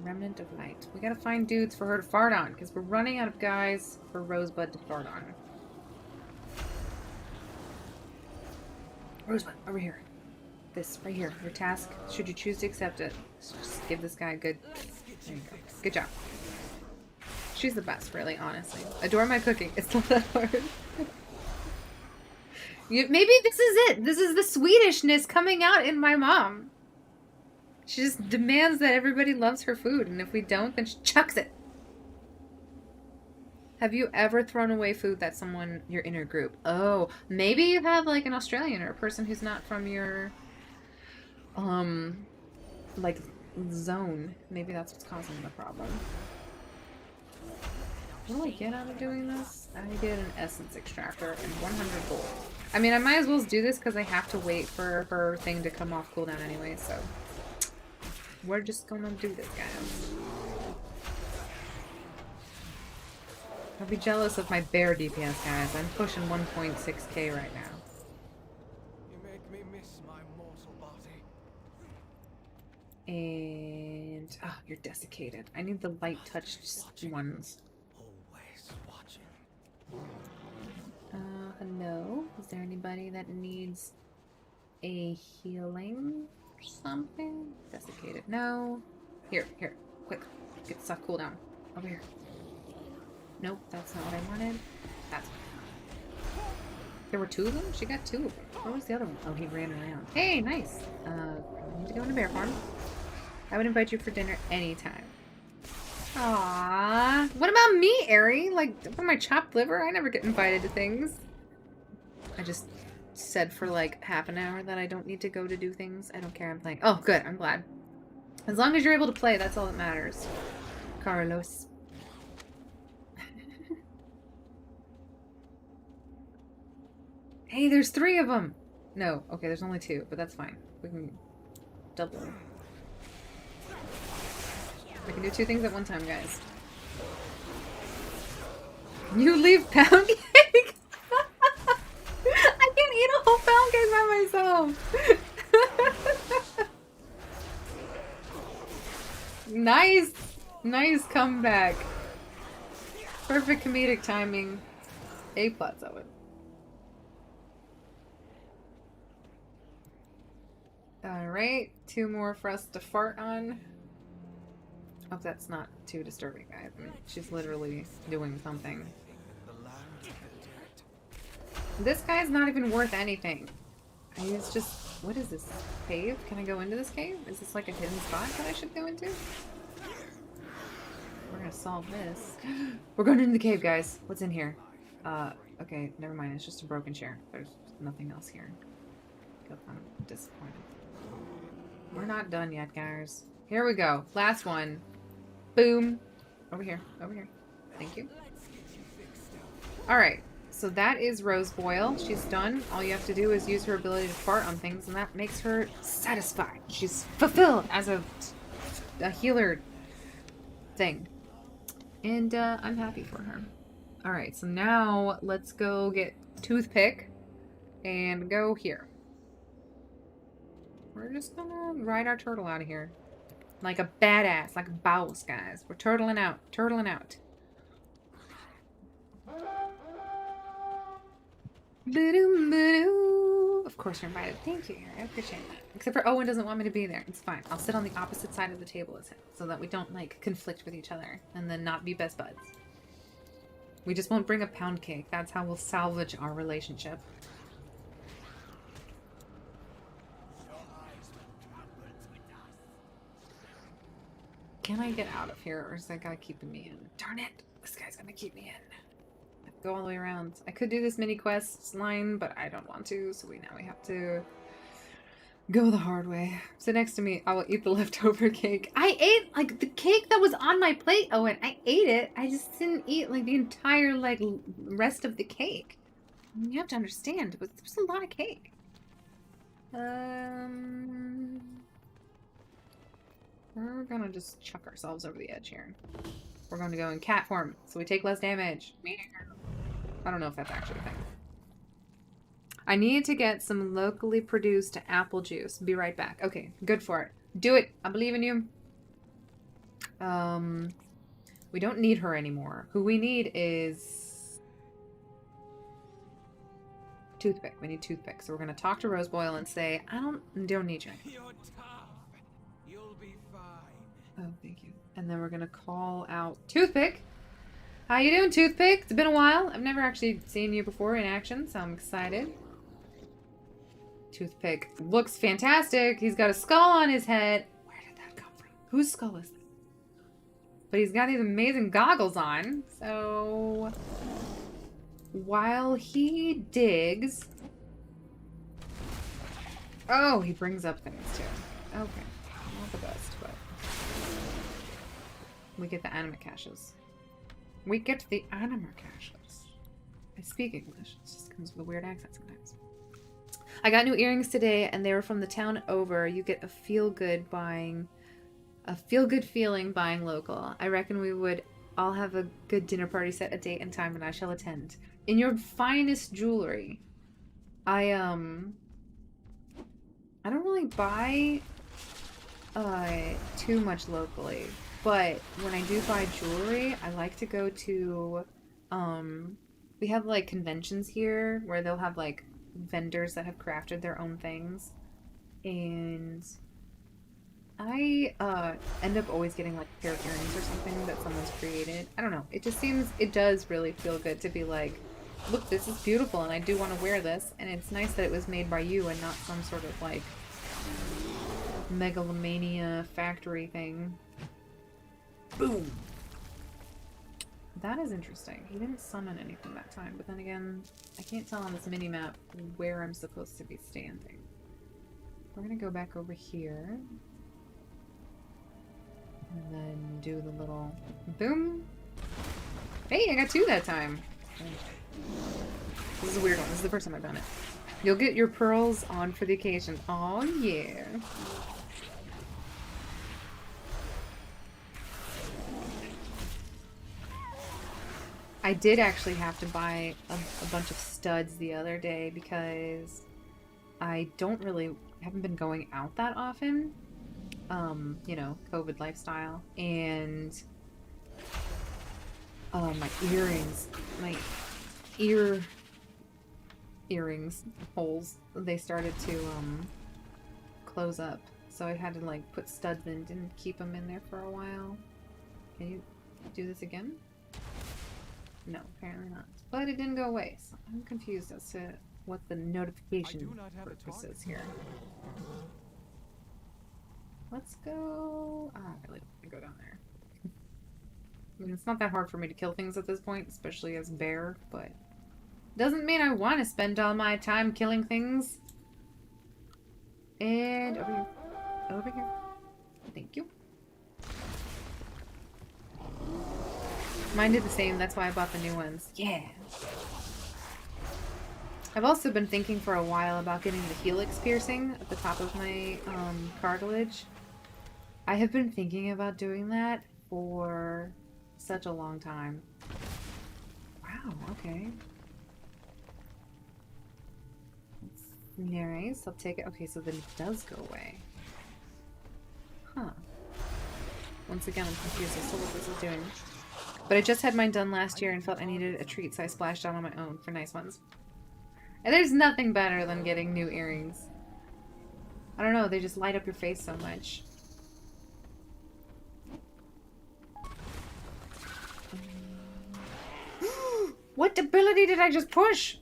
Remnant of light. We gotta find dudes for her to fart on, because we're running out of guys for Rosebud to fart on. Rosebud, over here. This, right here. Your task, should you choose to accept it, just give this guy a good... There you go. Good job. She's the best, really, honestly. Adore my cooking. It's not that hard. Maybe this is it. This is the Swedishness coming out in my mom. She just demands that everybody loves her food, and if we don't, then she chucks it. Have you ever thrown away food that someone, your inner group? Oh, maybe you have like an Australian or a person who's not from your, like, zone. Maybe that's what's causing the problem. What do I get out of doing this? I get an essence extractor and 100 gold. I mean, I might as well do this because I have to wait for her thing to come off cooldown anyway, so... We're just gonna do this, guys. I'll be jealous of my bear DPS, guys. I'm pushing 1.6k right now. You make me miss my mortal body. And... oh, you're desiccated. I need the light-touched ones. Always watching. Hello? Is there anybody that needs a healing or something? Desiccated. No. Here, quick. Get the stuff cool down. Over here. Nope, that's not what I wanted. That's what I wanted. There were two of them? She got two of them. Where was the other one? Oh, he ran around. Hey, nice. I need to go into bear farm. I would invite you for dinner anytime. Aww. What about me, Ari? Like, for my chopped liver? I never get invited to things. I just said for like half an hour that I don't need to go to do things. I don't care, I'm playing. Oh, good, I'm glad. As long as you're able to play, that's all that matters. Carlos. Hey, there's 3 of them! No, okay, there's only 2, but that's fine. We can double. I can do 2 things at one time, guys. You leave pound cake? I can't eat a whole pound cake by myself. Nice! Nice comeback. Perfect comedic timing. A+ of it. Alright, 2 more for us to fart on. Hope that's not too disturbing, guys. I mean, she's literally doing something. This guy's not even worth anything. He's just... what is this? Cave? Can I go into this cave? Is this like a hidden spot that I should go into? We're gonna solve this. We're going into the cave, guys. What's in here? Okay, never mind. It's just a broken chair. There's nothing else here. I'm disappointed. We're not done yet, guys. Here we go. Last one. Boom. Over here. Over here. Thank you. Alright. So that is Rose Boyle. She's done. All you have to do is use her ability to fart on things, and that makes her satisfied. She's fulfilled as a healer thing. And I'm happy for her. Alright, so now let's go get Toothpick and go here. We're just gonna ride our turtle out of here. Like a badass, like a boss, guys. We're turtling out, turtling out. Of course you're invited. Thank you, Harry. I appreciate that. Except for Owen doesn't want me to be there. It's fine. I'll sit on the opposite side of the table as him so that we don't, like, conflict with each other and then not be best buds. We just won't bring a pound cake. That's how we'll salvage our relationship. Can I get out of here, or is that guy keeping me in? Darn it! This guy's gonna keep me in. I have to go all the way around. I could do this mini quests line, but I don't want to, so now we have to Go the hard way. Sit next to me. I will eat the leftover cake. I ate like the cake that was on my plate, Owen. I ate it. I just didn't eat like the entire like rest of the cake. You have to understand, but there's a lot of cake. We're gonna just chuck ourselves over the edge here. We're going to go in cat form, so we take less damage. I don't know if that's actually a thing. I need to get some locally produced apple juice. Be right back. Okay, good for it. Do it. I believe in you. We don't need her anymore. Who we need is Toothpick. We need Toothpick. So we're gonna talk to Roseboil and say, I don't need you. You're tough. You'll be fine. Oh, thank you. And then we're gonna call out Toothpick. How you doing, Toothpick? It's been a while. I've never actually seen you before in action, so I'm excited. Toothpick looks fantastic. He's got a skull on his head. Where did that come from? Whose skull is that? But he's got these amazing goggles on. So while he digs... Oh, he brings up things too. Okay. Not the best, but... We get the anima caches. We get the anima caches. I speak English. It just comes with a weird accent sometimes. I got new earrings today, and they were from the town over. You get a feel-good feeling buying local. I reckon we would all have a good dinner party set a date and time, and I shall attend. In your finest jewelry. I don't really buy too much locally, but when I do buy jewelry, I like to go to we have like conventions here where they'll have like vendors that have crafted their own things, and I end up always getting like a pair of earrings or something that someone's created. I don't know, it just seems, it does really feel good to be like, look, this is beautiful and I do want to wear this, and it's nice that it was made by you and not some sort of like megalomania factory thing. Boom. That is interesting. He didn't summon anything that time, but then again, I can't tell on this mini-map where I'm supposed to be standing. We're gonna go back over here. And then do the little boom. Hey, I got two that time. This is a weird one. This is the first time I've done it. You'll get your pearls on for the occasion. Oh yeah. I did actually have to buy a bunch of studs the other day because I haven't been going out that often. You know, COVID lifestyle. And my earrings, my earrings holes, they started to close up. So I had to like put studs in, didn't keep them in there for a while. Can you do this again? No, apparently not. But it didn't go away, so I'm confused as to what the notification purpose is here. Let's go... I really don't want to go down there. I mean, it's not that hard for me to kill things at this point, especially as bear, but... doesn't mean I want to spend all my time killing things. And over here. Over here. Thank you. Mine did the same, that's why I bought the new ones. Yeah! I've also been thinking for a while about getting the helix piercing at the top of my cartilage. I have been thinking about doing that for such a long time. Wow, okay. That's nice, I'll take it. Okay, so then it does go away. Huh. Once again, I'm confused as to what this is doing. But I just had mine done last year and felt I needed a treat, so I splashed out on my own for nice ones. And there's nothing better than getting new earrings. I don't know, they just light up your face so much. What ability did I just push?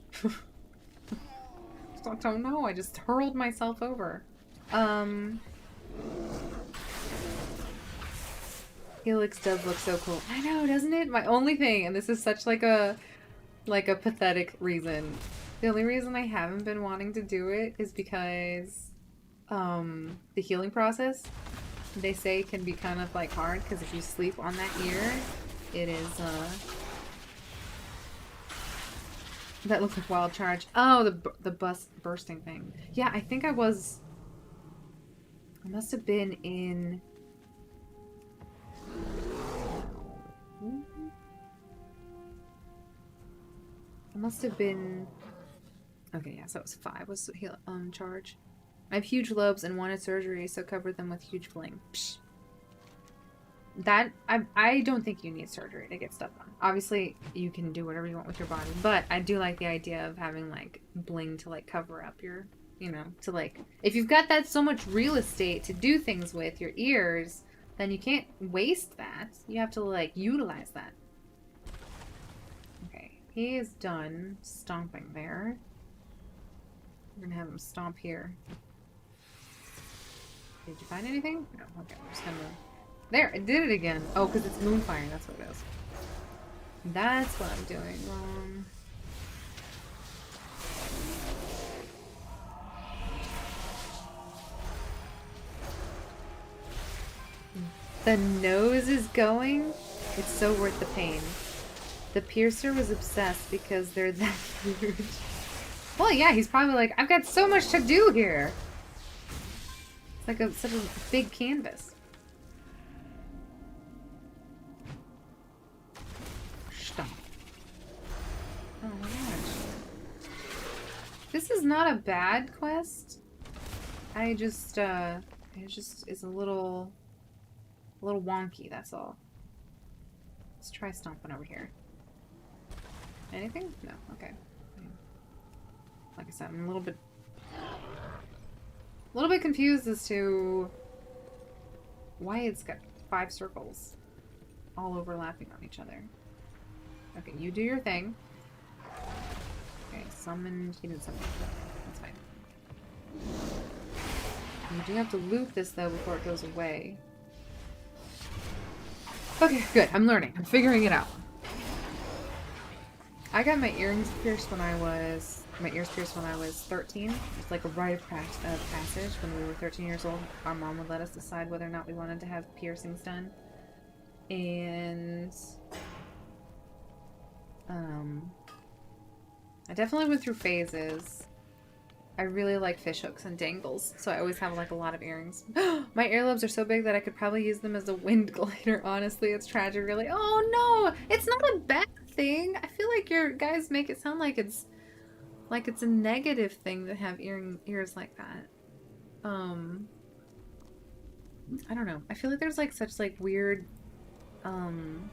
I don't know, I just hurled myself over. Helix does look so cool. I know, doesn't it? My only thing, and this is such like a pathetic reason. The only reason I haven't been wanting to do it is because the healing process, they say can be kind of like hard, because if you sleep on that ear, it is, that looks like wild charge. Oh, the bus bursting thing. Yeah, I think I must have been in... I must have been... Okay, yeah, so it was 5 was heal charge. I have huge lobes and wanted surgery, so covered them with huge bling. Psh. That, I don't think you need surgery to get stuff done. Obviously, you can do whatever you want with your body, but I do like the idea of having, like, bling to, like, cover up your, you know, to, like... If you've got that so much real estate to do things with, your ears, then you can't waste that. You have to, like, utilize that. Okay, he is done stomping there. We're gonna have him stomp here. Did you find anything? No, okay, I'm just gonna... There, I did it again. Oh, because it's moonfire, that's what it is. That's what I'm doing wrong. The nose is going? It's so worth the pain. The piercer was obsessed because they're that huge. Well, yeah, he's probably like, I've got so much to do here. It's like such a big canvas. Stop. Oh my gosh. This is not a bad quest. It just is a little wonky, that's all. Let's try stomping over here. Anything? No, okay. Like I said, I'm a little bit confused as to why it's got 5 circles all overlapping on each other. Okay, you do your thing. Okay, summoned. He did something. That's fine. You do have to loop this though before it goes away. Okay, good. I'm learning. I'm figuring it out. I got my earrings pierced when I was... My ears pierced when I was 13. It's like a rite of passage. When we were 13 years old, our mom would let us decide whether or not we wanted to have piercings done. And... I definitely went through phases. I really like fishhooks and dangles, so I always have like a lot of earrings. My earlobes are so big that I could probably use them as a wind glider. Honestly, it's tragic, really. Oh no! It's not a bad thing! I feel like your guys make it sound like it's a negative thing to have ears like that. I don't know. I feel like there's like such like weird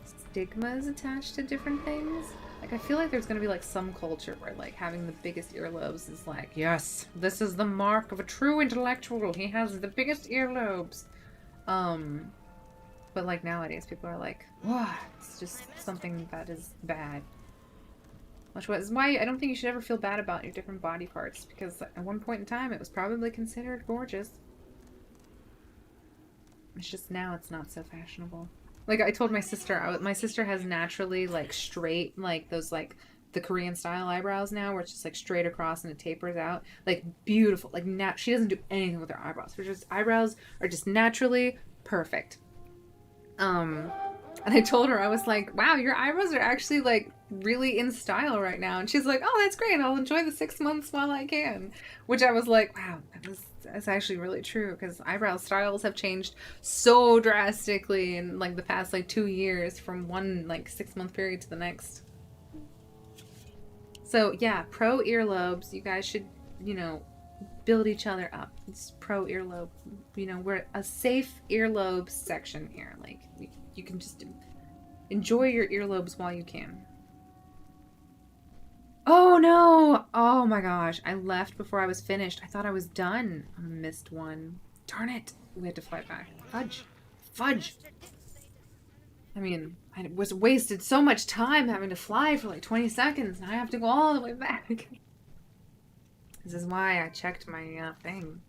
stigmas attached to different things. Like I feel like there's gonna be like some culture where like having the biggest earlobes is like, yes, this is the mark of a true intellectual. He has the biggest earlobes. But like nowadays people are like, wow, it's just something that is bad. Which is why I don't think you should ever feel bad about your different body parts, because at one point in time it was probably considered gorgeous. It's just now it's not so fashionable. Like I told my sister, my sister has naturally like straight, like those like the Korean style eyebrows now, where it's just like straight across and it tapers out, like beautiful. Like she doesn't do anything with her eyebrows. Her just eyebrows are just naturally perfect. And I told her, I was like, wow, your eyebrows are actually like really in style right now. And she's like, oh, that's great. I'll enjoy the 6 months while I can. Which I was like, wow, that's actually really true, because eyebrow styles have changed so drastically in like the past like 2 years from one like 6-month period to the next. So yeah, pro earlobes, you guys should, you know, build each other up. It's pro earlobe. You know, we're a safe earlobe section here. Like you can just enjoy your earlobes while you can. Oh no! Oh my gosh, I left before I was finished. I thought I was done. I missed one. Darn it! We had to fly back. Fudge. Fudge! I mean, I was wasted so much time having to fly for like 20 seconds, and I have to go all the way back. This is why I checked my thing.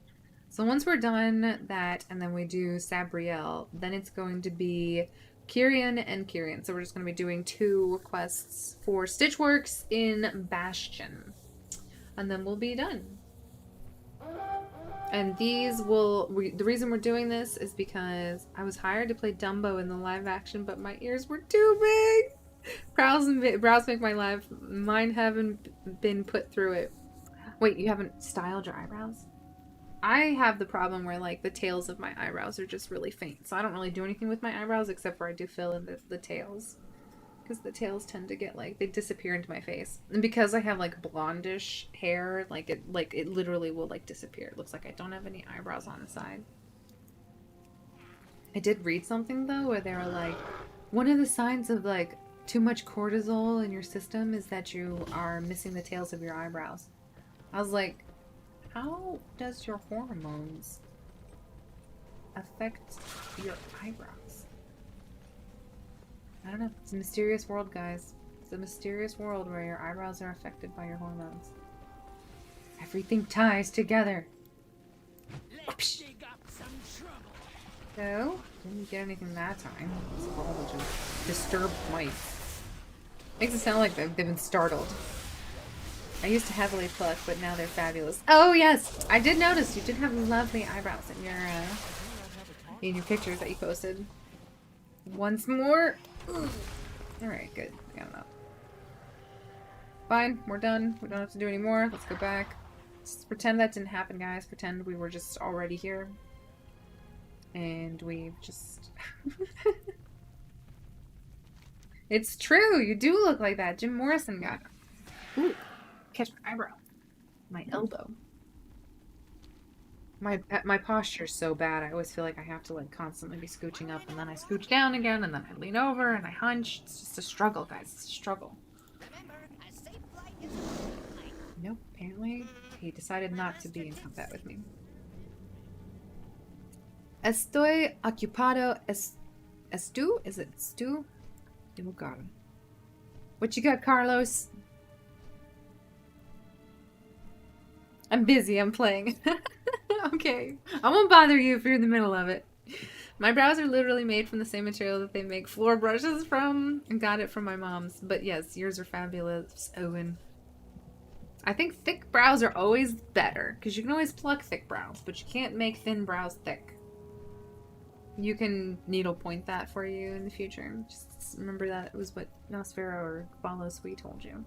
So once we're done that, and then we do Sabriel, then it's going to be Kyrian and Kyrian. So we're just going to be doing 2 quests for Stitchworks in Bastion. And then we'll be done. And these will... the reason we're doing this is because I was hired to play Dumbo in the live action, but my ears were too big! Brows make my life... Mine haven't been put through it. Wait, you haven't styled your eyebrows? I have the problem where, like, the tails of my eyebrows are just really faint. So I don't really do anything with my eyebrows except for I do fill in the tails. Because the tails tend to get, like, they disappear into my face. And because I have, like, blondish hair, it literally will, like, disappear. It looks like I don't have any eyebrows on the side. I did read something, though, where they were like, one of the signs of, like, too much cortisol in your system is that you are missing the tails of your eyebrows. I was like, how does your hormones affect your eyebrows? I don't know. It's a mysterious world, guys. It's a mysterious world where your eyebrows are affected by your hormones. Everything ties together. So, didn't get anything that time. It's all a bunch of disturbed mice. Makes it sound like they've been startled. I used to heavily pluck, but now they're fabulous. Oh yes! I did notice you did have lovely eyebrows in your pictures that you posted. Once more. Alright, good. I got enough. Fine, we're done. We don't have to do any more. Let's go back. Let's pretend that didn't happen, guys. Pretend we were just already here. And we've just... It's true! You do look like that. Jim Morrison got it. Ooh, catch my eyebrow. My elbow. My posture's so bad, I always feel like I have to, like, constantly be scooching up, and then I scooch down again, and then I lean over, and I hunch. It's just a struggle, guys. It's a struggle. Nope, apparently he decided not to be in combat with me. Estoy ocupado. Estu? Is it Stu? Oh god. What you got, Carlos? I'm busy, I'm playing. Okay. I won't bother you if you're in the middle of it. My brows are literally made from the same material that they make floor brushes from. I got it from my mom's. But yes, yours are fabulous, Owen. I think thick brows are always better. Because you can always pluck thick brows. But you can't make thin brows thick. You can needlepoint that for you in the future. Just remember that it was what Nosfero or Follow Sweet told you.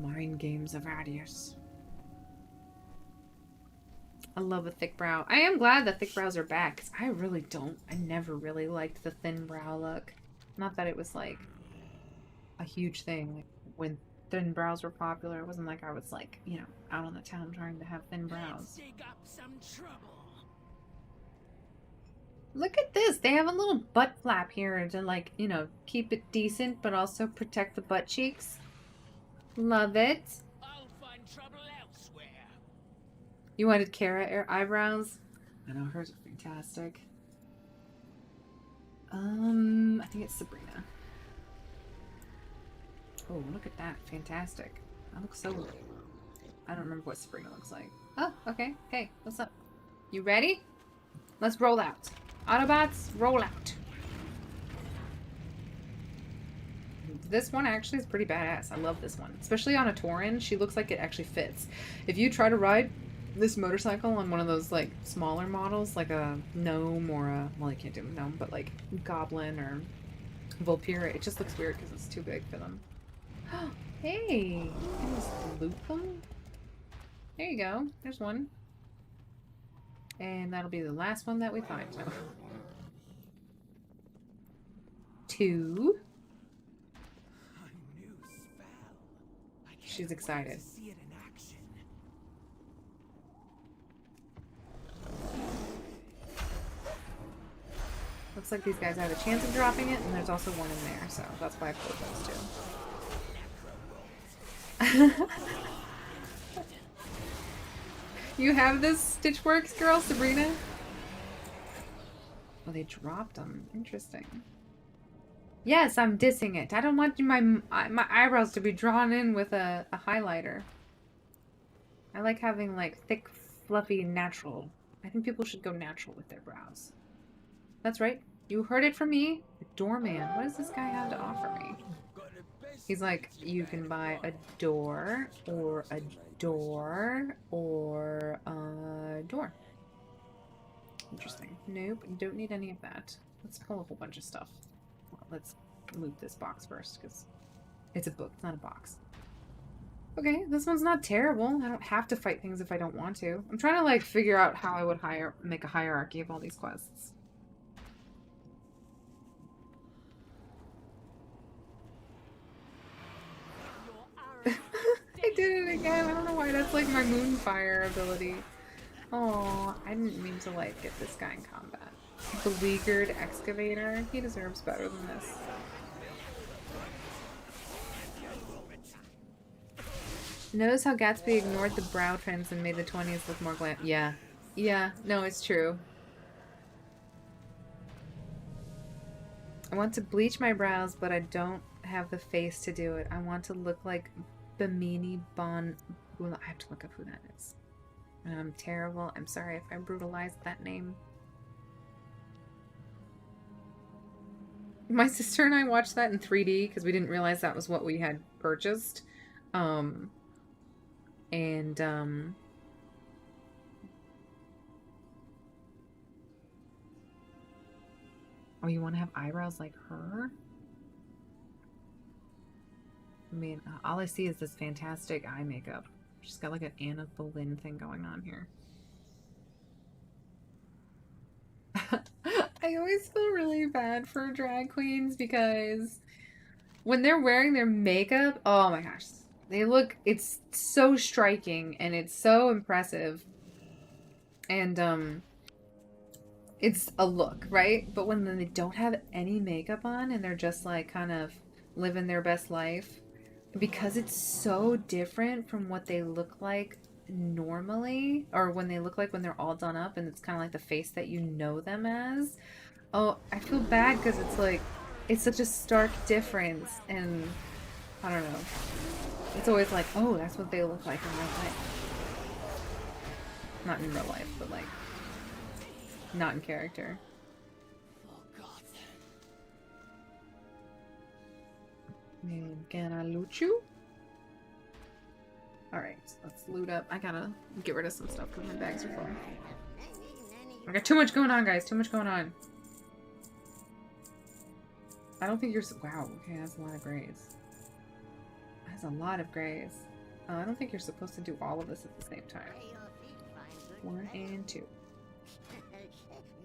Mind games of Adius. I love a thick brow. I am glad that thick brows are back, because I really don't. I never really liked the thin brow look. Not that it was, like, a huge thing. Like, when thin brows were popular, it wasn't like I was, like, you know, out on the town trying to have thin brows. Look at this! They have a little butt flap here to, like, you know, keep it decent, but also protect the butt cheeks. Love it. I'll find trouble elsewhere. You wanted Kara eyebrows? I know, hers are fantastic. I think it's Sabrina. Oh, look at that. Fantastic. That looks so... I don't remember what Sabrina looks like. Oh, okay. Hey, what's up? You ready? Let's roll out. Autobots, roll out. This one actually is pretty badass. I love this one. Especially on a Tauren, she looks like it actually fits. If you try to ride this motorcycle on one of those, like, smaller models, like a gnome or a... Well, I can't do a gnome, but, like, goblin or Vulpira, it just looks weird because it's too big for them. Hey! Can I just loot them? There you go. There's one. And that'll be the last one that we find. So. 2. She's excited. Looks like these guys have a chance of dropping it, and there's also one in there, so that's why I pulled those two. You have this Stitchworks girl, Sabrina? Oh, they dropped them. Interesting. Yes, I'm dissing it. I don't want my eyebrows to be drawn in with a highlighter. I like having, like, thick, fluffy, natural. I think people should go natural with their brows. That's right. You heard it from me. The doorman. What does this guy have to offer me? He's like, you can buy a door, or a door, or a door. Interesting. Nope, don't need any of that. Let's pull a whole bunch of stuff. Well, let's loot this box first, because it's a book, it's not a box. Okay, this one's not terrible. I don't have to fight things if I don't want to. I'm trying to, like, figure out how I would make a hierarchy of all these quests. I did it again. I don't know why. That's like my Moonfire ability. Oh, I didn't mean to, like, get this guy in combat. Beleaguered Excavator. He deserves better than this. Notice how Gatsby ignored the brow trends and made the 20s look more glam. Yeah. Yeah. No, it's true. I want to bleach my brows, but I don't have the face to do it. I want to look like Bimini Bon... Well, I have to look up who that is. And I'm terrible. I'm sorry if I brutalized that name. My sister and I watched that in 3D because we didn't realize that was what we had purchased. Oh, you want to have eyebrows like her? I mean, all I see is this fantastic eye makeup. She's got like an Anna Boleyn thing going on here. I always feel really bad for drag queens because when they're wearing their makeup, oh my gosh, they look, it's so striking and it's so impressive. And it's a look, right? But when they don't have any makeup on and they're just like kind of living their best life, because it's so different from what they look like normally, or when they look like when they're all done up and it's kind of like the face that you know them as. Oh, I feel bad because it's like, it's such a stark difference, and I don't know. It's always like, oh, that's what they look like in real life. Not in real life, but like, not in character. Can I loot you? Alright, let's loot up. I gotta get rid of some stuff because my bags are full. I got too much going on, guys. Too much going on. I don't think you're... Wow, okay, that's a lot of grays. That's a lot of grays. I don't think you're supposed to do all of this at the same time. 1 and 2.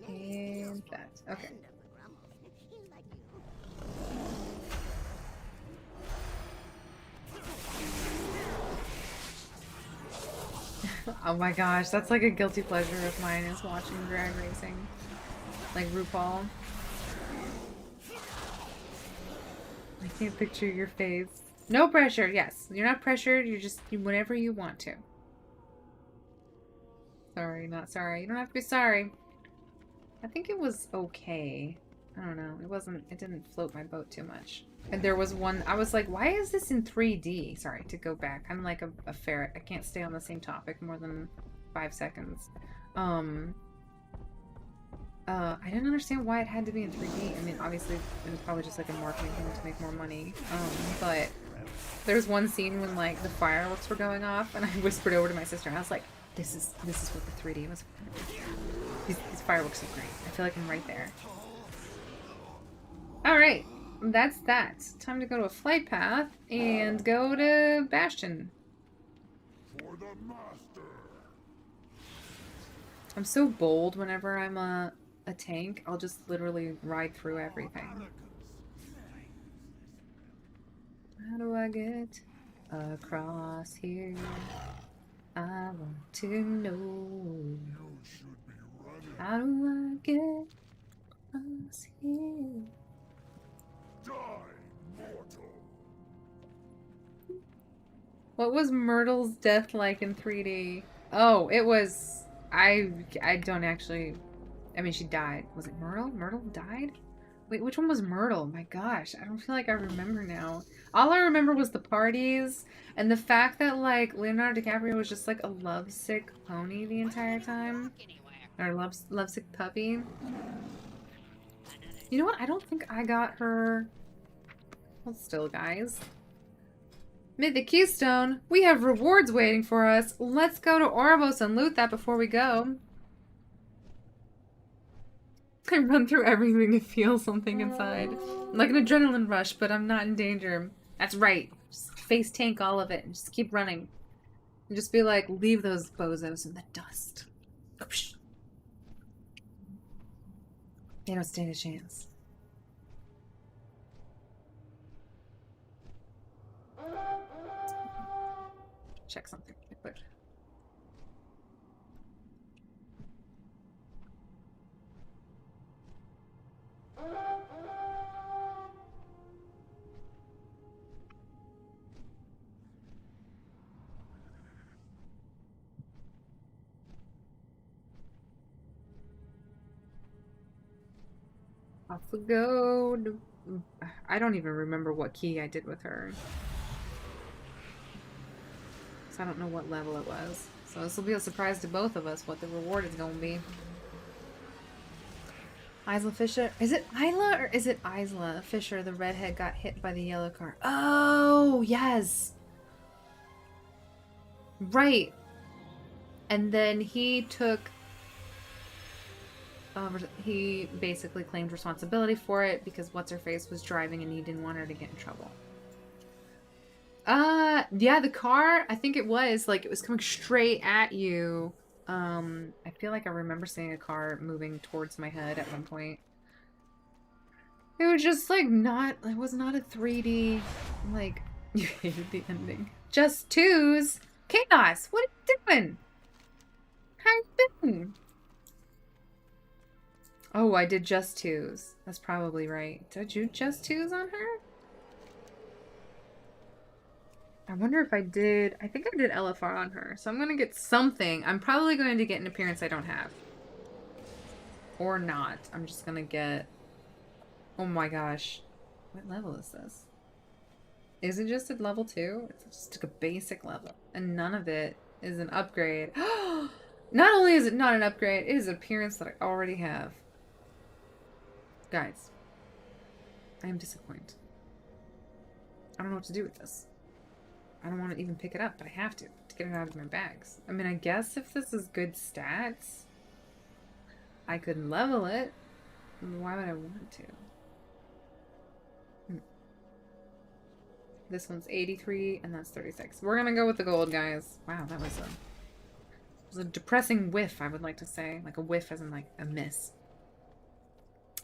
And that. Okay. Oh my gosh, that's like a guilty pleasure of mine, is watching drag racing. Like RuPaul. I can't picture your face. No pressure, yes. You're not pressured, you're just whenever you want to. Sorry, not sorry. You don't have to be sorry. I think it was okay. I don't know. It didn't float my boat too much. And there was one, I was like, why is this in 3D? Sorry, to go back. I'm like a ferret. I can't stay on the same topic more than 5 seconds. I didn't understand why it had to be in 3D. I mean, obviously, it was probably just like a marketing thing to make more money. But there was one scene when like the fireworks were going off, and I whispered over to my sister, and I was like, this is what the 3D was for. These fireworks are great. I feel like I'm right there. Alright. That's that. Time to go to a flight path and go to Bastion. For the master. I'm so bold whenever I'm a tank. I'll just literally ride through everything. How do I get across here? I want to know. How do I get across here? Die, mortal. What was Myrtle's death like in 3D? Oh, it was... I don't actually... I mean, she died. Was it Myrtle? Myrtle died? Wait, which one was Myrtle? My gosh, I don't feel like I remember now. All I remember was the parties, and the fact that, like, Leonardo DiCaprio was just, like, a lovesick pony the entire time. Or lovesick puppy. You know what? I don't think I got her... Well, still, guys. Mythic Keystone. We have rewards waiting for us. Let's go to Oribos and loot that before we go. I run through everything to feel something inside. Like an adrenaline rush, but I'm not in danger. That's right. Just face tank all of it and just keep running. And just be like, leave those bozos in the dust. They don't stand a chance. Check something real quick. Off we go. I don't even remember what key I did with her. So I don't know what level it was. So this will be a surprise to both of us what the reward is going to be. Isla Fisher. Is it Isla or is it Isla Fisher? The redhead got hit by the yellow car. Oh, yes. Right. And then he took... he basically claimed responsibility for it because What's-Her-Face was driving and he didn't want her to get in trouble. Yeah, the car, I think it was, like, it was coming straight at you. I feel like I remember seeing a car moving towards my head at one point. It was just, like, it was not a 3D, like, you hated the ending. Just twos? Chaos, what are you doing? How you been? Oh, I did just twos. That's probably right. Did you just twos on her? I wonder if I did... I think I did LFR on her. So I'm going to get something. I'm probably going to get an appearance I don't have. Or not. I'm just going to get... Oh my gosh. What level is this? Is it just at level 2? It's just like a basic level. And none of it is an upgrade. Not only is it not an upgrade, it is an appearance that I already have. Guys. I am disappointed. I don't know what to do with this. I don't want to even pick it up, but I have to get it out of my bags. I mean, I guess if this is good stats, I could level it. Why would I want to? This one's 83, and that's 36. We're gonna go with the gold, guys. Wow, that was a depressing whiff, I would like to say. Like a whiff as in like a miss.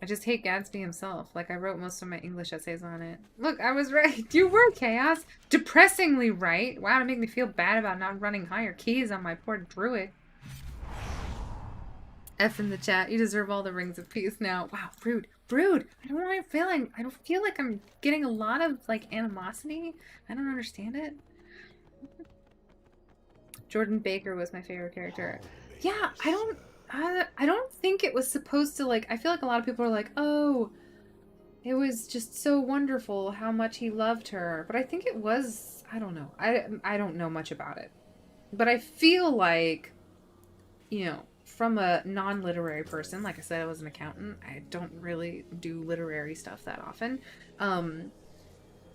I just hate Gadsby himself. Like, I wrote most of my English essays on it. Look, I was right. You were, Chaos. Depressingly right. Wow, to make me feel bad about not running higher keys on my poor druid. F in the chat. You deserve all the rings of peace now. Wow, rude. Rude. I don't know what I'm feeling. I don't feel like I'm getting a lot of, like, animosity. I don't understand it. Jordan Baker was my favorite character. Yeah, I don't think it was supposed to, like, I feel like a lot of people are like, oh, it was just so wonderful how much he loved her. But I think it was, I don't know. I don't know much about it. But I feel like, you know, from a non-literary person, like I said, I was an accountant. I don't really do literary stuff that often.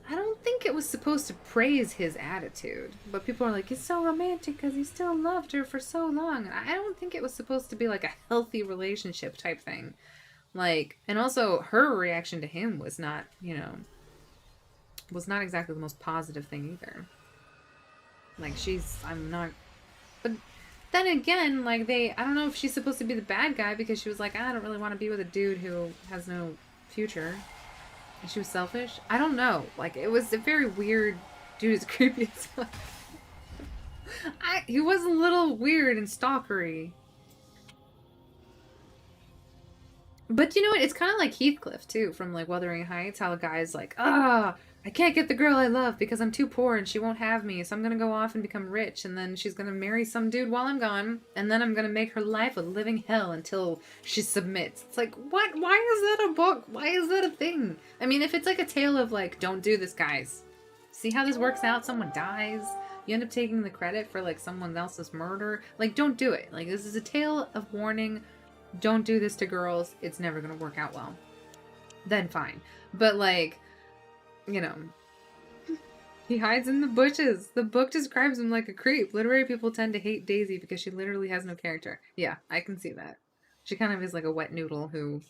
I don't think it was supposed to praise his attitude, but people are like, it's so romantic because he still loved her for so long. I don't think it was supposed to be like a healthy relationship type thing. Like, and also her reaction to him was not, you know, was not exactly the most positive thing either. Like, but then again, like I don't know if she's supposed to be the bad guy because she was like, I don't really want to be with a dude who has no future. She was selfish? I don't know. Like, it was a very weird... Dude is creepy as fuck. He was a little weird and stalkery. But you know what? It's kind of like Heathcliff, too, from, like, Wuthering Heights. How a guy's like, I can't get the girl I love because I'm too poor and she won't have me. So I'm going to go off and become rich. And then she's going to marry some dude while I'm gone. And then I'm going to make her life a living hell until she submits. It's like, what? Why is that a book? Why is that a thing? I mean, if it's like a tale of like, don't do this, guys. See how this works out? Someone dies. You end up taking the credit for like someone else's murder. Like, don't do it. Like, this is a tale of warning. Don't do this to girls. It's never going to work out well. Then fine. But like... You know, He hides in the bushes. The book describes him like a creep. Literary people tend to hate Daisy because she literally has no character. Yeah, I can see that. She kind of is like a wet noodle who...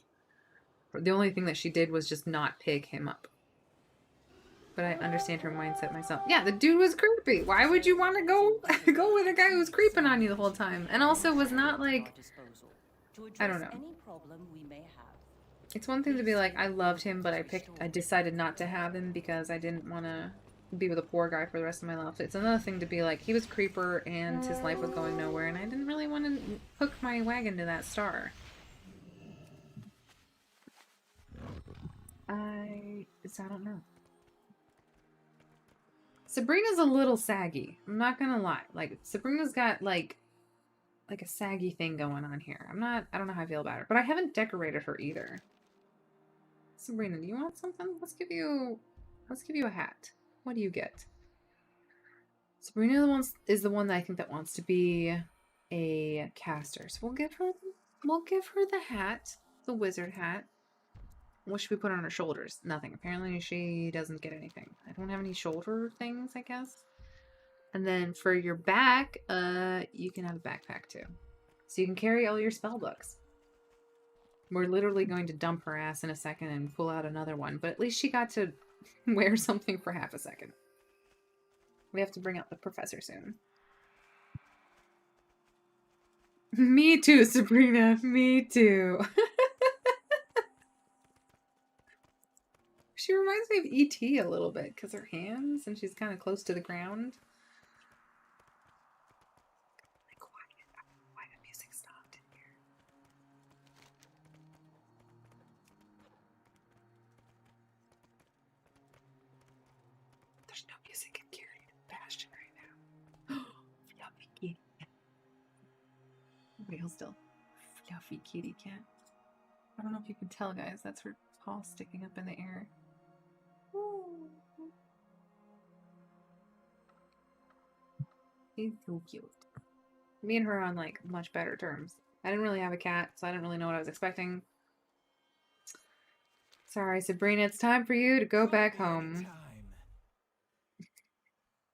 The only thing that she did was just not pick him up. But I understand her mindset myself. Yeah, the dude was creepy. Why would you want to go with a guy who was creeping on you the whole time? And also was not like... I don't know. It's one thing to be like, I loved him, but I decided not to have him because I didn't want to be with a poor guy for the rest of my life. It's another thing to be like, he was creeper and his life was going nowhere, and I didn't really want to hook my wagon to that star. I don't know. Sabrina's a little saggy. I'm not gonna lie. Like, Sabrina's got like a saggy thing going on here. I don't know how I feel about her, but I haven't decorated her either. Sabrina, do you want something? Let's give you a hat. What do you get? Sabrina is the one that I think that wants to be a caster. So we'll give her the hat, the wizard hat. What should we put on her shoulders? Nothing. Apparently she doesn't get anything. I don't have any shoulder things, I guess. And then for your back, you can have a backpack too. So you can carry all your spell books. We're literally going to dump her ass in a second and pull out another one, but at least she got to wear something for half a second. We have to bring out the professor soon. Me too, Sabrina. Me too. She reminds me of E.T. a little bit because her hands and she's kind of close to the ground. Why the music stopped in here? There's no music in Bastion right now. Fluffy kitty cat. Wait, hold still. Fluffy kitty cat. I don't know if you can tell, guys. That's her paw sticking up in the air. He's so cute. Me and her are on like much better terms. I didn't really have a cat, so I didn't really know what I was expecting. Sorry, Sabrina, it's time for you to go back home.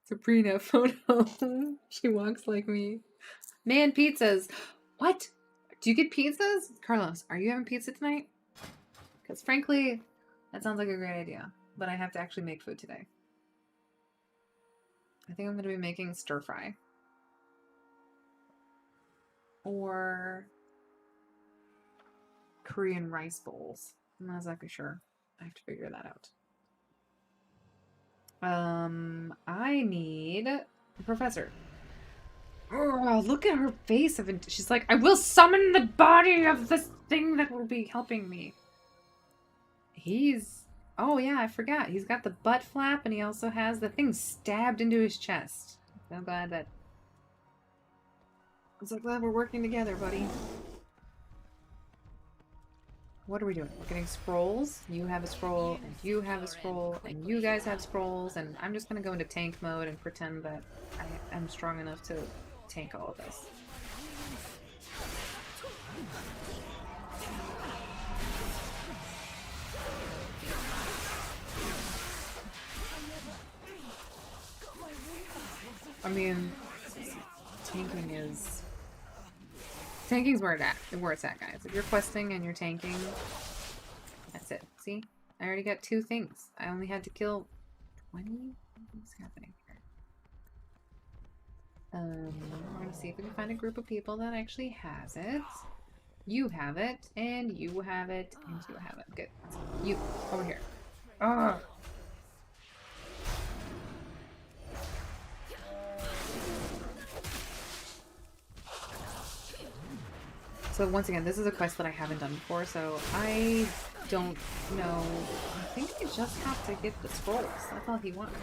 Sabrina, phone home. She walks like me. Man, pizzas. What? Do you get pizzas? Carlos, are you having pizza tonight? Because frankly, that sounds like a great idea. But I have to actually make food today. I think I'm going to be making stir fry. Or Korean rice bowls. I'm not exactly sure. I have to figure that out. I need a professor. Oh, look at her face. She's like, I will summon the body of this thing that will be helping me. Oh yeah, I forgot. He's got the butt flap and he also has the thing stabbed into his chest. I'm so glad we're working together, buddy. What are we doing? We're getting scrolls. You have a scroll, and you have a scroll, and you guys have scrolls, and I'm just gonna go into tank mode and pretend that I am strong enough to tank all of this. I mean, tanking's where it's at, guys. If you're questing and you're tanking, that's it. See? I already got 2 things. I only had to kill 20? What's happening here? We're gonna see if we can find a group of people that actually has it. You have it, and you have it, and you have it. Good. You, over here. Ugh! So once again, this is a quest that I haven't done before, so I don't know. I think I just have to get the scrolls. That's all he wants.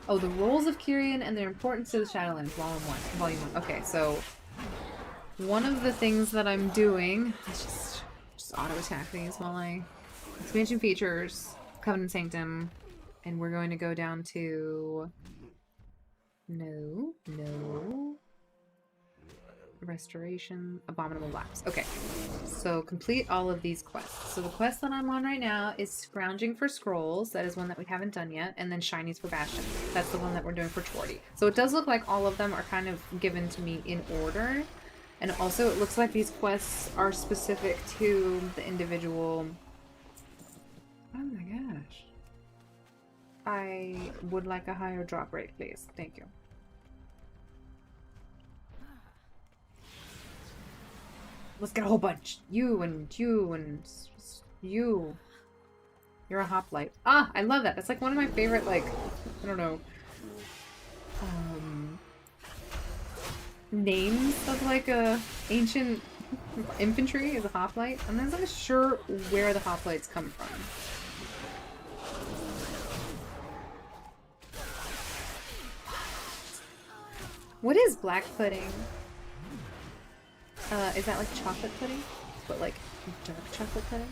Oh, the roles of Kyrian and their importance to the Shadowlands, Volume 1. Okay, so one of the things that I'm doing is just auto-attack these while I... Expansion features, Covenant Sanctum, and we're going to go down to... No. Restoration, Abominable Lapse. Okay, so complete all of these quests. So the quest that I'm on right now is Scrounging for Scrolls. That is one that we haven't done yet. And then Shinies for Bastion. That's the one that we're doing for Chorty. So it does look like all of them are kind of given to me in order. And also it looks like these quests are specific to the individual... Oh my gosh. I would like a higher drop rate, please. Thank you. Let's get a whole bunch. You and you and you. You're a hoplite. Ah, I love that. That's like one of my favorite, like, I don't know, names of like a ancient infantry is a hoplite. I'm not sure where the hoplites come from. What is black pudding? Is that like chocolate pudding? But like dark chocolate pudding?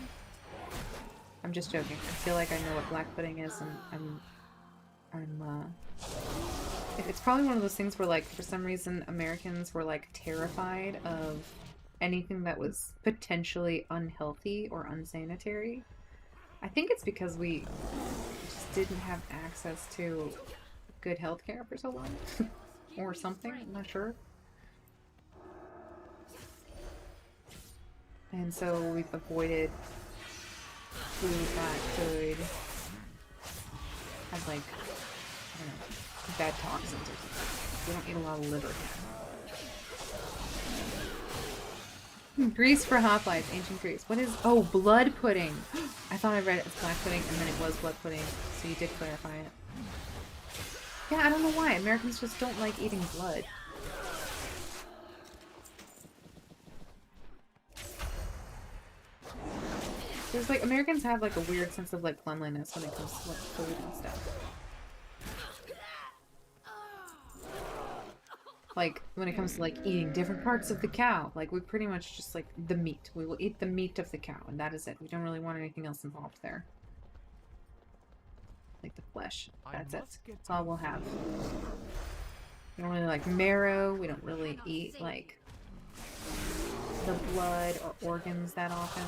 I'm just joking. I feel like I know what black pudding is, and it's probably one of those things where like for some reason Americans were like terrified of anything that was potentially unhealthy or unsanitary. I think it's because we just didn't have access to good healthcare for so long. Or something, I'm not sure. And so we've avoided food that could have like, I don't know, bad toxins or something. We don't eat a lot of liver here. Grease for hoplites, ancient Greece. What is, oh, blood pudding. I thought I read it as black pudding and then it was blood pudding, so you did clarify it. Yeah, I don't know why. Americans just don't like eating blood. There's like, Americans have like a weird sense of like cleanliness when it comes to like food and stuff. Like, when it comes to like eating different parts of the cow, like we pretty much just like the meat. We will eat the meat of the cow and that is it. We don't really want anything else involved there. Like the flesh. That's it. That's all we'll have. We don't really like marrow. We don't really eat like the blood or organs that often.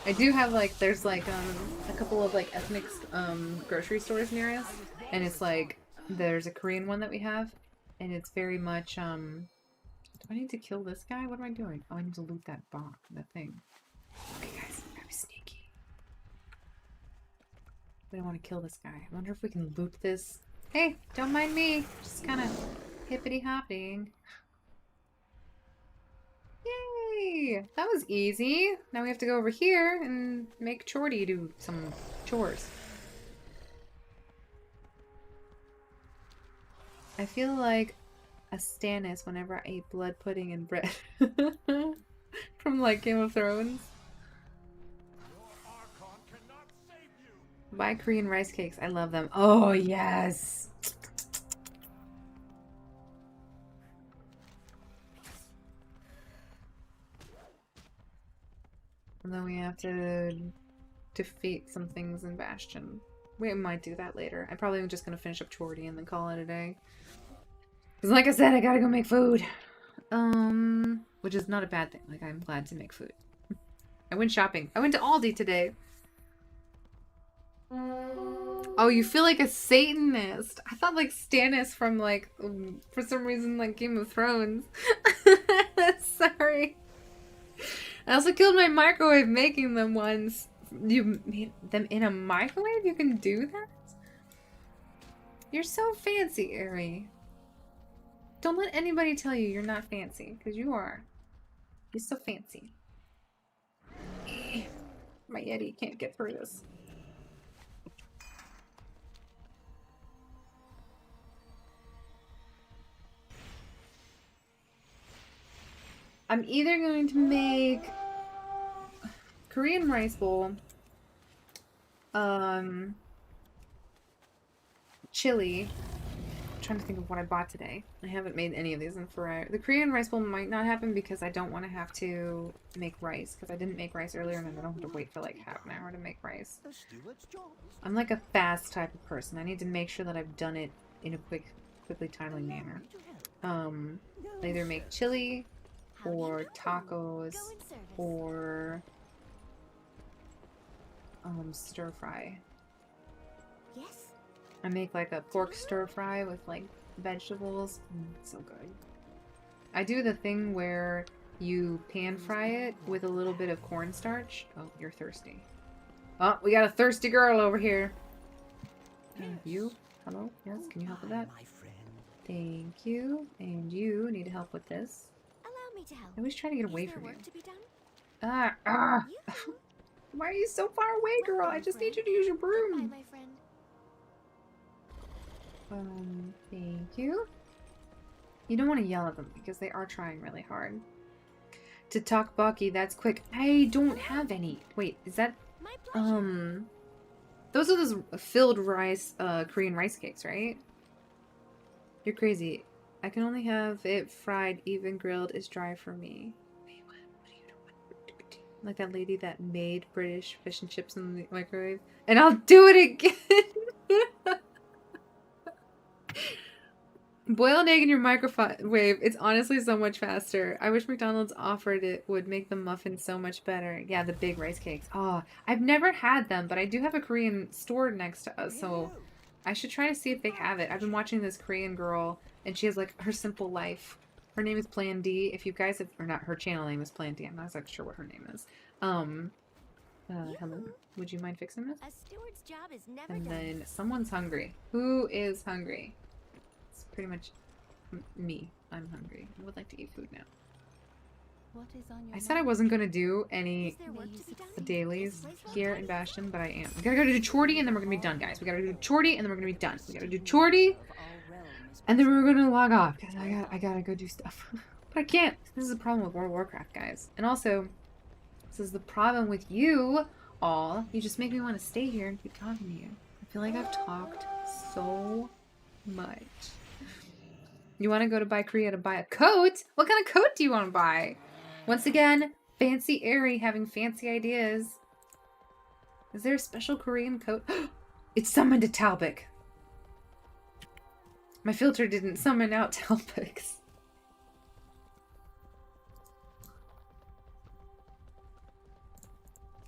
I do have like, there's like a couple of like ethnic grocery stores near us, and it's like there's a Korean one that we have, and it's very much do I need to kill this guy? What am I doing? Oh, I need to loot that box, that thing. Okay guys, I gotta be sneaky. We don't want to kill this guy. I wonder if we can loot this. Hey, don't mind me. Just kind of hippity-hopping. Yay! That was easy. Now we have to go over here and make Chorty do some chores. I feel like a Stannis whenever I ate blood pudding and bread. From like Game of Thrones. Buy Korean rice cakes. I love them. Oh, yes. And then we have to defeat some things in Bastion. We might do that later. I'm probably just going to finish up Chorty and then call it a day. Because like I said, I gotta go make food. Which is not a bad thing. Like, I'm glad to make food. I went shopping. I went to Aldi today. Oh, you feel like a Satanist. I thought like Stannis from like, for some reason, like Game of Thrones. Sorry. I also killed my microwave making them once. You made them in a microwave? You can do that? You're so fancy, Ari. Don't let anybody tell you you're not fancy, because you are. You're so fancy. My Yeti can't get through this. I'm either going to make Korean rice bowl, chili. I'm trying to think of what I bought today. I haven't made any of these in forever. The Korean rice bowl might not happen because I don't want to have to make rice, because I didn't make rice earlier and I don't have to wait for like half an hour to make rice. I'm like a fast type of person. I need to make sure that I've done it in a quickly, timely manner. They either make chili or tacos or stir fry. Yes? I make like a pork stir fry with like vegetables. It's so good. I do the thing where you pan fry it with a little bit of cornstarch. Oh, you're thirsty. Oh, we got a thirsty girl over here. You? Hello? Yes, can you help with that? My friend. Thank you. And you need help with this. Allow me to help. I always try to get away Is there from you. work to be done? Ah! You Why are you so far away, girl? I just need you to use your Goodbye, broom. my friend. Thank you. You don't want to yell at them because they are trying really hard. To talk Bucky, that's quick. I don't have any. Wait, is that My pleasure. those are those filled rice Korean rice cakes, right? You're crazy. I can only have it fried, even grilled is dry for me. Wait, what? What are you doing? Like that lady that made British fish and chips in the microwave. And I'll do it again. Boil an egg in your microwave. It's honestly so much faster. I wish McDonald's offered it would make the muffins so much better. Yeah, the big rice cakes. Oh, I've never had them, but I do have a Korean store next to us, so I should try to see if they have it. I've been watching this Korean girl, and she has like her simple life. Her name is Plan D. If you guys have, or not, her channel name is Plan D. I'm not exactly sure what her name is. Hello. Would you mind fixing this? A steward's job is never And done. then someone's hungry. Who is hungry? It's pretty much me. I'm hungry. I would like to eat food now. What is on your I said I wasn't gonna do any Is there work to be done? dailies here in Bastion, but I am. We gotta go do Chorty and then we're gonna be done, guys. We gotta do Chorty and then we're gonna be done. We gotta do Chorty and then we're gonna log off because I gotta go do stuff. But I can't. This is the problem with World of Warcraft, guys. And also, this is the problem with you all. You just make me want to stay here and keep talking to you. I feel like I've talked so much. You want to go to buy Korea to buy a coat? What kind of coat do you want to buy? Once again, fancy Airy having fancy ideas. Is there a special Korean coat? It's summoned a Talbot. My filter didn't summon out Talbots.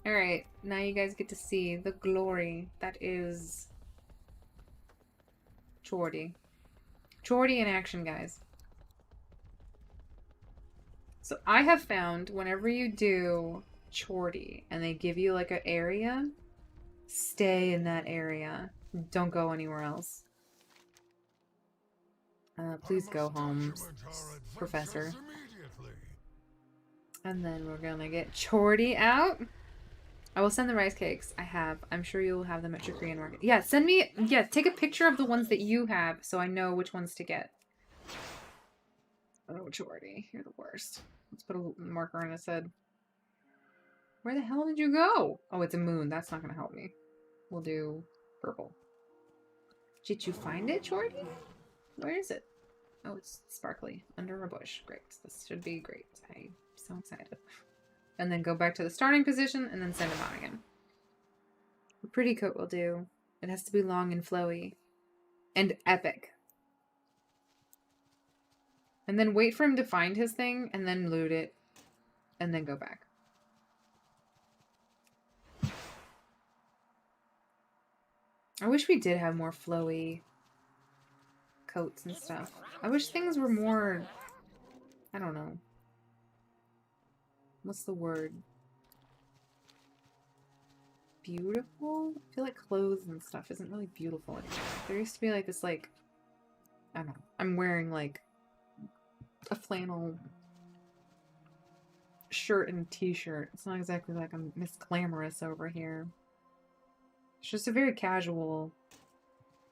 Alright, now you guys get to see the glory that is Chorty. Chorty in action, guys. So I have found whenever you do Chorty and they give you like an area, stay in that area. Don't go anywhere else. Please go home, Professor. And then we're gonna get Chorty out. I will send the rice cakes I have. I'm sure you'll have them at your Korean market. Yeah, send me... Yeah, take a picture of the ones that you have so I know which ones to get. Oh, Jordy, you're the worst. Let's put a marker on his head. Where the hell did you go? Oh, it's a moon. That's not going to help me. We'll do purple. Did you find it, Jordy? Where is it? Oh, it's sparkly. Under a bush. Great. This should be great. I'm so excited. And then go back to the starting position and then send him out again. A pretty coat will do. It has to be long and flowy. And epic. And then wait for him to find his thing and then loot it. And then go back. I wish we did have more flowy coats and stuff. I wish things were more... I don't know. What's the word? Beautiful? I feel like clothes and stuff isn't really beautiful anymore. There used to be like this like... I don't know. I'm wearing like a flannel shirt and t-shirt. It's not exactly like I'm Miss Glamorous over here. It's just a very casual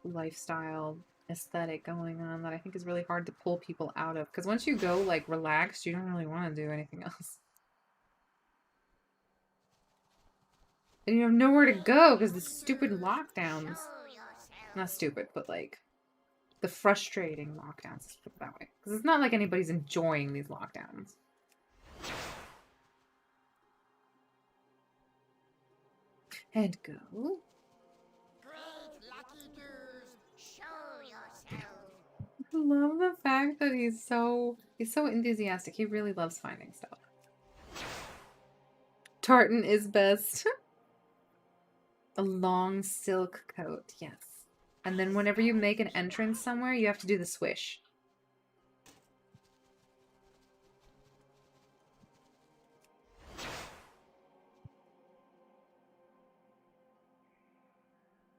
lifestyle aesthetic going on that I think is really hard to pull people out of. Because once you go like relaxed, you don't really want to do anything else. And you have nowhere to go because the stupid lockdowns. Not stupid, but like the frustrating lockdowns, let's put it that way. Because it's not like anybody's enjoying these lockdowns. And go. Great lucky doers, show yourself. love the fact that he's so enthusiastic. He really loves finding stuff. Tartan is best. A long silk coat, yes. And then whenever you make an entrance somewhere, you have to do the swish.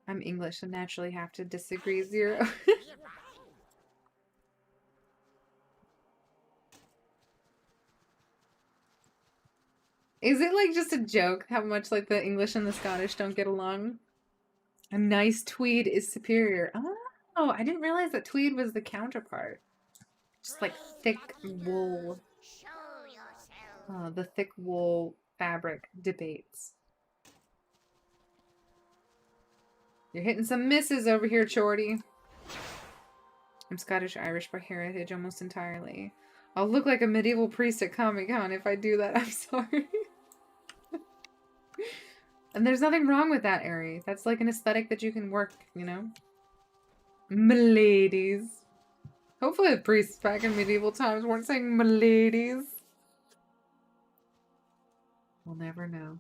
I'm English, so naturally have to disagree 0. Is it like just a joke how much like the English and the Scottish don't get along? A nice tweed is superior. Oh, I didn't realize that tweed was the counterpart. Just like thick wool. The thick wool fabric debates. You're hitting some misses over here, Chorty. I'm Scottish-Irish by heritage almost entirely. I'll look like a medieval priest at Comic-Con if I do that. I'm sorry. And there's nothing wrong with that, Ari. That's like an aesthetic that you can work, you know? Miladies. Hopefully the priests back in medieval times weren't saying miladies. We'll never know.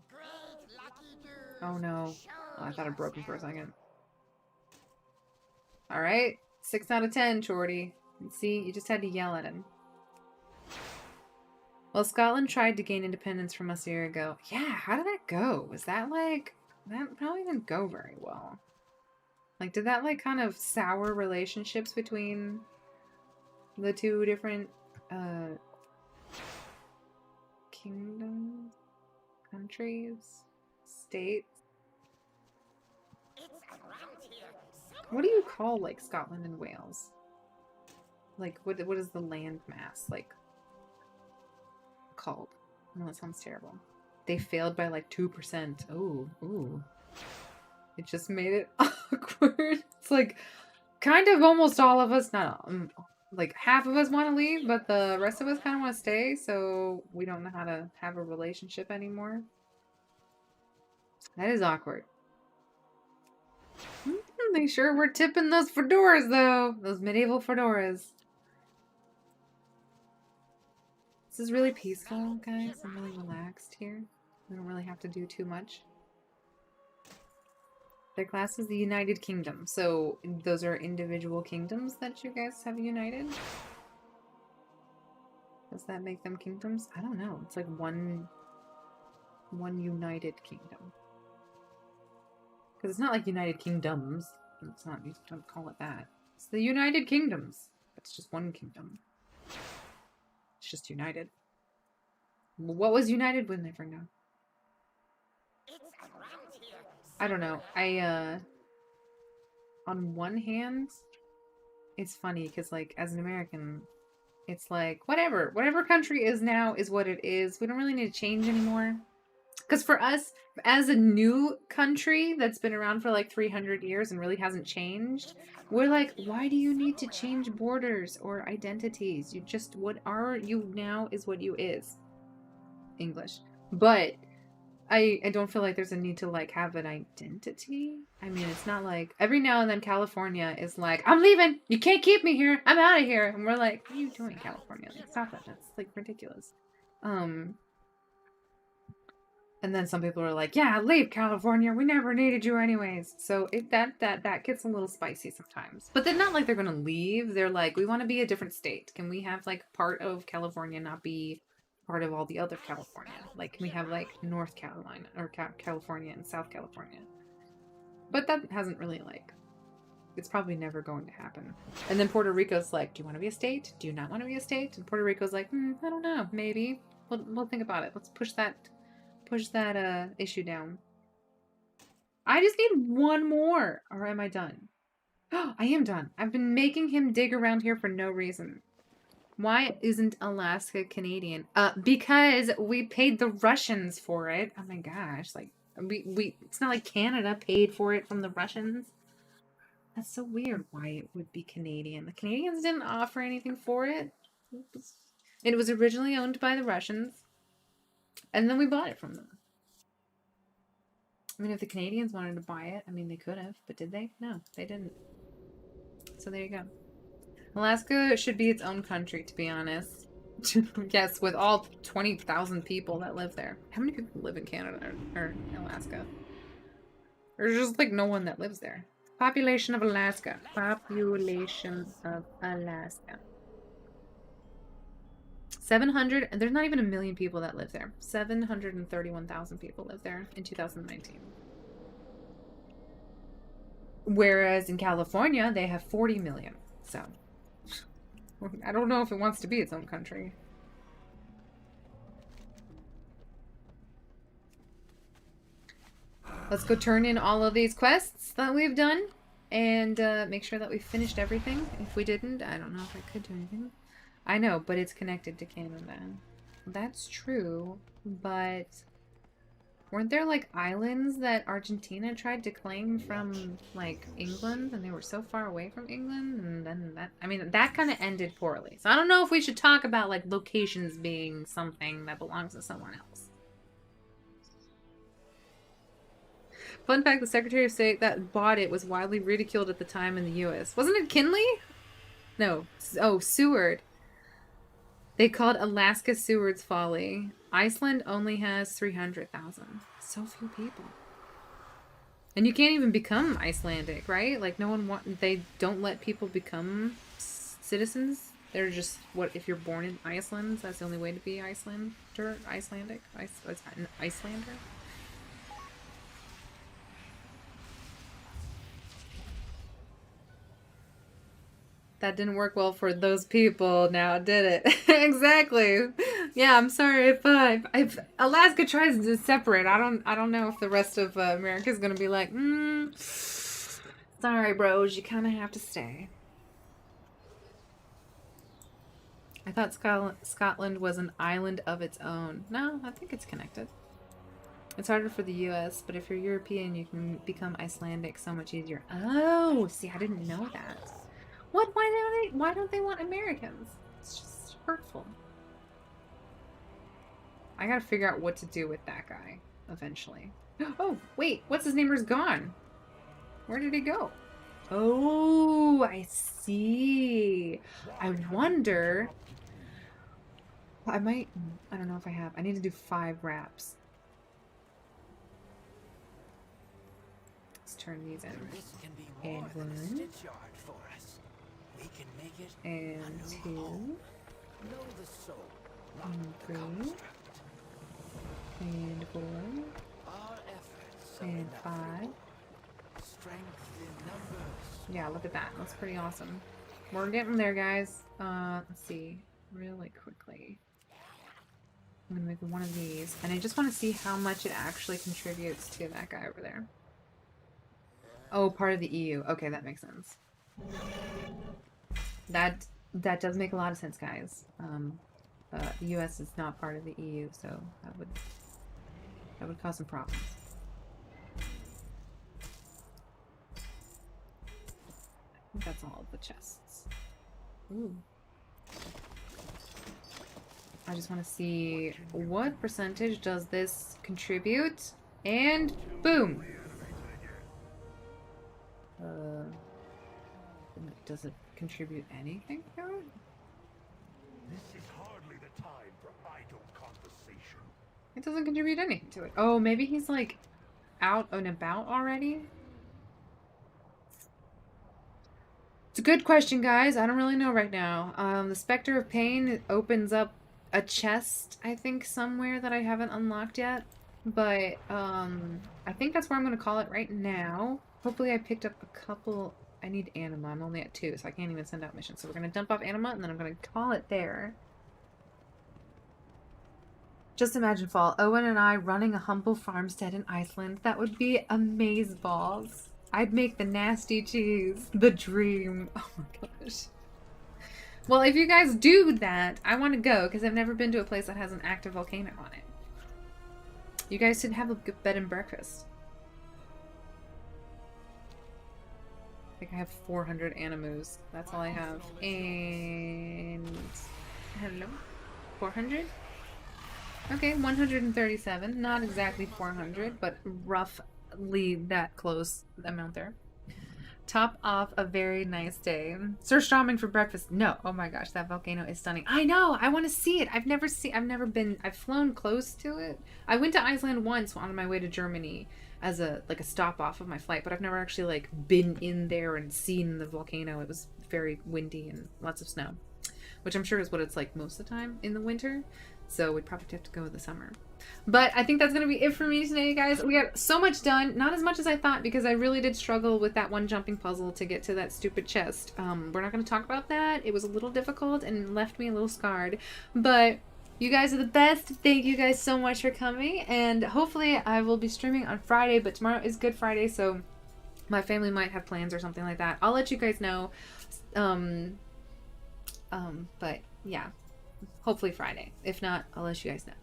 Oh no. Oh, I thought it broke him for a second. Alright. 6 out of 10, Chorty. See, you just had to yell at him. Well, Scotland tried to gain independence from us a year ago. Yeah, how did that go? Was that like... That probably didn't go very well. Like, did that like kind of sour relationships between the two different kingdoms, countries, states? What do you call like Scotland and Wales? Like, what is the land mass like called? No, that sounds terrible. They failed by like 2%. Oh, ooh. It just made it awkward. It's like kind of almost all of us, not like half of us want to leave, but the rest of us kind of want to stay, so we don't know how to have a relationship anymore. That is awkward. They sure were tipping those fedoras, though. Those medieval fedoras. This is really peaceful, guys. I'm really relaxed here. We don't really have to do too much. Their class is the United Kingdom. So those are individual kingdoms that you guys have united? Does that make them kingdoms? I don't know. It's like one united kingdom. Because it's not like United Kingdoms. It's not, you don't call it that. It's the United Kingdoms. It's just one kingdom. It's just united. What was united? We'll never know. I don't know. On one hand, it's funny because, like, as an American, it's like, whatever country is now is what it is. We don't really need to change anymore. Because for us, as a new country that's been around for like 300 years and really hasn't changed, we're like, why do you need to change borders or identities? You just, what are you now is what you is. English. But I don't feel like there's a need to like have an identity. I mean, it's not like every now and then California is like, I'm leaving. You can't keep me here. I'm out of here. And we're like, what are you doing, California? Like, stop that. That's like ridiculous. And then some people are like, yeah, leave California. We never needed you anyways. So that gets a little spicy sometimes. But they're not like they're going to leave. They're like, we want to be a different state. Can we have like part of California not be part of all the other California? Like, can we have like North Carolina or California and South California? But that hasn't really like, it's probably never going to happen. And then Puerto Rico's like, do you want to be a state? Do you not want to be a state? And Puerto Rico's like, I don't know. Maybe. We'll think about it. Let's push that issue down. I just need one more, or am I done? Oh, I am done. I've been making him dig around here for no reason. Why isn't Alaska Canadian? Because we paid the Russians for it. Oh my gosh, like we it's not like Canada paid for it from the Russians. That's so weird why it would be Canadian. The Canadians didn't offer anything for it. It was originally owned by the Russians. And then we bought it from them. I mean, if the Canadians wanted to buy it, I mean, they could have, but did they? No, they didn't. So there you go. Alaska should be its own country, to be honest. Yes, with all 20,000 people that live there. How many people live in Canada or Alaska? There's just like no one that lives there. Population of Alaska. Population of Alaska. 700, and there's not even 1 million people that live there. 731,000 people live there in 2019. Whereas in California, they have 40 million. So, I don't know if it wants to be its own country. Let's go turn in all of these quests that we've done and make sure that we finished everything. If we didn't, I don't know if I could do anything. I know, but it's connected to Canada. That's true, but weren't there like islands that Argentina tried to claim from like England, and they were so far away from England, and then that, I mean, that kind of ended poorly. So I don't know if we should talk about like locations being something that belongs to someone else. Fun fact, the Secretary of State that bought it was widely ridiculed at the time in the US. Wasn't it Kinley? No. Oh, Seward. They called Alaska Seward's folly. Iceland only has 300,000. So few people. And you can't even become Icelandic, right? Like no one they don't let people become citizens. They're just, what, if you're born in Iceland, that's the only way to be Icelandic? Icelander? That didn't work well for those people now, did it? Exactly. Yeah, I'm sorry if Alaska tries to separate. I don't know if the rest of America is gonna be like, sorry, bros, you kind of have to stay. I thought Scotland was an island of its own. No, I think it's connected. It's harder for the U.S., but if you're European, you can become Icelandic so much easier. Oh, see, I didn't know that. What? Why don't they want Americans? It's just hurtful. I gotta figure out what to do with that guy eventually. Oh, wait, what's his name is gone. Where did he go? Oh, I see. I wonder. I don't know if I have. I need to do 5 wraps. Let's turn these in. And 1. And 2. And 3. And 4. And 5. Yeah, look at that. That's pretty awesome. We're getting there, guys. Let's see. Really quickly. I'm gonna make one of these. And I just want to see how much it actually contributes to that guy over there. Oh, part of the EU. Okay, that makes sense. That does make a lot of sense, guys. The US is not part of the EU, so that would cause some problems. I think that's all of the chests. Ooh. I just want to see what percentage does this contribute, and boom. Does it contribute anything to it? This is hardly the time for idle conversation. It doesn't contribute anything to it. Oh, maybe he's like out and about already? It's a good question, guys. I don't really know right now. The Spectre of Pain opens up a chest, I think, somewhere that I haven't unlocked yet. But I think that's where I'm going to call it right now. Hopefully I picked up a couple. I need Anima. I'm only at 2, so I can't even send out missions. So we're going to dump off Anima, and then I'm going to call it there. Just imagine, Fall, Owen and I running a humble farmstead in Iceland. That would be amazeballs. I'd make the nasty cheese. The dream. Oh my gosh. Well, if you guys do that, I want to go, because I've never been to a place that has an active volcano on it. You guys should have a good bed and breakfast. I think I have 400 animus. That's all I have. And hello? 400? Okay, 137. Not exactly 400, but roughly that close amount there. Top off a very nice day. Surströmming for breakfast. No. Oh my gosh, that volcano is stunning. I know. I want to see it. I've flown close to it. I went to Iceland once on my way to Germany as a stop off of my flight, but I've never actually like been in there and seen the volcano. It was very windy and lots of snow, which I'm sure is what it's like most of the time in the winter. So we'd probably have to go in the summer. But I think that's going to be it for me today, guys. We got so much done. Not as much as I thought, because I really did struggle with that one jumping puzzle to get to that stupid chest. We're not going to talk about that. It was a little difficult and left me a little scarred. But you guys are the best. Thank you guys so much for coming. And hopefully I will be streaming on Friday. But tomorrow is Good Friday, so my family might have plans or something like that. I'll let you guys know. But yeah, hopefully Friday. If not, I'll let you guys know.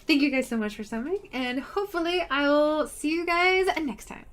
Thank you guys so much for coming, and hopefully I will see you guys next time.